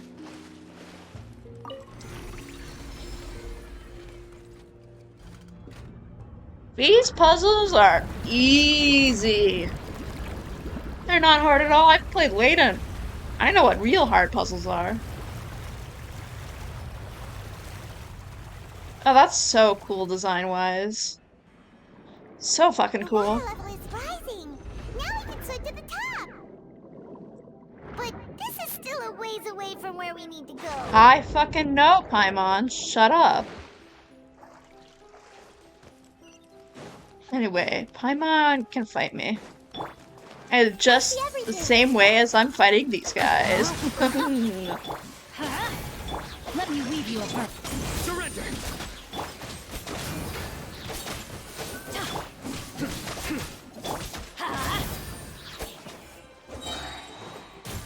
These puzzles are easy. They're not hard at all. I've played Layton. I know what real hard puzzles are. Oh, that's so cool design-wise. So fucking cool. The water level is rising. Now we can swim to the top. But this is still a ways away from where we need to go. I fucking know, Paimon. Shut up. Anyway, Paimon can fight me. And just the same way as I'm fighting these guys. Let me weave you a verse. Surrender!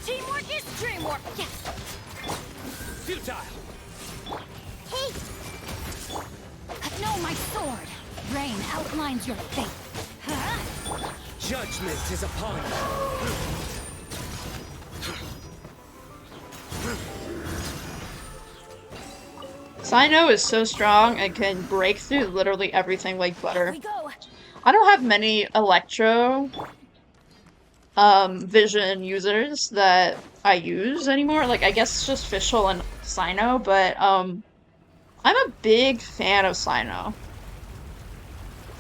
Teamwork is dreamwork. Yes. Futile! Hey! No, my sword. Rain outlines your fate. Judgment is upon you. Sino is so strong and can break through literally everything like butter. I don't have many Electro vision users that I use anymore. Like, I guess it's just Fischl and Sino, but I'm a big fan of Sino.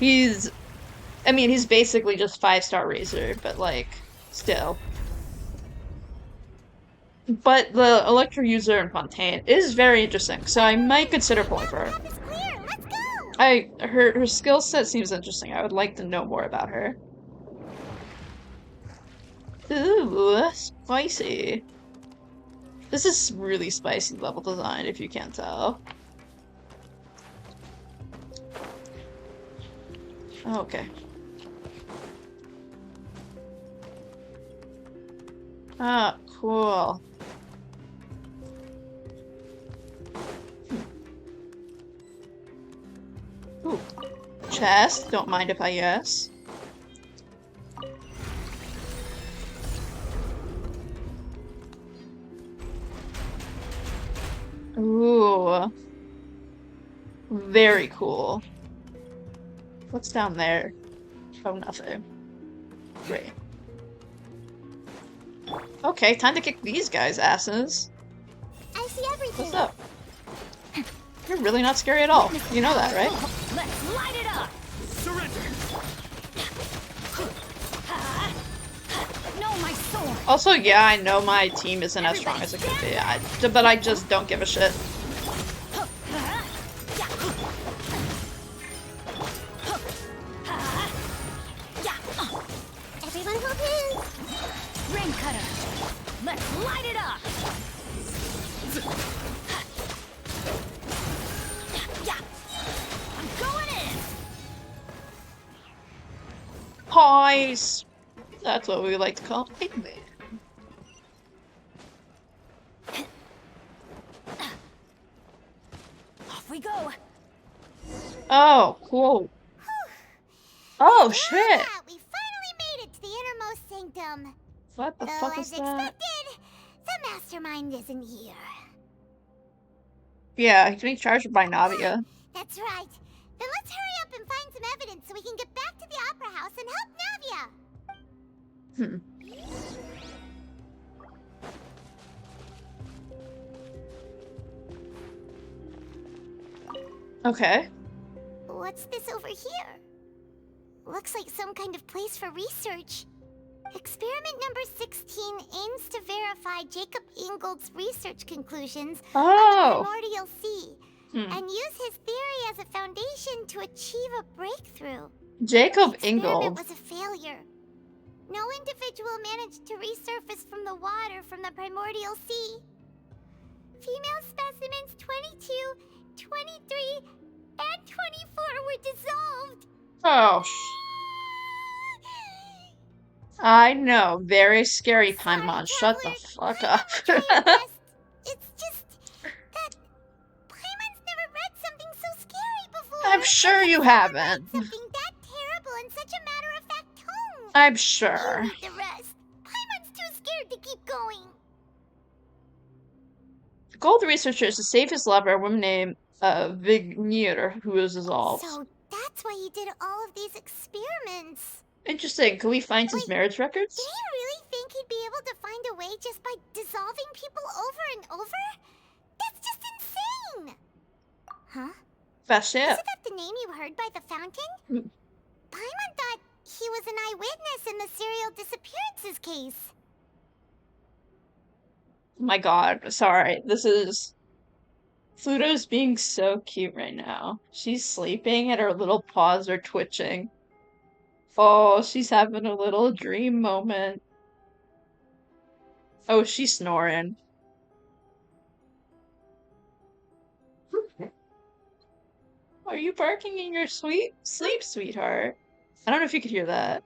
I mean, he's basically just 5-star Razor, but like, still. But the Electro user in Fontaine is very interesting, so I might consider pulling for her. Her skill set seems interesting. I would like to know more about her. Ooh, spicy. This is really spicy level design, if you can't tell. Okay. Ah, cool. Ooh. Chest, don't mind if I yes. Ooh. Very cool. What's down there? Oh, nothing. Great. Okay, time to kick these guys' asses. I see everything. What's up? You're really not scary at all. You know that, right? Let's light it up! Surrender! No, my sword! Also, yeah, I know my team isn't as strong as it could be, but I just don't give a shit. Everyone hold hands. Ring cutter! Let's light it up! I'm going in! Pies! That's what we like to call pigmen. Off we go! Oh, cool. Oh, shit! We finally made it to the innermost sanctum. What the Though, fuck as is that? expected, the mastermind isn't here. Yeah, he's being charged by Navia. That's right. Then let's hurry up and find some evidence so we can get back to the Opera House and help Navia. Okay. What's this over here? Looks like some kind of place for research. Experiment number 16 aims to verify Jacob Ingold's research conclusions on the primordial sea and use his theory as a foundation to achieve a breakthrough. Jacob The Ingold. experiment was a failure. No individual managed to resurface from the water from the primordial sea. Female specimens 22, 23, and 24 were dissolved. Oh, I know. Very scary, Paimon. Shut the fuck up. It's just that Paimon's never read something so scary before. I'm sure you haven't. Something that terrible in such a matter-of-fact tone. I'm sure. You read the rest. Paimon's too scared to keep going. The goal of the researcher is to save his lover, a woman named Vignir, who was dissolved. So that's why he did all of these experiments. Interesting. Can we find his marriage records? Did he really think he'd be able to find a way just by dissolving people over and over? That's just insane! Huh? Fast Isn't that the name you heard by the fountain? Paimon thought he was an eyewitness in the serial disappearances case. Oh my god. Sorry. This is... Pluto's being so cute right now. She's sleeping and her little paws are twitching. Oh, she's having a little dream moment. Oh, she's snoring. Are you barking in your sleep, sweetheart? I don't know if you could hear that.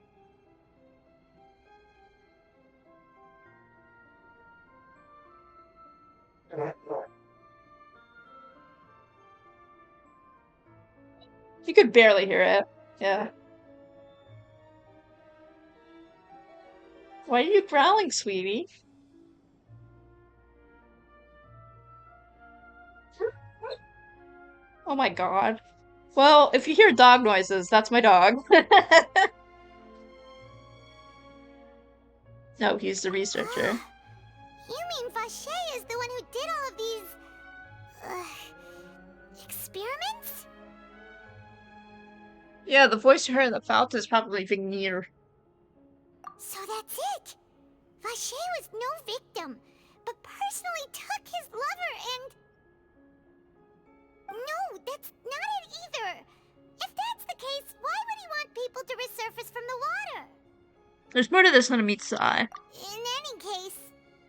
You could barely hear it. Yeah. Why are you growling, sweetie? Oh my god. Well, if you hear dog noises, that's my dog. No, he's the researcher. You mean Vache is the one who did all of these... experiments? Yeah, the voice you heard in the fountain is probably Vignir. So that's it! Vacher was no victim, but personally took his lover and... No, that's not it either! If that's the case, why would he want people to resurface from the water? There's more to this than meets the eye. In any case,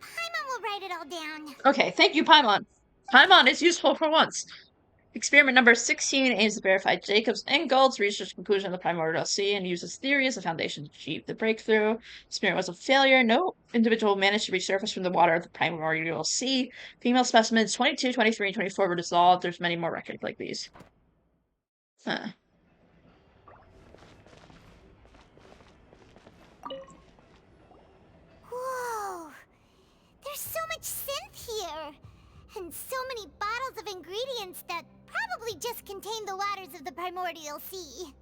Paimon will write it all down. Okay, thank you, Paimon. Paimon is useful for once. Experiment number 16 aims to verify Jacob's and Gould's research conclusion of the primordial sea and uses theory as a foundation to achieve the breakthrough. Experiment was a failure. No individual managed to resurface from the water of the primordial sea. Female specimens 22, 23, and 24 were dissolved. There's many more records like these. Huh. Whoa! There's so much synth here! And so many bottles of ingredients that probably just contain the waters of the primordial sea.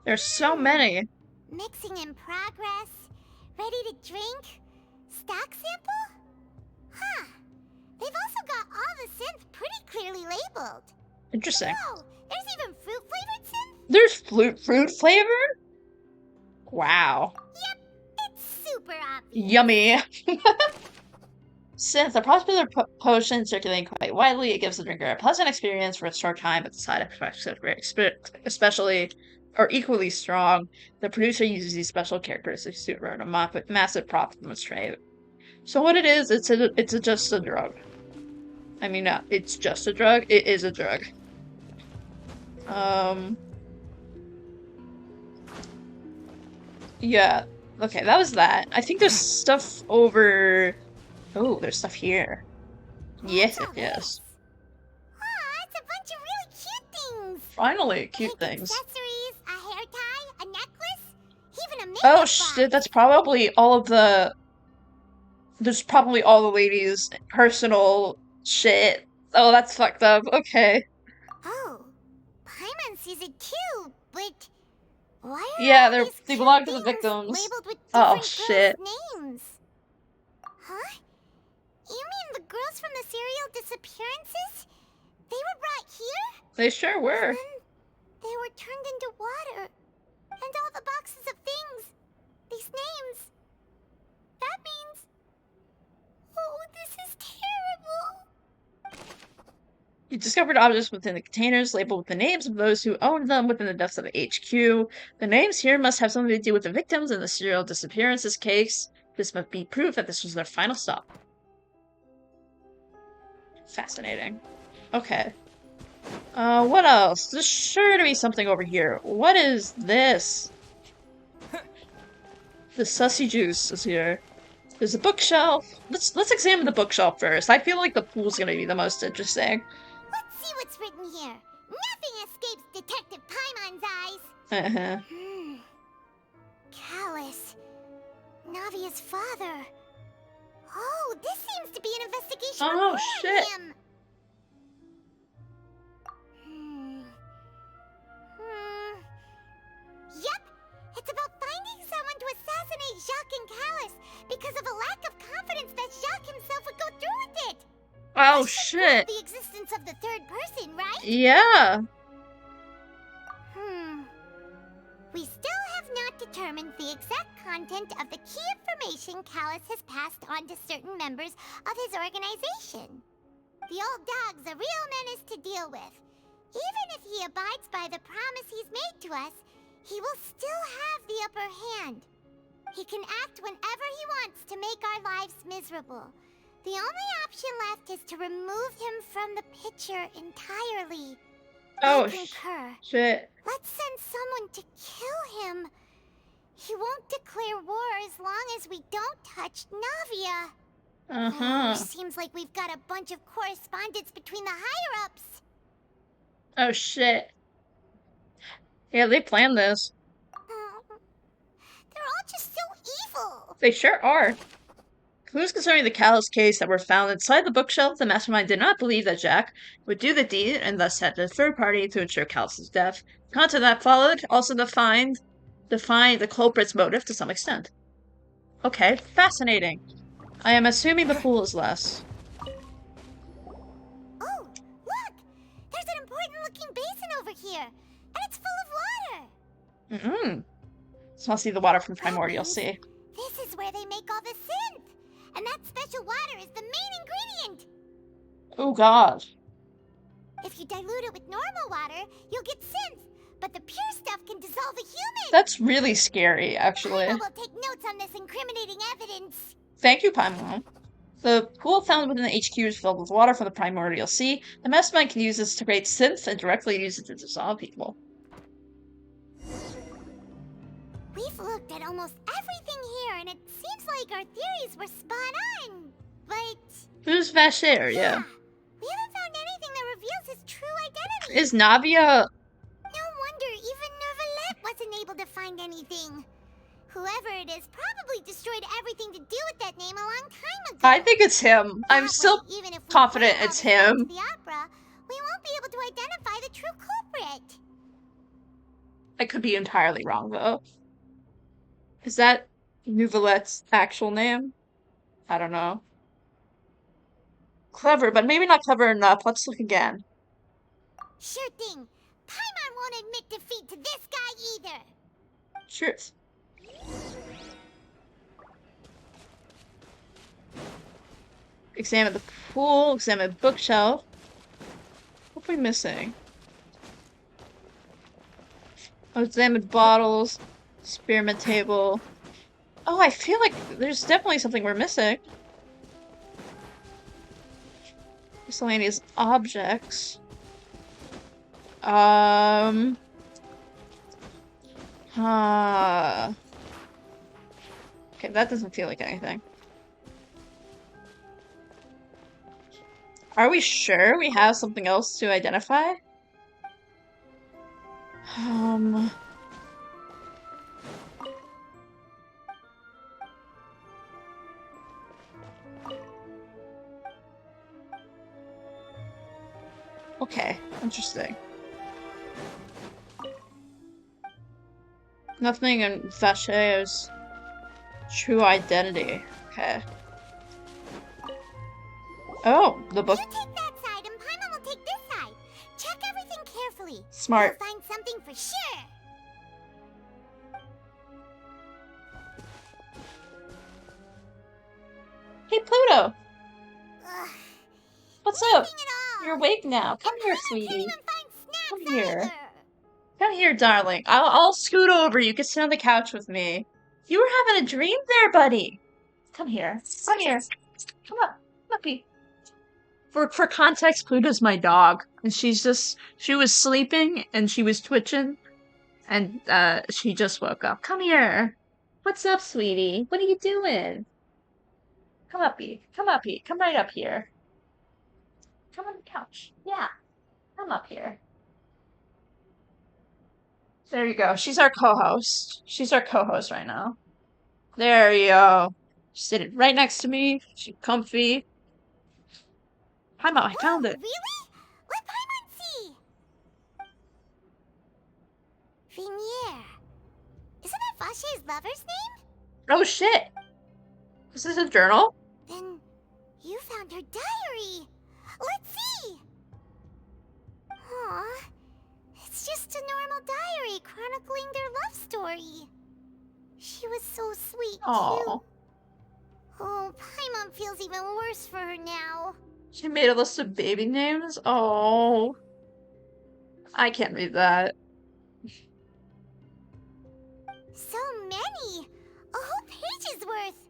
There's so many. Mixing in progress. Ready to drink? Stock sample? Huh. They've also got all the synth pretty clearly labeled. Interesting. Whoa! There's even fruit-flavored synth? There's fruit flavor? Wow. Yep, it's super obvious. Yummy. Synth, a popular potion circulating quite widely, it gives the drinker a pleasant experience for a short time, but the side effects are especially or equally strong. The producer uses these special characteristics to earn a massive profit from its trade. So what it is, it's just a drug. I mean, no, it's just a drug. It is a drug. Yeah. Okay, that was that. I think there's stuff over... Oh, there's stuff here. Yes, yes. Aw, it's a bunch of really cute things. Finally, cute things. Accessories, a hair tie, a necklace, even a makeup Oh box. shit, that's probably all of the... There's probably all the ladies' personal shit. Oh, that's fucked up. Okay. Oh, Paimon sees it too, but... Why are Yeah, all these they cute belong to the things victims. labeled with Oh different shit. girls' names? Huh? You mean the girls from the serial disappearances? They were brought here? They sure were. And then they were turned into water. And all the boxes of things. These names. That means... Oh, this is terrible. You discovered objects within the containers labeled with the names of those who owned them within the depths of the HQ. The names here must have something to do with the victims in the serial disappearances case. This must be proof that this was their final stop. Fascinating. Okay. What else? There's sure to be something over here. What is this? The sussy juice is here. There's a bookshelf. Let's examine the bookshelf first. I feel like the pool's gonna be the most interesting. Let's see what's written here. Nothing escapes Detective Paimon's eyes. Uh-huh. Callus. Navia's father. Oh, this seems to be an investigation Oh, shit. him. Yep, it's about finding someone to assassinate Jacques and Callus because of a lack of confidence that Jacques himself would go through with it. Oh, This should shit. prove the existence of the third person, right? Yeah. We still have not determined the exact content of the key information Callus has passed on to certain members of his organization. The old dog's a real menace to deal with. Even if he abides by the promise he's made to us, he will still have the upper hand. He can act whenever he wants to make our lives miserable. The only option left is to remove him from the picture entirely. Oh, I concur. shit. Let's send someone to kill him. He won't declare war as long as we don't touch Navia. Uh-huh. Seems like we've got a bunch of correspondence between the higher-ups. Oh, shit. Yeah, they planned this. They're all just so evil. They sure are. Clues concerning the Callus case that were found inside the bookshelf, the mastermind did not believe that Jack would do the deed and thus had a third party to ensure Callus's death. Content that followed also defined the culprit's motive to some extent. Okay, fascinating. I am assuming the pool is less. Oh, look! There's an important-looking basin over here, and it's full of water. This must be the water from Primordial Sea. This is where they make all the synth! And that special water is the main ingredient! Oh god. If you dilute it with normal water, you'll get synth, but the pure stuff can dissolve a human! That's really scary, actually. Paimon will take notes on this incriminating evidence. Thank you, Paimon. The pool found within the HQ is filled with water from the Primordial Sea. The Mastermind can use this to create synths and directly use it to dissolve people. We've looked at almost everything here, and it seems like our theories were spot on. But... Who's Vasher? Yeah. We haven't found anything that reveals his true identity. Is Navia... No wonder even Neuvillette wasn't able to find anything. Whoever it is probably destroyed everything to do with that name a long time ago. I think it's him. I'm still confident it's him. The opera, we won't be able to identify the true culprit. I could be entirely wrong, though. Is that Neuvillette's actual name? I don't know. Clever, but maybe not clever enough. Let's look again. Sure thing. Paimon won't admit defeat to this guy either. Truth. Examine the pool, examine the bookshelf. What are we missing? Oh, examine bottles, experiment table. Oh, I feel like there's definitely something we're missing. Miscellaneous objects. Okay, that doesn't feel like anything. Are we sure we have something else to identify? Okay, interesting. Nothing in Vasher's true identity. Okay. Oh, the book. You take that side and Paimon will take this side. Check everything carefully. Smart. You'll find something for sure. Hey, Pluto. Ugh. What's up? You're awake now. Come here, sweetie. Come here. Come here, darling. I'll scoot over. You can sit on the couch with me. You were having a dream there, buddy. Come here. Come here. Come up. Puppy. For context, Pluto's my dog. And she was sleeping and she was twitching. And she just woke up. Come here. What's up, sweetie? What are you doing? Come uppy. Come uppy. Come right up here. Come on the couch. Yeah. Come up here. There you go. She's our co-host. She's our co-host right now. There you go. She's sitting right next to me. She's comfy. Paimon, I found it. Really? Let Paimon see. Venier. Isn't that Vasher's lover's name? Oh shit. Is this a journal? Then you found her diary. Let's see. Aw. It's just a normal diary chronicling their love story. She was so sweet, too. Oh, Paimon feels even worse for her now. She made a list of baby names? Oh. I can't read that. So many! A whole page's worth!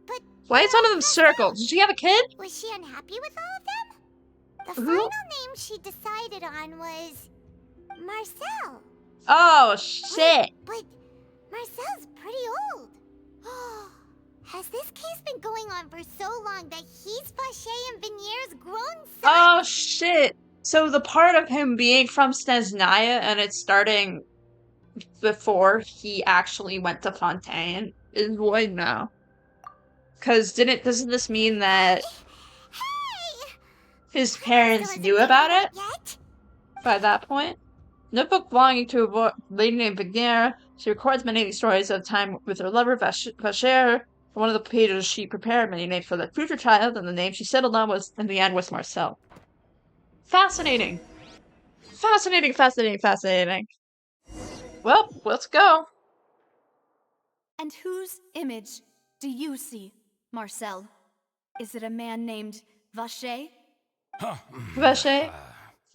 But why is one of them circled? Did she have a kid? was she unhappy with all of them? The final name she decided on was... Marcel. Oh, shit. But Marcel's pretty old. Has this case been going on for so long that he's Vasher and Venier's grown son? Oh, shit. So the part of him being from Snezhnaya and it's starting before he actually went to Fontaine is void now. Because doesn't this mean that his parents knew about it by that point? Notebook belonging to a lady named Venier. She records many of these stories of time with her lover, Vasher. On one of the pages, she prepared many names for the future child, and the name she settled on was, in the end, was Marcel. Fascinating! Fascinating, fascinating, fascinating. Well, let's go. And whose image do you see, Marcel? Is it a man named Vacher? Vacher?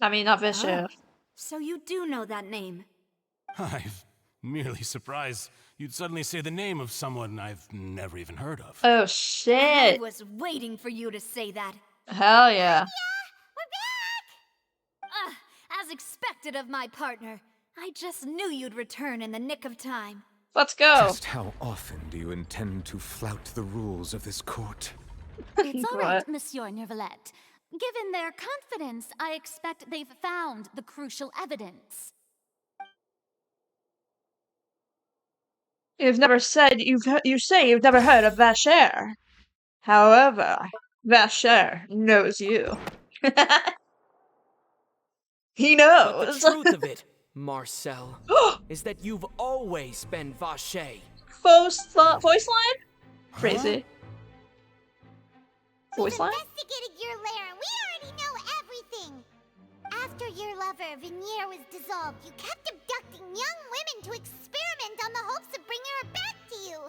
I mean, not Vacher. So you do know that name? I'm merely surprised you'd suddenly say the name of someone I've never even heard of. Oh, shit. I was waiting for you to say that. Hell yeah. As expected of my partner. I just knew you'd return in the nick of time. Let's go. Just how often do you intend to flout the rules of this court? It's all right, Monsieur Neuvillette. Given their confidence, I expect they've found the crucial evidence. You say you've never heard of Vacher. However, Vacher knows you. He knows. But the truth of it, Marcel, is that you've always been Vacher. Voice line? Crazy. Voice line? Investigated your lair, and we already know everything. After your lover, Vignier, was dissolved, you kept abducting young women to experiment on the hopes of bringing her back to you.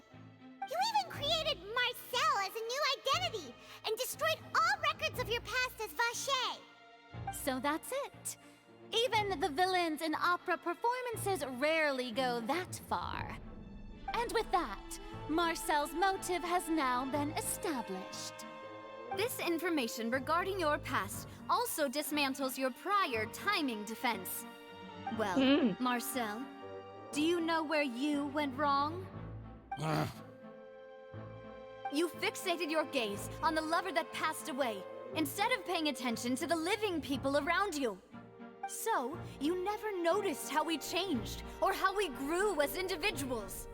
You even created Marcel as a new identity, and destroyed all records of your past as Vacher. So that's it. Even the villains in opera performances rarely go that far. And with that, Marcel's motive has now been established. This information regarding your past also dismantles your prior timing defense. Well, Marcel, do you know where you went wrong? You fixated your gaze on the lover that passed away, instead of paying attention to the living people around you. So, you never noticed how we changed, or how we grew as individuals.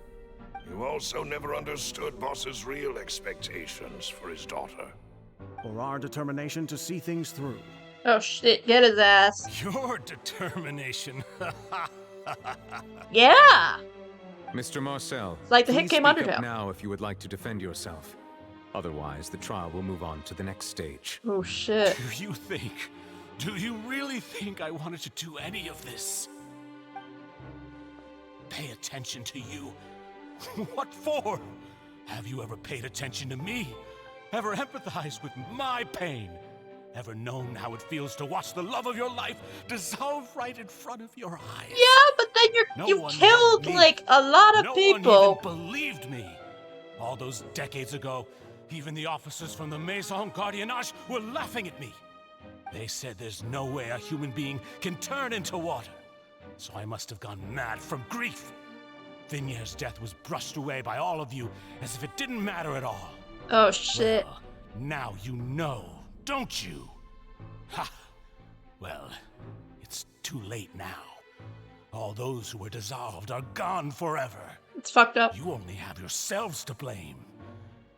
You also never understood Boss's real expectations for his daughter. Or our determination to see things through. Oh shit, get his ass. Your determination. Yeah! Mr. Marcel, Like the hit please game speak Undertale. up now if you would like to defend yourself. Otherwise, the trial will move on to the next stage. Oh shit. Do you really think I wanted to do any of this? Pay attention to you? What for? Have you ever paid attention to me? Ever empathized with my pain? Ever known how it feels to watch the love of your life dissolve right in front of your eyes? Yeah, but then you killed like a lot of people. No one even believed me. All those decades ago, even the officers from the Maison Gardiennage were laughing at me. They said there's no way a human being can turn into water. So I must have gone mad from grief. Vignier's death was brushed away by all of you as if it didn't matter at all. Oh shit. Well, now you know, don't you? Ha! Well, it's too late now. All those who were dissolved are gone forever. It's fucked up. You only have yourselves to blame.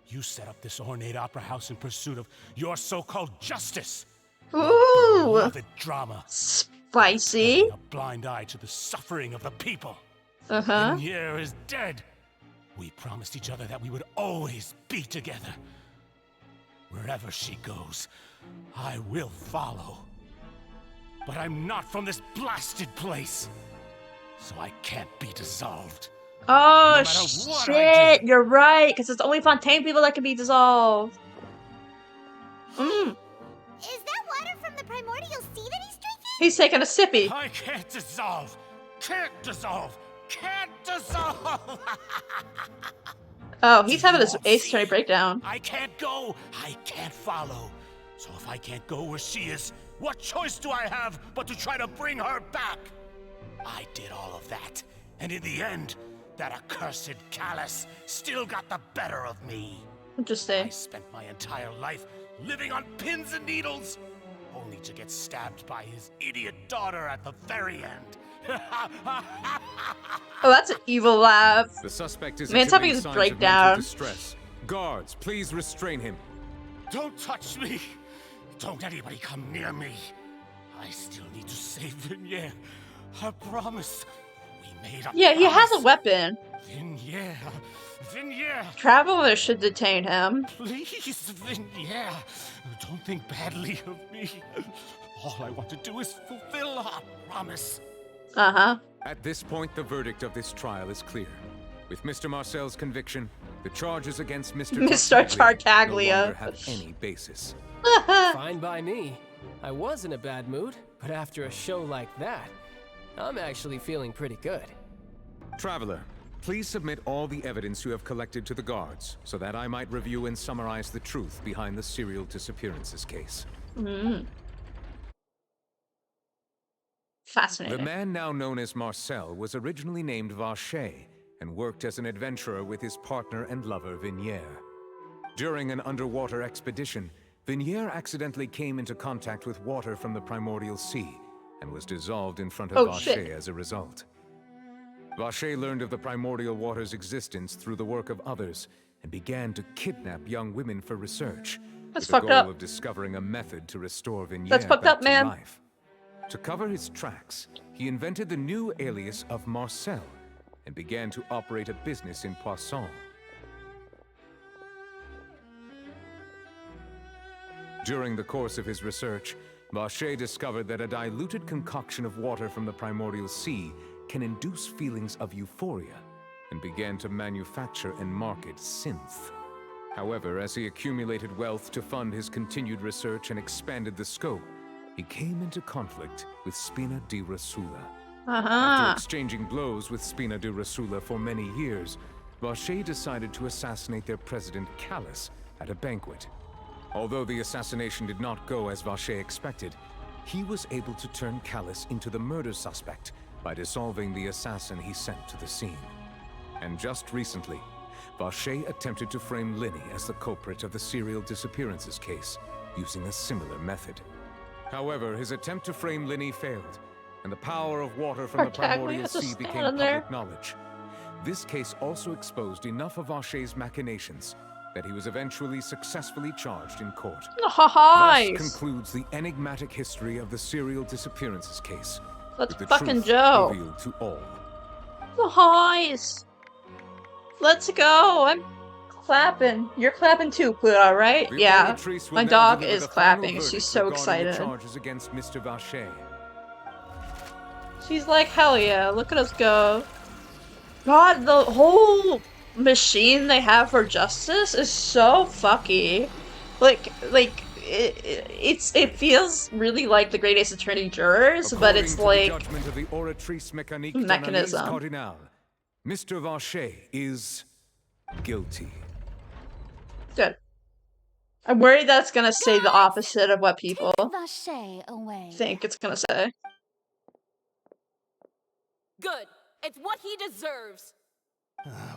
You set up this ornate opera house in pursuit of your so-called justice. Ooh! Beloved drama. Spicy. A blind eye to the suffering of the people. Uh-huh. Vignier is dead. We promised each other that we would always be together. Wherever she goes, I will follow. But I'm not from this blasted place, so I can't be dissolved. Oh No shit, you're right, because it's only Fontaine people that can be dissolved. Is that water from the primordial sea that he's drinking? He's taking a sippy. I can't dissolve. Can't dissolve. Can't dissolve. Oh, he's having his Ace Attorney breakdown. I can't go. I can't follow. So if I can't go where she is, what choice do I have but to try to bring her back? I did all of that, and in the end, that accursed Callus still got the better of me. Interesting. I spent my entire life living on pins and needles, only to get stabbed by his idiot daughter at the very end. Oh, that's an evil laugh. The suspect is Man, it's having exhibiting his signs of breakdown. mental distress. Guards, please restrain him. Don't touch me! Don't anybody come near me! I still need to save Vignier. I promise. We made a Yeah, he has a promise. weapon. Vignier. Vignier. Travelers should detain him. Please, Vignier. Don't think badly of me. All I want to do is fulfill our promise. Uh-huh. At this point, the verdict of this trial is clear. With Mr. Marcel's conviction, the charges against Mr. Mr. Tartaglia no longer have any basis. Fine by me. I was in a bad mood, but after a show like that, I'm actually feeling pretty good. Traveler, please submit all the evidence you have collected to the guards, so that I might review and summarize the truth behind the serial disappearances case. Fascinating. The man now known as Marcel was originally named Vacher and worked as an adventurer with his partner and lover Vignier. During an underwater expedition, Vignier accidentally came into contact with water from the primordial sea and was dissolved in front of Vacher as a result. Vacher learned of the primordial water's existence through the work of others and began to kidnap young women for research, with the goal of discovering a method to restore Vignier back to life. To cover his tracks, he invented the new alias of Marcel and began to operate a business in Poisson. During the course of his research, Vacher discovered that a diluted concoction of water from the primordial sea can induce feelings of euphoria, and began to manufacture and market synth. However, as he accumulated wealth to fund his continued research and expanded the scope, he came into conflict with Spina di Rosula. After exchanging blows with Spina di Rosula for many years, Vacher decided to assassinate their president Callus at a banquet. Although the assassination did not go as Vacher expected, he was able to turn Callus into the murder suspect by dissolving the assassin he sent to the scene. And just recently, Vacher attempted to frame Linny as the culprit of the serial disappearances case, using a similar method. However, his attempt to frame Linny failed, and the power of water from the primordial sea became public knowledge. This case also exposed enough of Vacher's machinations that he was eventually successfully charged in court. Thus concludes the enigmatic history of the serial disappearances case. Let's with the fucking truth go. revealed to all. Nice. Let's go. I'm clapping. You're clapping too, Pluto, right? Yeah. My dog is clapping. She's so excited. Charges against Mr. Vacher. She's like, hell yeah, look at us go. God, the whole machine they have for justice is so fucky. It feels really like the Great Ace Attorney jurors, but it's like mechanism. Mr. Vacher is guilty. Good. I'm worried that's gonna say the opposite of what people think it's gonna say. Good. It's what he deserves.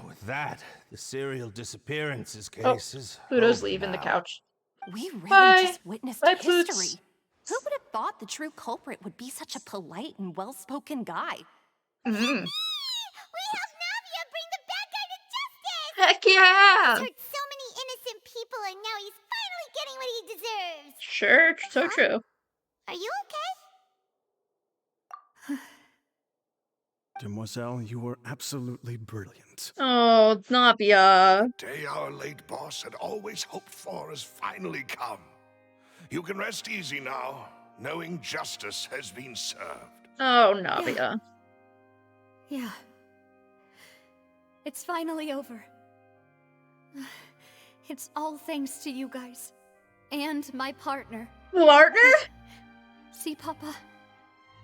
With that, the serial disappearances case is Pluto's leaving the couch. We really just witnessed history. Ploots. Who would have thought the true culprit would be such a polite and well-spoken guy? We have Navia bring the bad guy to justice! Heck yeah! He's hurt so many innocent people, and now he's finally getting what he deserves. Sure, so true. Are you okay? Demoiselle, you were absolutely brilliant. Oh, Navia. The day our late boss had always hoped for has finally come. You can rest easy now, knowing justice has been served. Oh, Navia. Yeah. It's finally over. It's all thanks to you guys. And my partner. Partner? See, Papa?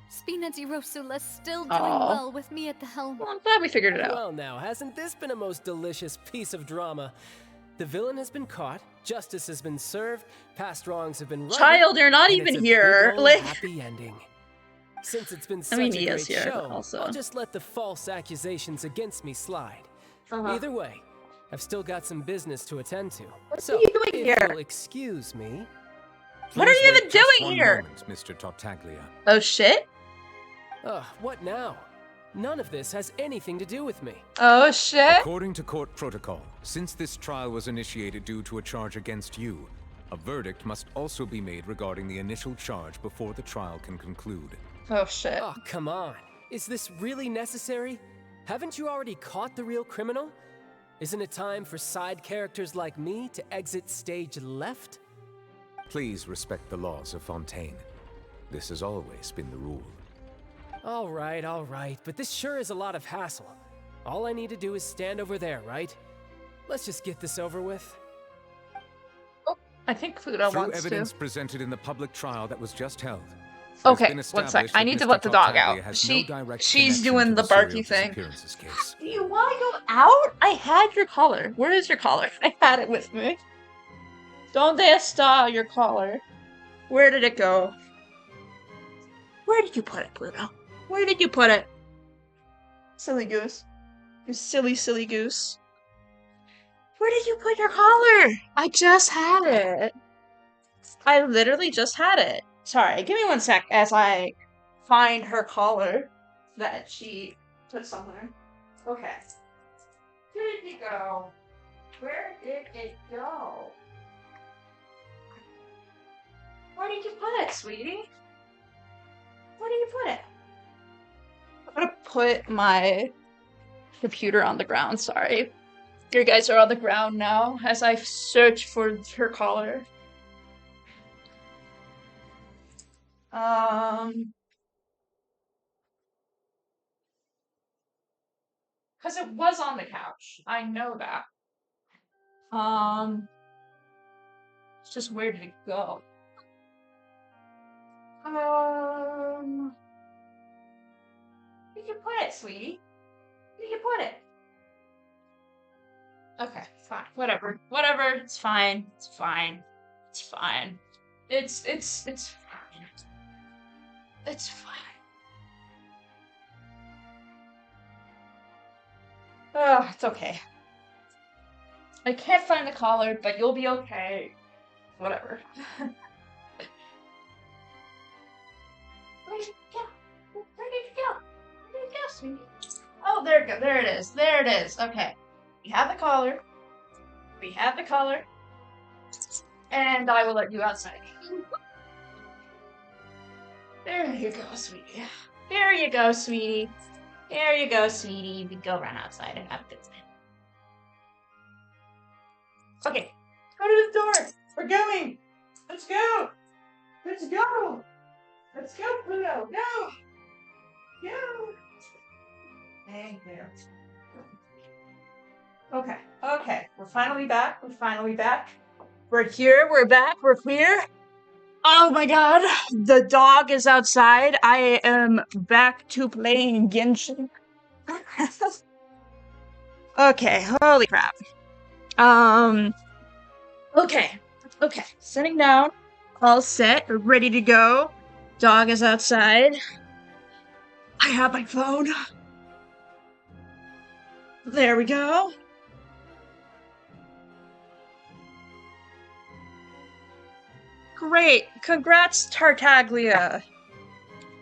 Spina di Rosula's still doing well with me at the helm. Well, I'm glad we figured it out. Well now, hasn't this been a most delicious piece of drama? The villain has been caught, justice has been served, past wrongs have been righted. Child, you're not even here. Like, happy ending. Since it's been I such mean, a he great is here, show, also. I'll just let the false accusations against me slide. Either way, I've still got some business to attend to. What so, are you doing if here? you'll excuse me. What are you even doing here? Moment, Mr. Tartaglia. Oh shit? What now? None of this has anything to do with me. Oh shit? According to court protocol, since this trial was initiated due to a charge against you, a verdict must also be made regarding the initial charge before the trial can conclude. Oh shit. Oh, come on. Is this really necessary? Haven't you already caught the real criminal? Isn't it time for side characters like me to exit stage left? Please respect the laws of Fontaine. This has always been the rule. All right, but this sure is a lot of hassle. All I need to do is stand over there, right? Let's just get this over with. Oh, I think Pluto Through wants evidence to. presented in the public trial that was just held. Okay, one sec. I need to let the dog out. She's doing the barky thing. Do you want to go out? I had your collar. Where is your collar? I had it with me. Donde está your collar? Where did it go? Where did you put it, Pluto? Where did you put it? Silly goose. You silly, silly goose. Where did you put your collar? I just had it. I literally just had it. Sorry, give me one sec as I find her collar that she put somewhere. Okay. Where did it go? Where did it go? Where did you put it, sweetie? Where did you put it? I'm gonna put my computer on the ground, sorry. You guys are on the ground now as I search for her collar. Because it was on the couch. I know that. It's just where did it go? Where did you put it, sweetie? Where did you put it? Okay, fine. Whatever. Whatever. It's fine. It's fine. It's fine. It's fine. It's fine. Oh, it's okay. I can't find the collar, but you'll be okay. Whatever. Where did it go? Where did it go? Where did it go, sweetie? Oh, there it goes. There it is. There it is. Okay. We have the collar. We have the collar. And I will let you outside. There you go, sweetie. There you go, sweetie. There you go, sweetie. You can go run outside and have a good time. Okay. Go to the door. We're going. Let's go. Let's go. Let's go, Pluto. Go. Go. Thank you. Okay. Okay. We're finally back. We're finally back. We're here. We're back. We're here. Oh my god, the dog is outside. I am back to playing Genshin. Okay, holy crap. Okay, sitting down, all set, ready to go. Dog is outside. I have my phone. There we go. Great! Congrats, Tartaglia!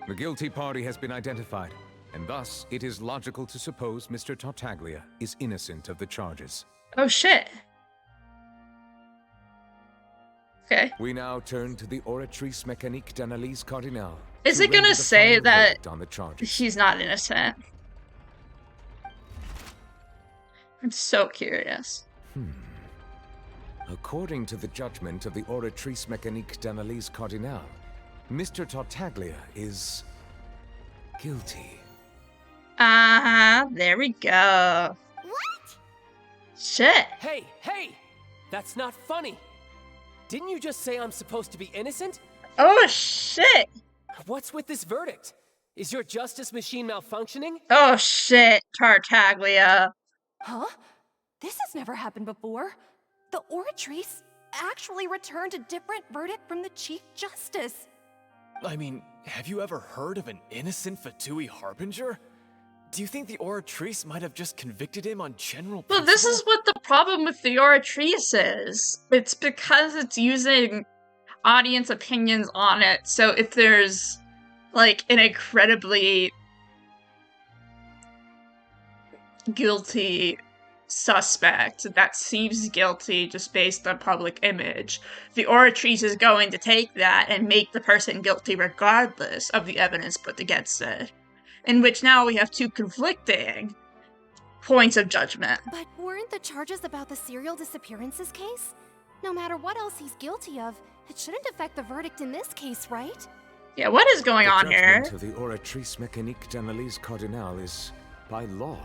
The guilty party has been identified, and thus it is logical to suppose Mr. Tartaglia is innocent of the charges. Oh shit. Okay. We now turn to the Oratrice Mécanique d'Analyse Cardinale. Is it gonna say that on the charges. he's not innocent? I'm so curious. According to the judgment of the Oratrice Mécanique d'Analyse Cardinale, Mr. Tartaglia is guilty. There we go. What? Shit. Hey! That's not funny! Didn't you just say I'm supposed to be innocent? Oh shit! What's with this verdict? Is your justice machine malfunctioning? Oh shit, Tartaglia. Huh? This has never happened before. The Oratrice actually returned a different verdict from the Chief Justice. I mean, have you ever heard of an innocent Fatui Harbinger? Do you think the Oratrice might have just convicted him on general Well, this is what the problem with the Oratrice is. It's because it's using audience opinions on it, so if there's, like, an incredibly guilty suspect that seems guilty just based on public image, the Oratrice is going to take that and make the person guilty regardless of the evidence put against it. In which now we have two conflicting points of judgment. But weren't the charges about the serial disappearances case? No matter what else he's guilty of, it shouldn't affect the verdict in this case, right? Yeah, what is going on here? The judgment of the Oratrice Mécanique d'Analyse Cardinal is, by law,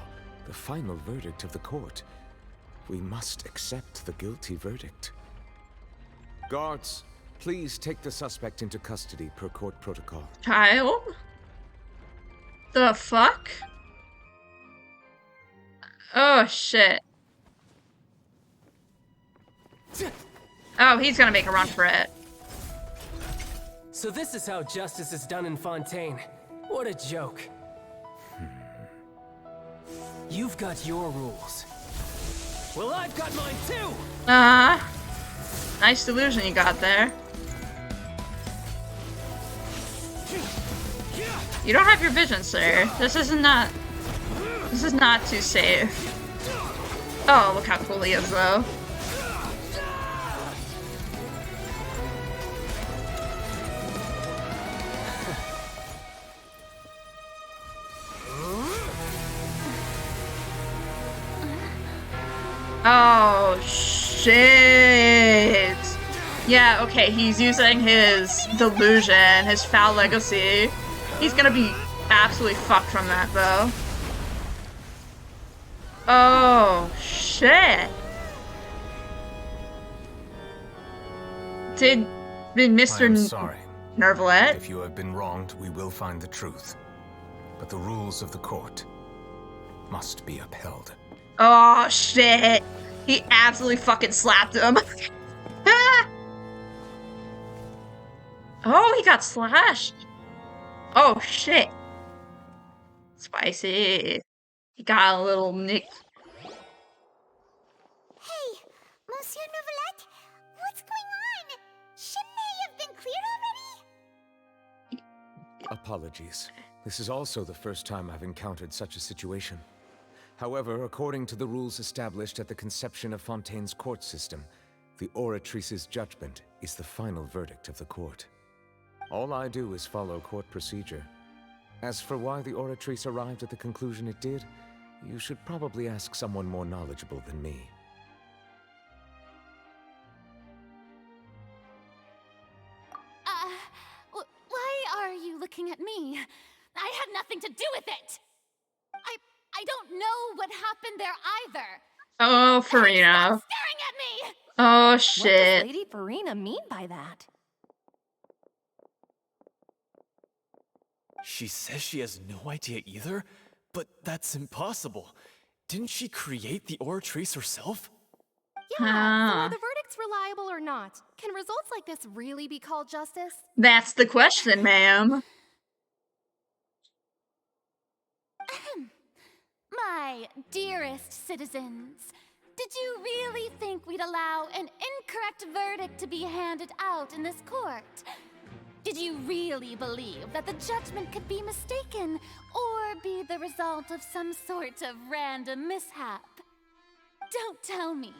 the final verdict of the court. We must accept the guilty verdict. Guards, please take the suspect into custody per court protocol. Child? The fuck? Oh shit. Oh, he's gonna make a run for it. So this is how justice is done in Fontaine. What a joke. You've got your rules. Well, I've got mine too! Nice delusion you got there. You don't have your vision, sir. This is not too safe. Oh, look how cool he is, though. Oh, shit. Yeah, okay, he's using his delusion, his foul legacy. He's gonna be absolutely fucked from that, though. Oh, shit. Did Mr. I'm sorry. Neuvillette? If you have been wronged, we will find the truth. But the rules of the court must be upheld. Oh, shit. He absolutely fucking slapped him. Oh, he got slashed. Oh, shit. Spicy. He got a little nick. Hey, Monsieur Neuvillette, what's going on? Shouldn't they have been cleared already? Apologies. This is also the first time I've encountered such a situation. However, according to the rules established at the conception of Fontaine's court system, the Oratrice's judgment is the final verdict of the court. All I do is follow court procedure. As for why the Oratrice arrived at the conclusion it did, you should probably ask someone more knowledgeable than me. Why are you looking at me? I had nothing to do with it! I don't know what happened there either! Oh, Farina. Stop staring at me! Oh, shit. What does Lady Farina mean by that? She says she has no idea either, but that's impossible. Didn't she create the Oratrice herself? Yeah, so are the verdicts reliable or not? Can results like this really be called justice? That's the question, ma'am. My dearest citizens, did you really think we'd allow an incorrect verdict to be handed out in this court? Did you really believe that the judgment could be mistaken or be the result of some sort of random mishap? Don't tell me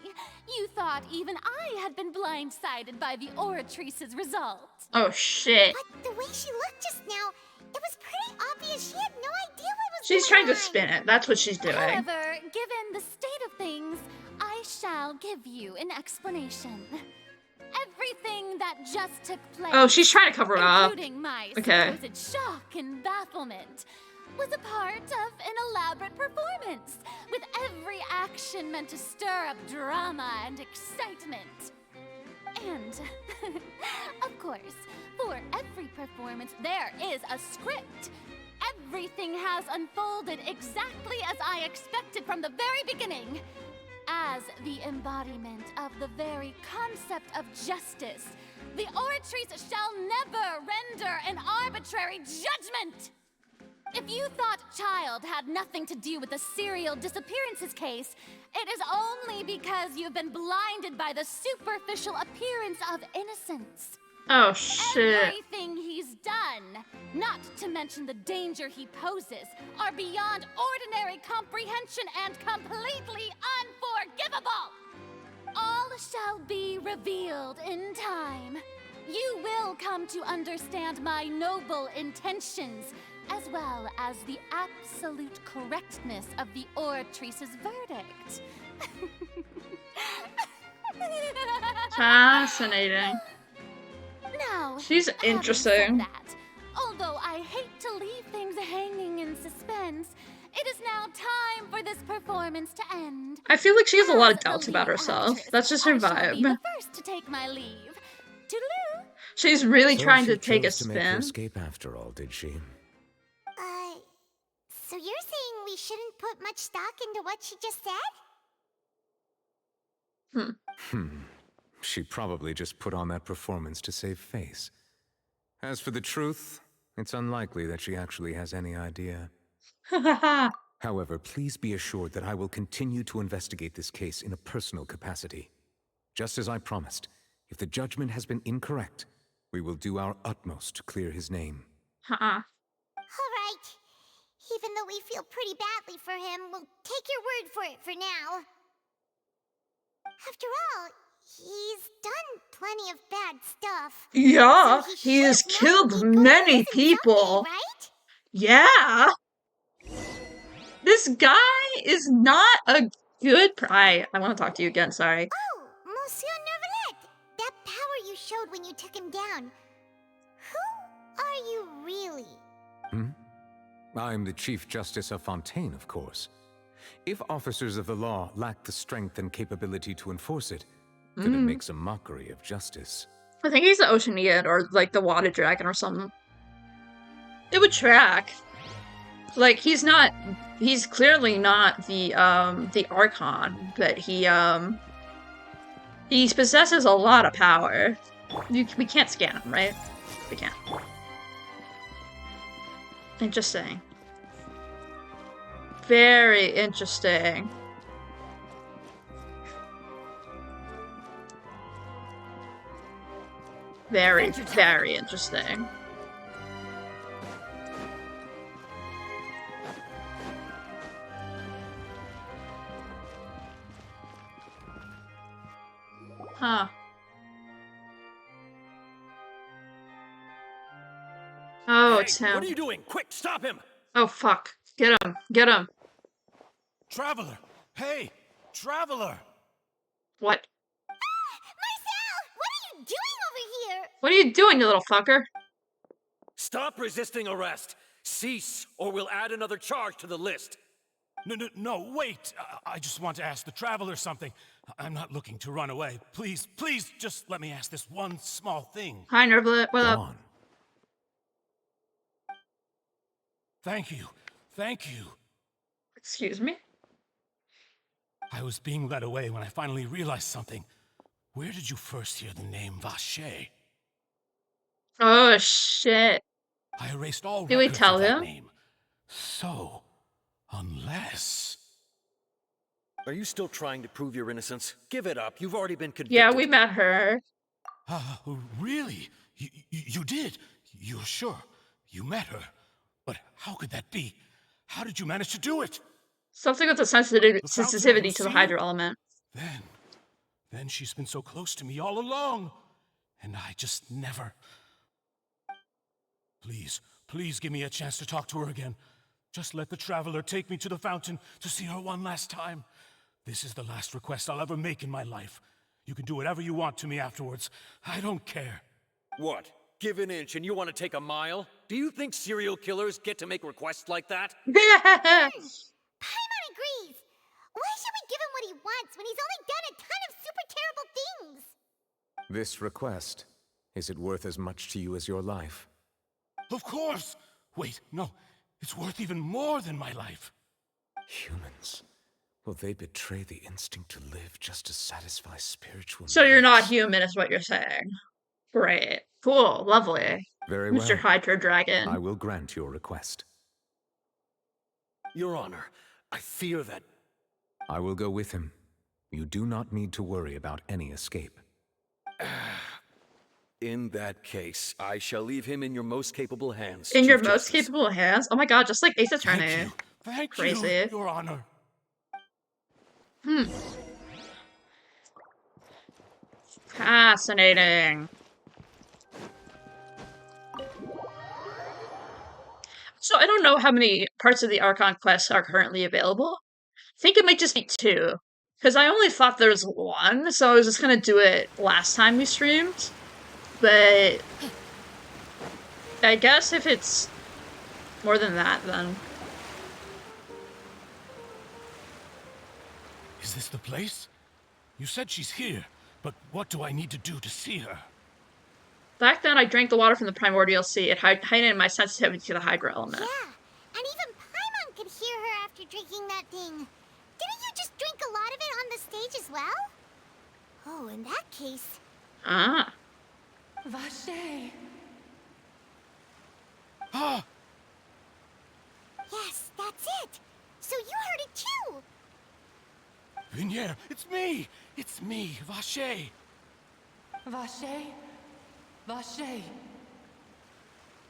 you thought even I had been blindsided by the Oratrice's result. Oh, shit. But the way she looked just now, it was pretty obvious she had no idea what was She's going trying to on. spin it. That's what she's doing. However, given the state of things, I shall give you an explanation. Everything that just took place, Oh, she's trying to cover it up. including my Okay. supposed shock and bafflement, was a part of an elaborate performance, with every action meant to stir up drama and excitement. And, of course, for every performance, there is a script. Everything has unfolded exactly as I expected from the very beginning. As the embodiment of the very concept of justice, the Oratrice shall never render an arbitrary judgment! If you thought Child had nothing to do with the serial disappearances case, it is only because you've been blinded by the superficial appearance of innocence. Oh, shit. Everything he's done, not to mention the danger he poses, are beyond ordinary comprehension and completely unforgivable! All shall be revealed in time. You will come to understand my noble intentions, as well as the absolute correctness of the Oratrice's verdict. Fascinating. Now, She's interesting. having said that, Although I hate to leave things hanging in suspense, it is now time for this performance to end. I feel like she has a lot of As doubts the about lead herself. actress, That's just her I shall be the vibe. first to take my leave. Toodaloo! She's really So trying she to take a chose to make her spin. escape after all, did she? So you're saying we shouldn't put much stock into what she just said? She probably just put on that performance to save face. As for the truth, it's unlikely that she actually has any idea. However, please be assured that I will continue to investigate this case in a personal capacity. Just as I promised, if the judgment has been incorrect, we will do our utmost to clear his name. Alright. Even though we feel pretty badly for him, we'll take your word for it for now. After all, he's done plenty of bad stuff. Yeah, So he has killed many people. someday, right? Yeah. This guy is not a good I want to talk to you again, sorry. Oh, Monsieur Neuvillette! That power you showed when you took him down. Who are you really? I'm the Chief Justice of Fontaine, of course. If officers of the law lack the strength and capability to enforce it, then it makes a mockery of justice. I think he's the Oceanian or like the Water Dragon or something. It would track. Like he's clearly not the Archon, but he possesses a lot of power. We can't scan him, right? We can't. Interesting. Very interesting. Very, very interesting. Huh. Oh, it's him. What are you doing? Quick, stop him! Oh, fuck. Get him. Get him. Traveler! Hey! Traveler! What? Marcel! What are you doing over here? What are you doing, you little fucker? Stop resisting arrest! Cease, or we'll add another charge to the list. No, wait! I just want to ask the Traveler something. I'm not looking to run away. Please, just let me ask this one small thing. Hi, Neuvillette. What up? Thank you. Thank you. Excuse me? I was being led away when I finally realized something. Where did you first hear the name Vacher? Oh, shit. I erased all Did we records tell of that him? name. So, unless... Are you still trying to prove your innocence? Give it up. You've already been convicted. Yeah, we met her. Really? You did? You're sure? You met her? But how could that be? How did you manage to do it? Something with the sensitivity to the hydro element. Then she's been so close to me all along. And I just never... Please give me a chance to talk to her again. Just let the Traveler take me to the fountain to see her one last time. This is the last request I'll ever make in my life. You can do whatever you want to me afterwards. I don't care. What? Give an inch and you want to take a mile? Do you think serial killers get to make requests like that? Paimon agrees. Why should we give him what he wants when he's only done a ton of super terrible things? This request, is it worth as much to you as your life? Of course! Wait, no. It's worth even more than my life. Humans. Will they betray the instinct to live just to satisfy spiritual So you're not human, is what you're saying. Great. Cool. Lovely. Very Mr. well. Hydro Dragon. I will grant your request. Your Honor, I fear that... I will go with him. You do not need to worry about any escape. In that case, I shall leave him in your most capable hands. In your Chief most Justice. capable hands? Oh my god, just like Ace Attorney. Thank Crazy. you, Your Honor. Fascinating. So I don't know how many parts of the Archon quest are currently available. I think it might just be 2. Because I only thought there was 1, so I was just gonna do it last time we streamed. But I guess if it's more than that, then... Is this the place? You said she's here, but what do I need to do to see her? Back then, I drank the water from the primordial sea. It heightened my sensitivity to the hydro element. Yeah, and even Paimon could hear her after drinking that thing. Didn't you just drink a lot of it on the stage as well? Oh, in that case... Ah. Vache. Ah! Yes, that's it. So you heard it too. Vignier, it's me! It's me, Vache! Vache? Vache.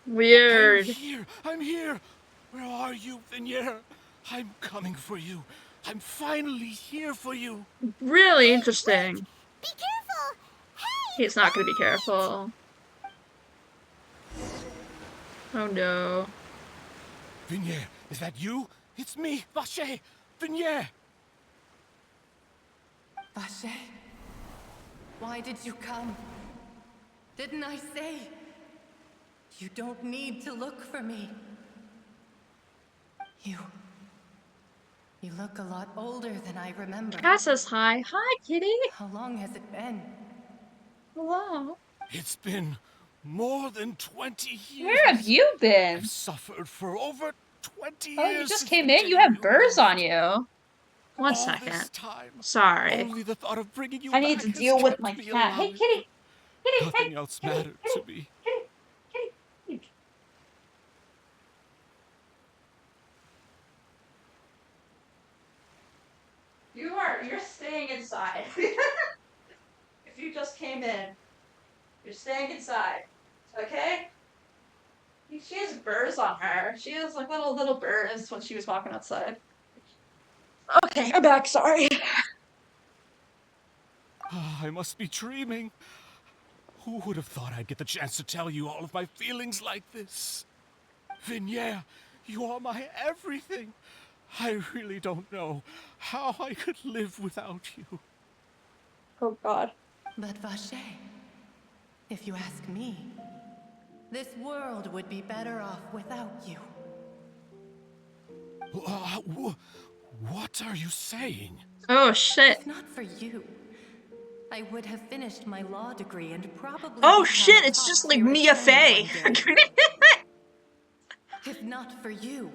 Weird. I'm here! Where are you, Vignier? I'm coming for you. I'm finally here for you. Really interesting. Be careful! He's not gonna be careful. Oh no. Vignier, is that you? It's me, Vache! Vignier! Vache, why did you come? Didn't I say? You don't need to look for me. You look a lot older than I remember. Cat says hi. Hi, kitty. How long has it been? Hello. It's been more than 20 years. Where have you been? I've suffered for over 20 years. Oh, you just came in? You have burrs on you. One second. Sorry. Only the thought of bringing you I need back to has deal with kept my me cat. Hey, alive. kitty. Kitty, Nothing hey, else kitty, mattered kitty, to me. You're staying inside. If you just came in, you're staying inside. Okay? She has burrs on her. She has like little burrs when she was walking outside. Okay, I'm back, sorry. I must be dreaming. Who would have thought I'd get the chance to tell you all of my feelings like this? Vignier, you are my everything. I really don't know how I could live without you. Oh God. But Vache, if you ask me, this world would be better off without you. What are you saying? Oh shit. If not for you, I would have finished my law degree and probably Oh become shit, a it's top just like tier Mia attorney Fey. one day. If not for you,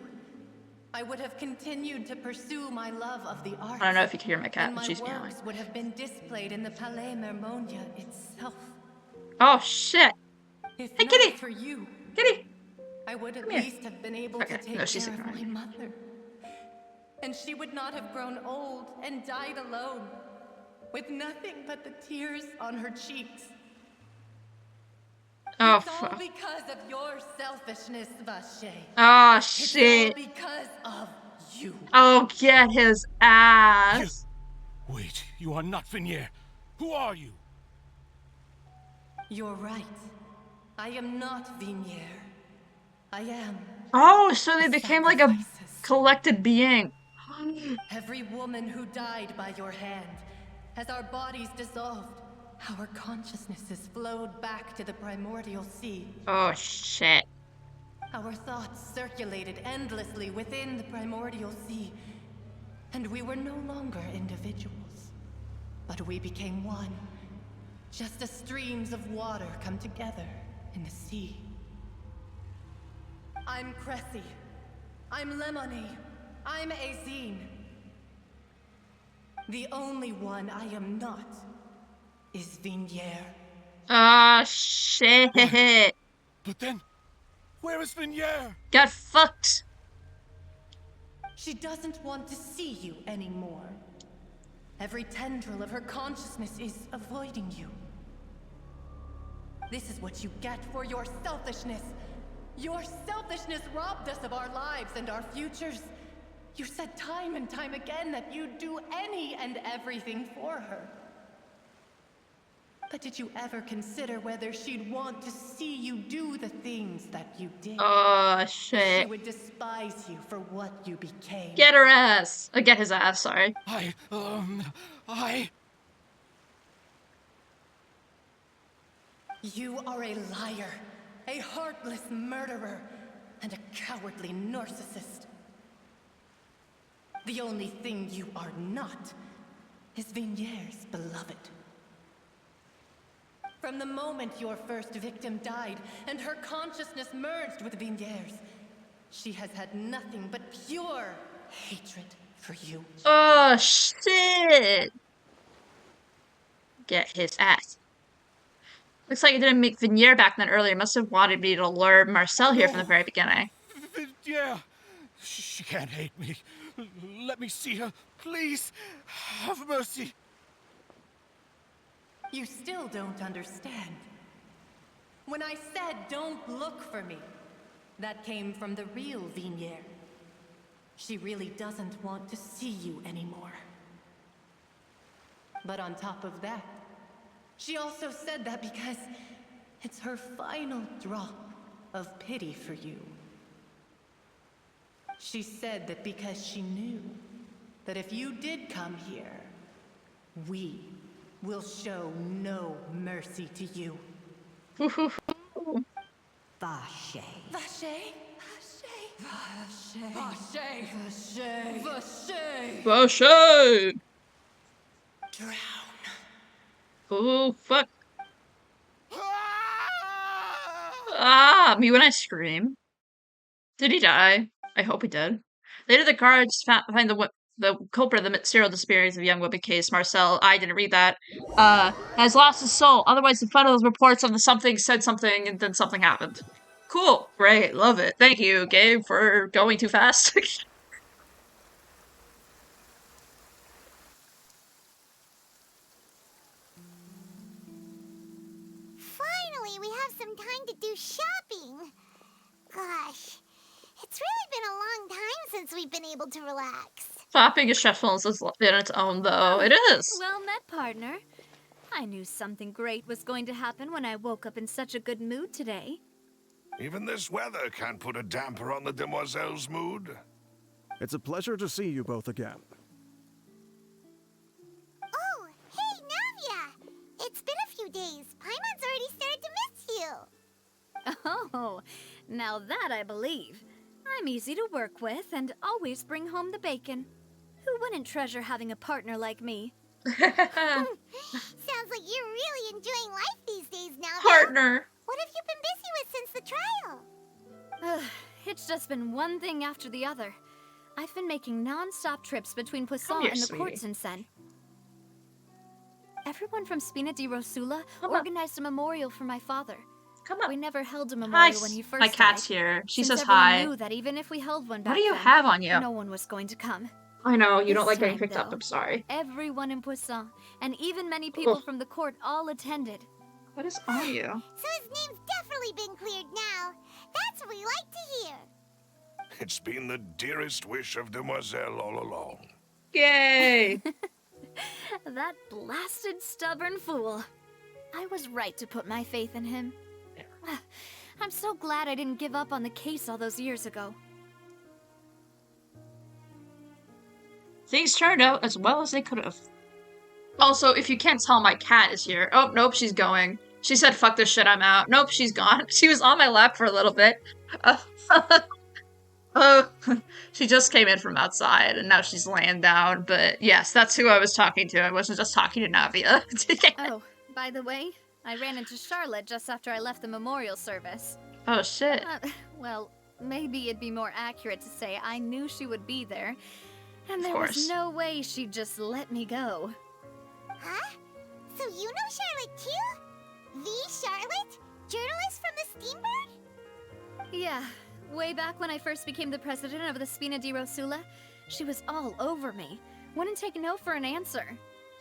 I would have continued to pursue my love of the arts. I don't know if you can hear my cat, and but my she's meowing. works would have been displayed in the Palais Mermonia itself. Oh shit. If Hey, not kitty. for you, Kitty. I would at Come here. least have been able Okay, to take no, she's care of my ignoring mother. And she would not have grown old and died alone, with nothing but the tears on her cheeks. Oh, it's all fuck. because of your selfishness, Vache. Oh It's shit. all because of you. Oh, get his ass. Wait, you are not Vignier. Who are you? You're right. I am not Vignier. I am. Oh, so they became like a collected being. Every woman who died by your hand, as our bodies dissolved, our consciousnesses flowed back to the primordial sea. Oh shit. Our thoughts circulated endlessly within the primordial sea, and we were no longer individuals, but we became one, just as streams of water come together in the sea. I'm Cressy. I'm Lemony. I'm Azine. The only one I am not is Vignier. Ah, shit. But then, where is Vignier? Got fucked. She doesn't want to see you anymore. Every tendril of her consciousness is avoiding you. This is what you get for your selfishness. Your selfishness robbed us of our lives and our futures. You said time and time again that you'd do any and everything for her. But did you ever consider whether she'd want to see you do the things that you did? Oh shit. She would despise you for what you became. Get her ass. Get his ass, sorry. You are a liar. a heartless murderer, and a cowardly narcissist. The only thing you are not is Vigniere's beloved. From the moment your first victim died and her consciousness merged with Vigniere's, she has had nothing but pure hatred for you. Oh, shit! Get his ass. Looks like it didn't make Vigniere back then earlier. Must have wanted me to lure Marcel here from the very beginning. Yeah. She can't hate me. Let me see her. Please. Have mercy. You still don't understand. When I said don't look for me, that came from the real Vigniere. She really doesn't want to see you anymore. But on top of that, she also said that because it's her final drop of pity for you. She said that because she knew that if you did come here, we will show no mercy to you. Vache. Vache? Vache? Vache? Vache? Vache? Vache! Drown. Oh, fuck. Ah, me when I scream. Did he die? I hope he did. Later, the guards find the culprit of the serial disappearance of young woman case. Marcel, I didn't read that, has lost his soul. Otherwise, the fun of those reports of the something said something and then something happened. Cool. Great. Love it. Thank you, Gabe, for going too fast. Finally, we have some time to do shopping. Gosh, it's really been a long time since we've been able to relax. Shopping is stressful in its own, though. It is. Well met, partner. I knew something great was going to happen when I woke up in such a good mood today. Even this weather can't put a damper on the demoiselle's mood. It's a pleasure to see you both again. Oh, hey, Navia! It's been a few days. Paimon's already started to miss you. Oh, now that I believe. I'm easy to work with and always bring home the bacon. Who wouldn't treasure having a partner like me? Sounds like you're really enjoying life these days, Navia. Partner. What have you been busy with since the trial? It's just been one thing after the other. I've been making non-stop trips between Poisson and the courts in Sen. Everyone from Spina di Rosula organized a memorial for my father. Come on. We never held a memorial when he first My cat's died, here. She since says everyone hi. knew that even if we held one back What do you then, have on you? no one was going to come. I know, you don't This like getting time, picked up. though, I'm sorry. Everyone in Poisson, and even many people Ugh. from the court, all attended. What is on you? So his name's definitely been cleared now. That's what we like to hear. It's been the dearest wish of Demoiselle all along. Yay! That blasted stubborn fool. I was right to put my faith in him. I'm so glad I didn't give up on the case all those years ago. Things turned out as well as they could have. Also, if you can't tell, my cat is here. Oh, nope, she's going. She said, fuck this shit, I'm out. Nope, she's gone. She was on my lap for a little bit. She just came in from outside, and now she's laying down. But yes, that's who I was talking to. I wasn't just talking to Navia. Oh, by the way, I ran into Charlotte just after I left the memorial service. Oh, shit. Well, maybe it'd be more accurate to say I knew she would be there, and there was course. no way she'd just let me go. Huh? So you know Charlotte too? The Charlotte? Journalist from the Steambird? Yeah, way back when I first became the president of the Spina di Rosula, she was all over me. Wouldn't take no for an answer.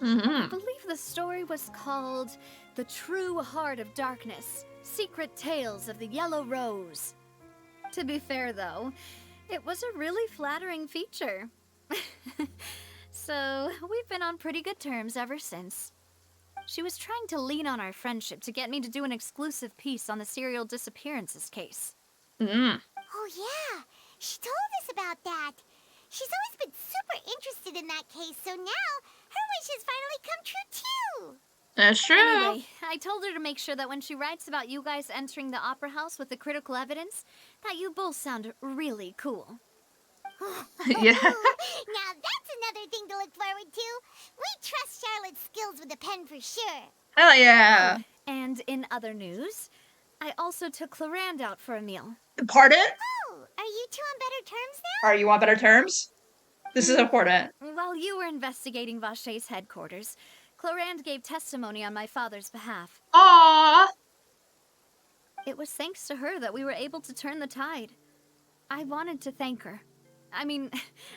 I believe the story was called The True Heart of Darkness, Secret Tales of the Yellow Rose. To be fair, though, it was a really flattering feature. So, we've been on pretty good terms ever since. She was trying to lean on our friendship to get me to do an exclusive piece on the serial disappearances case. Oh yeah, she told us about that. She's always been super interested in that case, so now her wish has finally come true too. That's true. Anyway, I told her to make sure that when she writes about you guys entering the opera house with the critical evidence, that you both sound really cool. Yeah. Now that's another thing to look forward to. We trust Charlotte's skills with a pen for sure. Hell yeah. Oh, and in other news, I also took Clarand out for a meal. Pardon? Oh, are you two on better terms now? Are you on better terms? This is important. While you were investigating Vache's headquarters, Clarand gave testimony on my father's behalf. Aww. It was thanks to her that we were able to turn the tide. I wanted to thank her. I mean,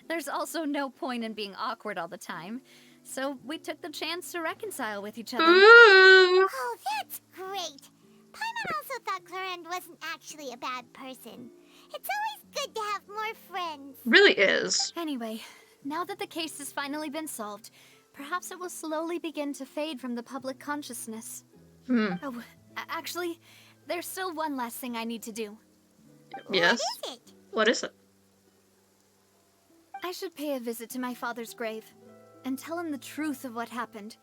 there's also no point in being awkward all the time. So we took the chance to reconcile with each other. Ooh. Oh, that's great. Paimon also thought Clarand wasn't actually a bad person. It's always good to have more friends. Really is. Anyway, now that the case has finally been solved, perhaps it will slowly begin to fade from the public consciousness. Oh, actually, there's still one last thing I need to do. Yes. What is it? What is it? I should pay a visit to my father's grave and tell him the truth of what happened,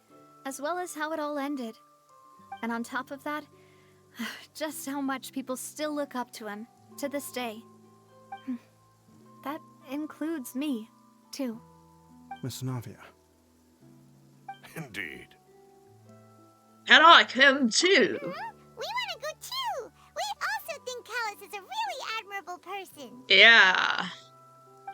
as well as how it all ended. And on top of that, just how much people still look up to him to this day. That includes me, too. Miss Navia. Indeed. And I can too. We want to go too. We also think Callus is a really admirable person. Yeah.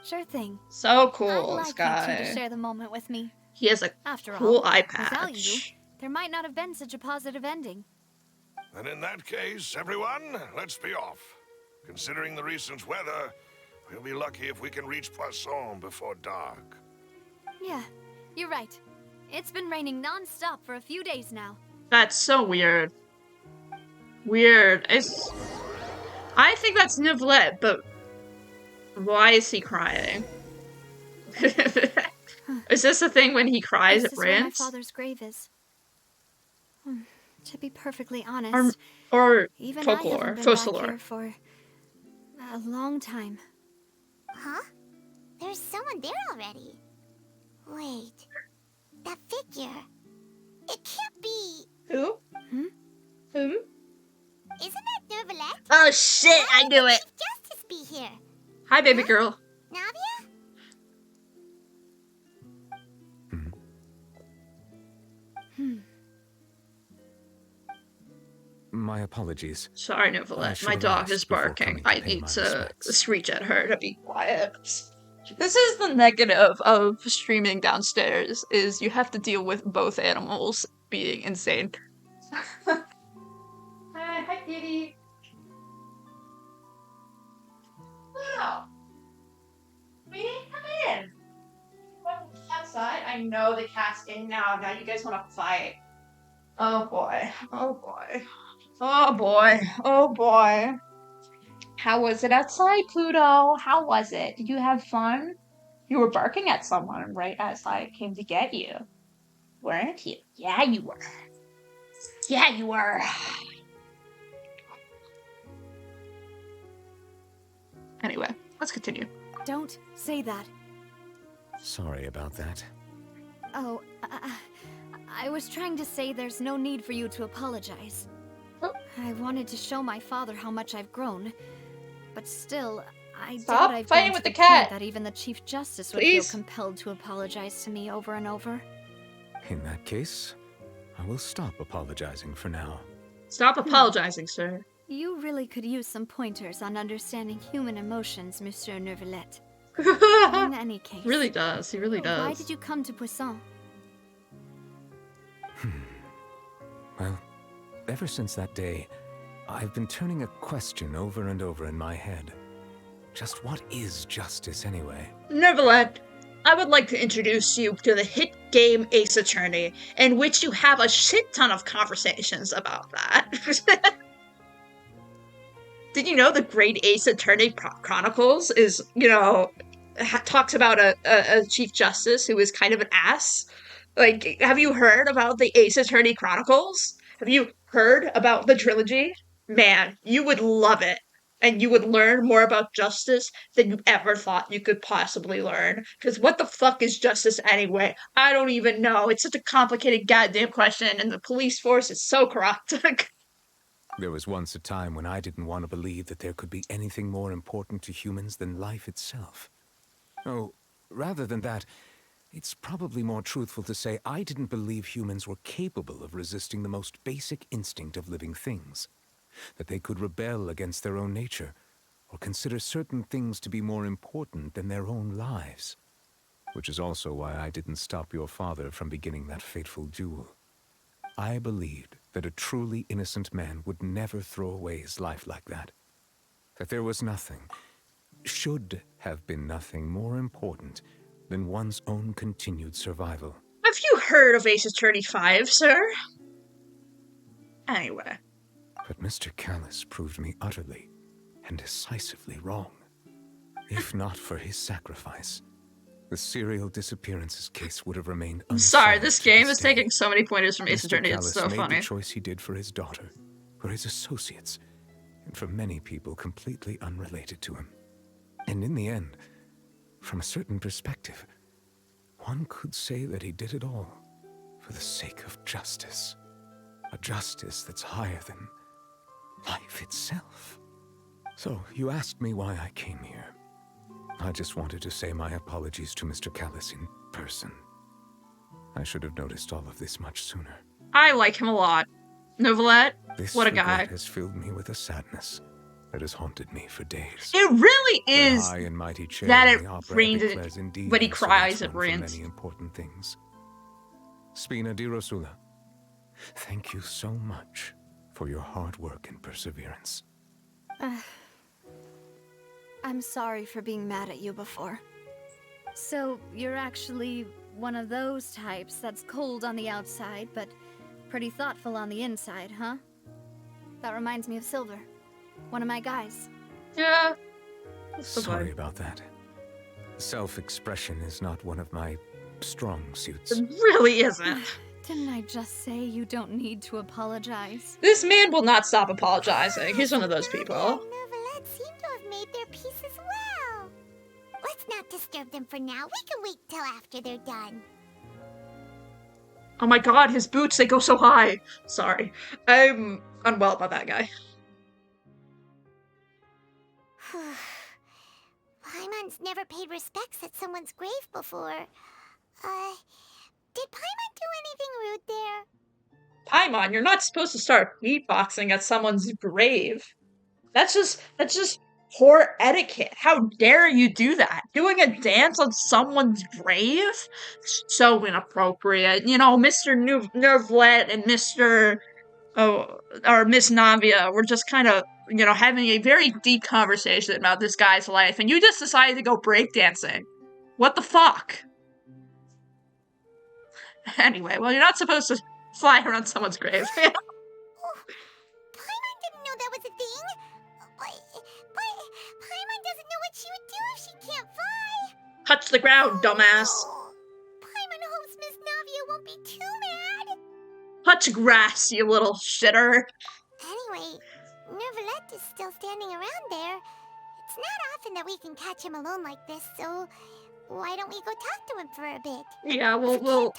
Sure thing. So cool, I'd this like guy. you two to share the moment with me. He has a After cool all, eye without you, patch. there might not have been such a positive ending. And in that case, everyone, let's be off. Considering the recent weather, we'll be lucky if we can reach Poisson before dark. Yeah, you're right. It's been raining non-stop for a few days now. That's so weird. Weird. I think that's Neuvillette, but why is he crying? Is this the thing when he cries This it is where my rains? father's grave is. To be perfectly honest, Or even folklore, I haven't been folklore. back here for a long time. Huh? There's someone there already. Wait. That figure. It can't be. Who? Who? Isn't that Neuvillette? Oh shit, I knew it. Chief Justice be here. Hi, baby girl. Navia? My apologies. Sorry, I Neuvillette. should My have dog asked is before barking. coming to I pay need my to respects. screech at her to be quiet. This is the negative of streaming downstairs, is you have to deal with both animals being insane. Hi, kitty. Wow. We didn't come in. What, the cat's outside? I know the cat's in now. Now you guys want to fight. Oh boy. Oh boy. Oh boy. Oh boy. How was it outside, Pluto? How was it? Did you have fun? You were barking at someone right as I came to get you. Weren't you? Yeah, you were. Yeah, you were. Anyway, let's continue. Don't say that. Sorry about that. Oh, I was trying to say there's no need for you to apologize. I wanted to show my father how much I've grown, but still, I Stop doubt I've fighting grown with to the point cat. that even the Chief Justice would Please. feel compelled to apologize to me over and over. In that case, I will stop apologizing for now. Stop apologizing, sir. You really could use some pointers on understanding human emotions, Monsieur Neuvillette. In any case, Really does. He really does. why did you come to Poisson? Well, ever since that day, I've been turning a question over and over in my head. Just what is justice anyway? Neuvillette, I would like to introduce you to the hit game Ace Attorney, in which you have a shit ton of conversations about that. Did you know the Great Ace Attorney Chronicles is, talks about a Chief Justice who is kind of an ass? Like, have you heard about the Ace Attorney Chronicles? Have you heard about the trilogy? Man, you would love it. and you would learn more about justice than you ever thought you could possibly learn. Because what the fuck is justice anyway? I don't even know. It's such a complicated goddamn question, and the police force is so corrupt. There was once a time when I didn't want to believe that there could be anything more important to humans than life itself. Oh, rather than that, it's probably more truthful to say I didn't believe humans were capable of resisting the most basic instinct of living things. That they could rebel against their own nature, or consider certain things to be more important than their own lives. Which is also why I didn't stop your father from beginning that fateful duel. I believed that a truly innocent man would never throw away his life like that. That there was nothing, should have been nothing more important than one's own continued survival. Have you heard of Ace Attorney 5, sir? Anyway. But Mr. Callus proved me utterly and decisively wrong. If not for his sacrifice, the serial disappearances case would have remained unsolved. Sorry, this game is taking so many pointers from Ace Attorney, it's so funny. Made the choice he did for his daughter, for his associates, and for many people completely unrelated to him. And in the end, from a certain perspective, one could say that he did it all for the sake of justice. A justice that's higher than life itself. So, you asked me why I came here. I just wanted to say my apologies to Mr. Callus in person. I should have noticed all of this much sooner. I like him a lot. Neuvillette, what a guy. This has filled me with a sadness that has haunted me for days. It really is high and mighty chair that in it the opera rains, indeed when he cries, it for rains. many important things. Spina di Rosula, thank you so much for your hard work and perseverance. I'm sorry for being mad at you before. So, you're actually one of those types that's cold on the outside, but pretty thoughtful on the inside, huh? That reminds me of Silver, one of my guys. Yeah. Sorry about that. Self-expression is not one of my strong suits. It really isn't. Didn't I just say you don't need to apologize? This man will not stop apologizing. He's one of those people. Neuvillette seem to have made their peace as well. Let's not disturb them for now. We can wait till after they're done. Oh my god, his boots, they go so high. Sorry. I'm unwell about that guy. Paimon's never paid respects at someone's grave before. Did Paimon do anything rude there? Paimon, you're not supposed to start beatboxing at someone's grave. That's just poor etiquette. How dare you do that? Doing a dance on someone's grave? So inappropriate. You know, Mr. Neuvillette and Mr. or Miss Navia were just kind of, you know, having a very deep conversation about this guy's life, and you just decided to go breakdancing. What the fuck? Anyway, well, you're not supposed to fly around someone's grave. Paimon didn't know that was a thing. But Paimon doesn't know what she would do if she can't fly. Touch the ground, dumbass. Paimon hopes Miss Navia won't be too mad. Touch grass, you little shitter. Anyway, Neuvillette is still standing around there. It's not often that we can catch him alone like this, so why don't we go talk to him for a bit? Yeah, we'll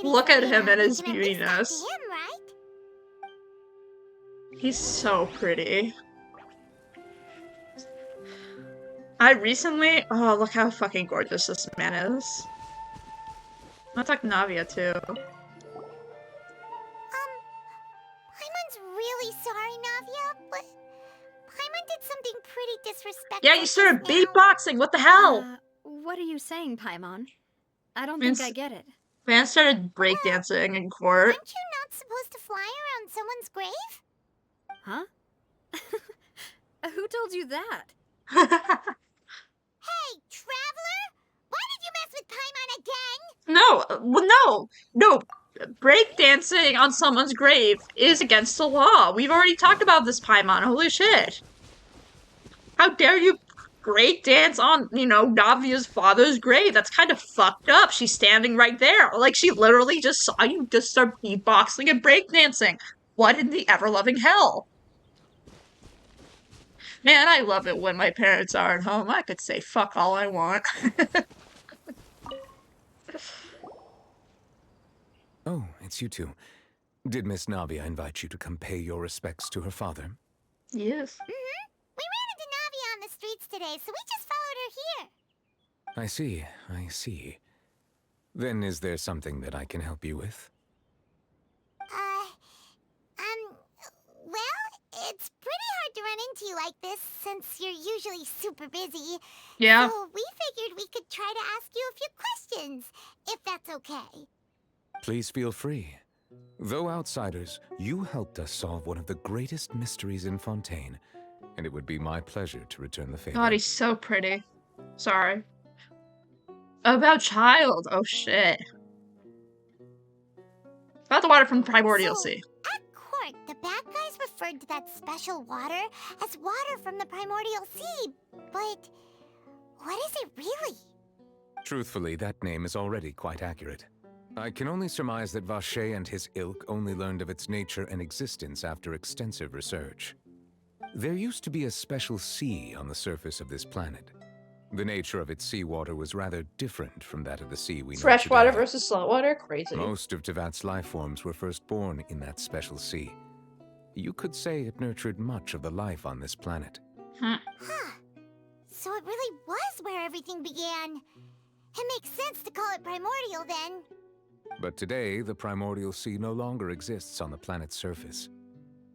look at him and his beautiness. Him, right? He's so pretty. Oh, look how fucking gorgeous this man is. I'll talk to Navia too. Paimon's really sorry, Navia, but Paimon did something pretty disrespectful. Yeah, you started beatboxing, what the hell? What are you saying, Paimon? I don't think I get it. Man started breakdancing in court. Aren't you not supposed to fly around someone's grave? Huh? Who told you that? Hey, traveler! Why did you mess with Paimon again? No. Breakdancing on someone's grave is against the law. We've already talked about this, Paimon. Holy shit. How dare you breakdance on, you know, Navia's father's grave? That's kind of fucked up. She's standing right there. Like, she literally just saw you just start beatboxing and breakdancing. What in the ever-loving hell? Man, I love it when my parents aren't home. I could say fuck all I want. Oh, it's you two. Did Miss Navia invite you to come pay your respects to her father? Yes. Mm-hmm. We ran into Navia on the streets today, so we just followed her here. I see, I see. Then is there something that I can help you with? Well, it's pretty hard to run into you like this since you're usually super busy. Yeah. So we figured we could try to ask you a few questions, if that's okay. Please feel free. Though outsiders, you helped us solve one of the greatest mysteries in Fontaine, and it would be my pleasure to return the favor. God, he's so pretty. Sorry. About child. Oh shit. About the water from the Primordial Sea. At court, the bad guys referred to that special water as water from the Primordial Sea, but what is it really? Truthfully, that name is already quite accurate. I can only surmise that Vacher and his ilk only learned of its nature and existence after extensive research. There used to be a special sea on the surface of this planet. The nature of its seawater was rather different from that of the sea we know today. Freshwater versus saltwater? Crazy. Most of Tevat's life forms were first born in that special sea. You could say it nurtured much of the life on this planet. Huh. So it really was where everything began. It makes sense to call it primordial then. But today, the primordial sea no longer exists on the planet's surface.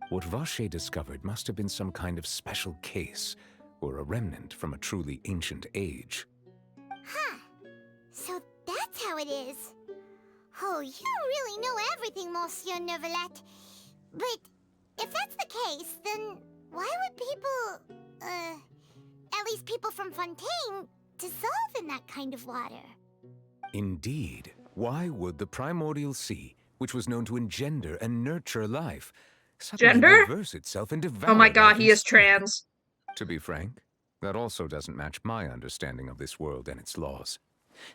What Vacher discovered must have been some kind of special case, or a remnant from a truly ancient age. Huh. So that's how it is. Oh, you really know everything, Monsieur Neuvillette. But if that's the case, then why would people, at least people from Fontaine, dissolve in that kind of water? Indeed. Why would the primordial sea, which was known to engender and nurture life, suddenly reverse itself and devour? Oh my god, life he is instead? trans. To be frank, that also doesn't match my understanding of this world and its laws.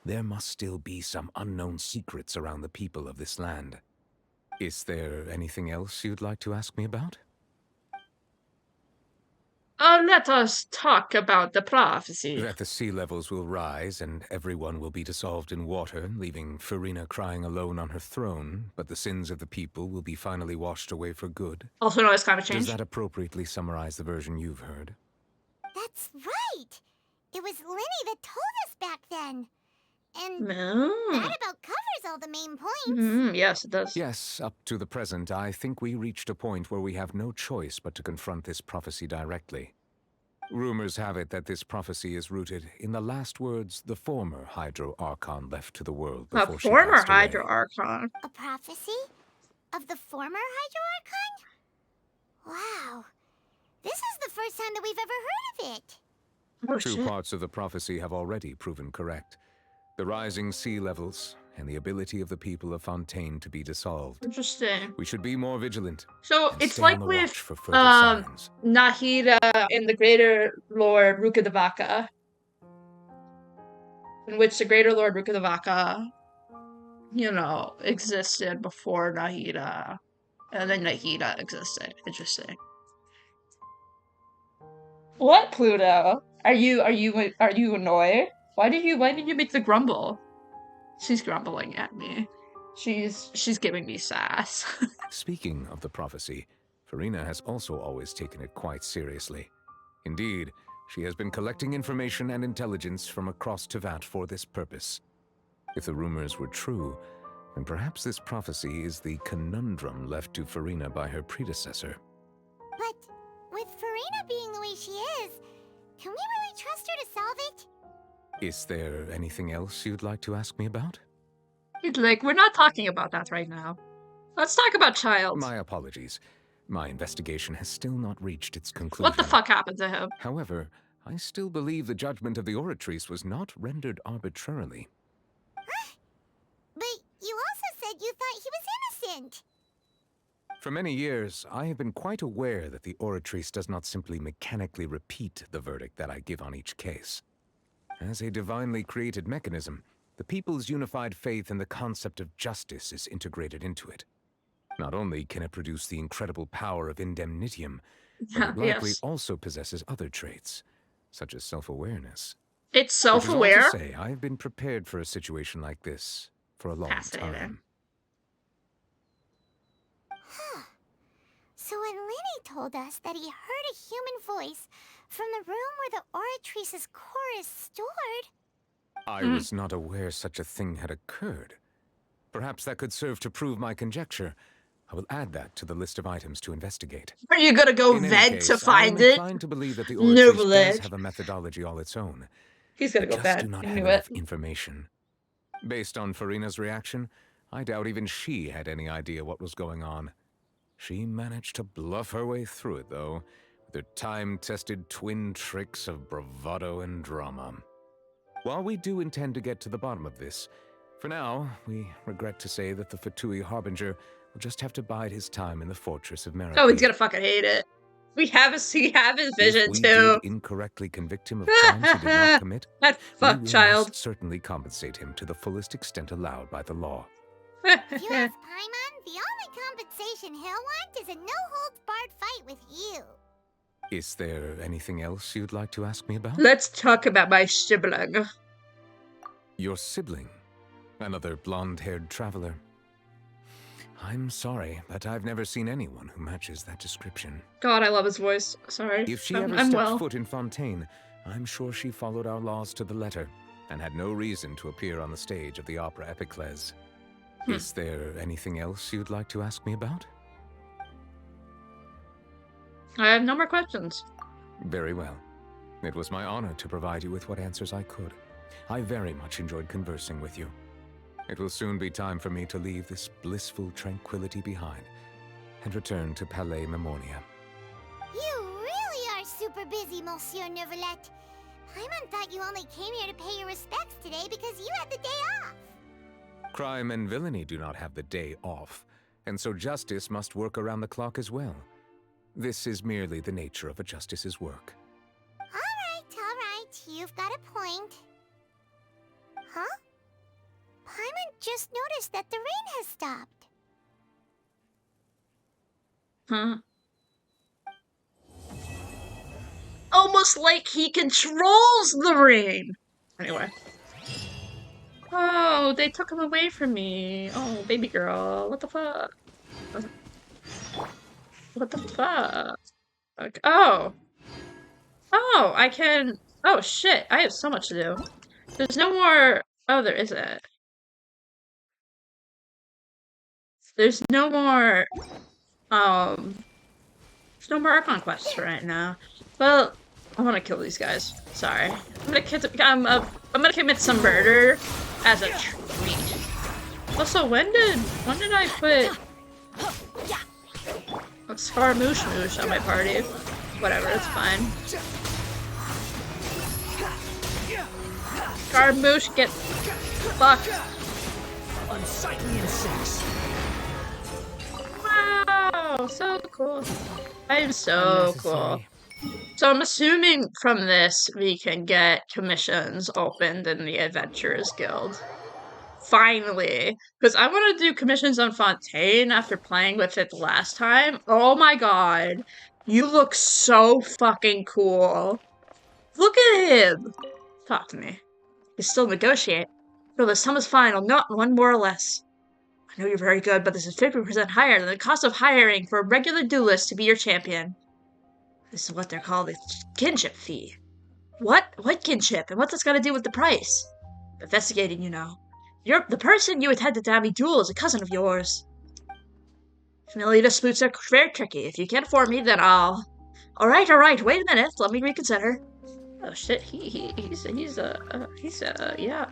There must still be some unknown secrets around the people of this land. Is there anything else you'd like to ask me about? Let us talk about the prophecy. That the sea levels will rise and everyone will be dissolved in water, leaving Farina crying alone on her throne, but the sins of the people will be finally washed away for good. Also known as climate change. Does that appropriately summarize the version you've heard? That's right! It was Linny that told us back then. And No. that about covers all the main points. Yes, it does. Yes, up to the present, I think we reached a point where we have no choice but to confront this prophecy directly. Rumors have it that this prophecy is rooted in the last words the former Hydro Archon left to the world before she former passed away. Hydro Archon. A prophecy? Of the former Hydro Archon? Wow. This is the first time that we've ever heard of it. Oh, Two parts of the prophecy have already proven correct. The rising sea levels, and the ability of the people of Fontaine to be dissolved. Interesting. We should be more vigilant. So and it's stay like on the with watch for further signs. Nahida and the Greater Lord Rukkhadevaka, in which the Greater Lord Rukkhadevaka, you know, existed before Nahida, and then Nahida existed. Interesting. What, Pluto? Are you annoyed? Why did you make the grumble? She's grumbling at me. She's giving me sass. Speaking of the prophecy, Farina has also always taken it quite seriously. Indeed, she has been collecting information and intelligence from across Tevat for this purpose. If the rumors were true, then perhaps this prophecy is the conundrum left to Farina by her predecessor. But with Farina being the way she is, can we really trust her to solve it? Is there anything else you'd like to ask me about? We're not talking about that right now. Let's talk about Childs. My apologies. My investigation has still not reached its conclusion. What the fuck happened to him? However, I still believe the judgment of the Oratrice was not rendered arbitrarily. But you also said you thought he was innocent. For many years, I have been quite aware that the Oratrice does not simply mechanically repeat the verdict that I give on each case. As a divinely created mechanism, the people's unified faith in the concept of justice is integrated into it. Not only can it produce the incredible power of indemnitium, but it likely Yes. also possesses other traits, such as self-awareness. It's Which is all self-aware? to say, I've been prepared for a situation like this for a long time. Huh. So when Lenny told us that he heard a human voice from the room where the Oratrice's core is stored... I was not aware such a thing had occurred. Perhaps that could serve to prove my conjecture. I will add that to the list of items to investigate. Are you gonna go In any vent case, to find I am it? inclined to believe that the Oratrice does Neuvillette. have a methodology all its own. He's gonna I go just vent. do not I have knew enough it. information. Based on Farina's reaction, I doubt even she had any idea what was going on. She managed to bluff her way through it, though, with her time-tested twin tricks of bravado and drama. While we do intend to get to the bottom of this, for now, we regret to say that the Fatui Harbinger will just have to bide his time in the Fortress of Merakee. Oh, he's gonna fucking hate it. We have his vision If we too. did incorrectly convict him of crimes he did not commit, that fuck we will child. most certainly compensate him to the fullest extent allowed by the law. If you ask Paimon, the only compensation he'll want is a no-holds-barred fight with you. Is there anything else you'd like to ask me about? Let's talk about my sibling. Your sibling? Another blonde-haired traveler? I'm sorry, but I've never seen anyone who matches that description. God, I love his voice. Sorry. If she I'm ever stepped well. foot in Fontaine, I'm sure she followed our laws to the letter, and had no reason to appear on the stage of the opera Epiclese. Is there anything else you'd like to ask me about? I have no more questions. Very well. It was my honor to provide you with what answers I could. I very much enjoyed conversing with you. It will soon be time for me to leave this blissful tranquility behind and return to Palais Memoria. You really are super busy, Monsieur Neuvillette. Paimon thought you only came here to pay your respects today because you had the day off. Crime and villainy do not have the day off, and so justice must work around the clock as well. This is merely the nature of a justice's work. All right. You've got a point. Huh? Paimon just noticed that the rain has stopped. Huh? Almost like he controls the rain. Anyway. Oh, they took him away from me. Oh, baby girl. What the fuck? What the fuck? Oh. Oh, I can... Oh, shit. I have so much to do. There's no more... Oh, there isn't. There's no more... There's no more Archon quests right now. Well, I want to kill these guys. Sorry. I'm gonna commit some murder as a treat. Also, when did I put a Scaramouche on my party? Whatever, it's fine. Scaramouche, get fucked. Unsightly insects. Wow, so cool. I am so cool. So I'm assuming from this we can get commissions opened in the Adventurers Guild. Finally. Because I want to do commissions on Fontaine after playing with it last time. Oh my god. You look so fucking cool. Look at him. Talk to me. You can still negotiate. No, the sum is final, not one more or less. I know you're very good, but this is 50% higher than the cost of hiring for a regular duelist to be your champion. This is what they're called the kinship fee. What? What kinship? And what's this got to do with the price? Investigating, you know. The person you intend to have me duel is a cousin of yours. Familiar disputes are very tricky. If you can't afford me, then I'll... Alright, wait a minute. Let me reconsider. Oh shit, yeah.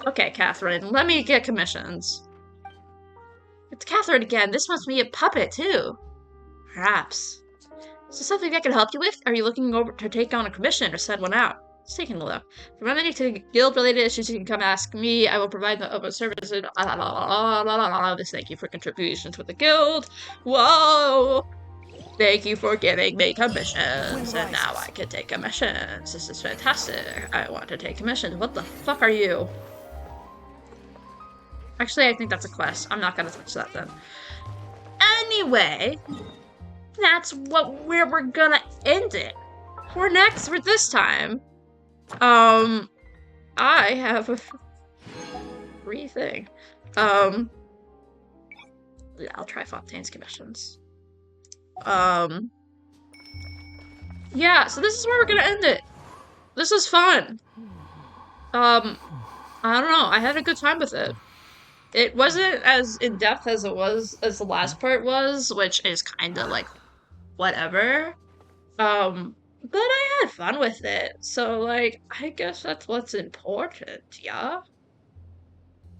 Okay, Catherine, let me get commissions. It's Catherine again. This must be a puppet, too. Perhaps. Is there something I can help you with? Are you looking over to take on a commission or send one out? Just taking a look. For any guild-related issues, you can come ask me. I will provide the open services. Thank you for contributions with the guild. Whoa! Thank you for giving me commissions. And now I can take commissions. This is fantastic. I want to take commissions. What the fuck are you? Actually, I think that's a quest. I'm not gonna touch that then. Anyway, that's where we're gonna end it. For this time, I have a free thing. Yeah, I'll try Fontaine's commissions. Yeah, so this is where we're gonna end it. This is fun. I don't know, I had a good time with it. It wasn't as in-depth as the last part was, which is kinda like, whatever. But I had fun with it, so, like, I guess that's what's important, yeah?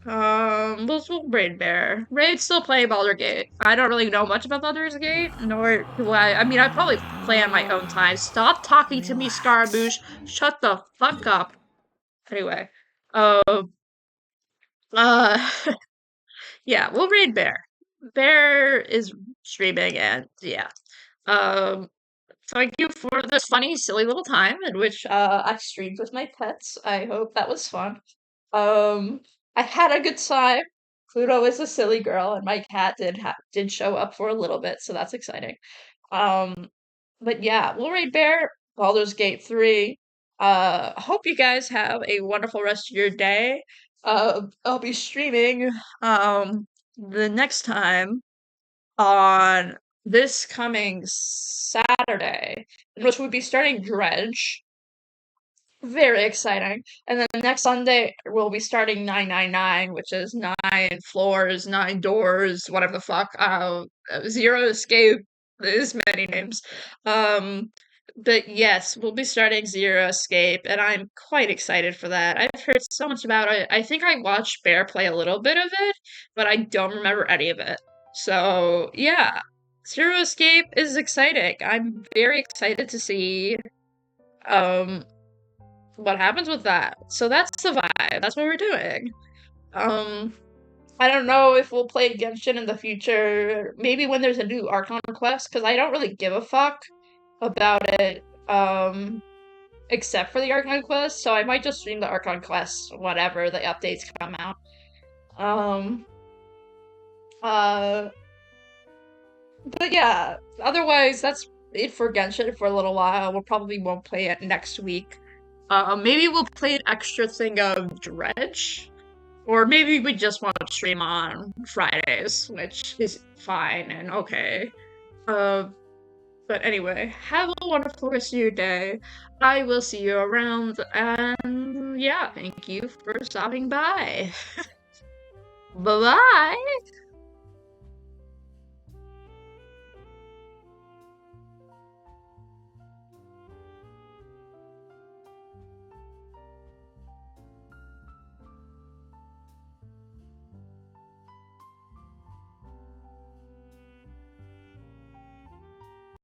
We'll raid Bear. Raid's still playing Baldur's Gate. I don't really know much about Baldur's Gate, nor do I mean, I probably play on my own time. Stop talking to me, Scaramouche! Shut the fuck up! Anyway, yeah, we'll raid Bear. Bear is streaming, and yeah. Thank you for this funny, silly little time in which I streamed with my pets. I hope that was fun. I had a good time. Pluto is a silly girl, and my cat did show up for a little bit, so that's exciting. But yeah, we'll raid Bear, Baldur's Gate 3. Hope you guys have a wonderful rest of your day. I'll be streaming the next time on this coming Saturday, in which we'll be starting Dredge. Very exciting. And then next Sunday, we'll be starting 999, which is 9 floors, 9 doors, whatever the fuck. Zero Escape. There's many names. But yes, we'll be starting Zero Escape, and I'm quite excited for that. I've heard so much about it. I think I watched Bear play a little bit of it, but I don't remember any of it. So, yeah. Zero Escape is exciting. I'm very excited to see, what happens with that. So that's the vibe. That's what we're doing. I don't know if we'll play Genshin in the future. Maybe when there's a new Archon quest, because I don't really give a fuck about it, except for the Archon quest, so I might just stream the Archon quest whenever the updates come out. But yeah, otherwise, that's it for Genshin for a little while. We'll probably won't play it next week. Maybe we'll play an extra thing of Dredge. Or maybe we just want to stream on Fridays, which is fine and okay. But anyway, have a wonderful rest of your day. I will see you around, and yeah, thank you for stopping by. Bye-bye!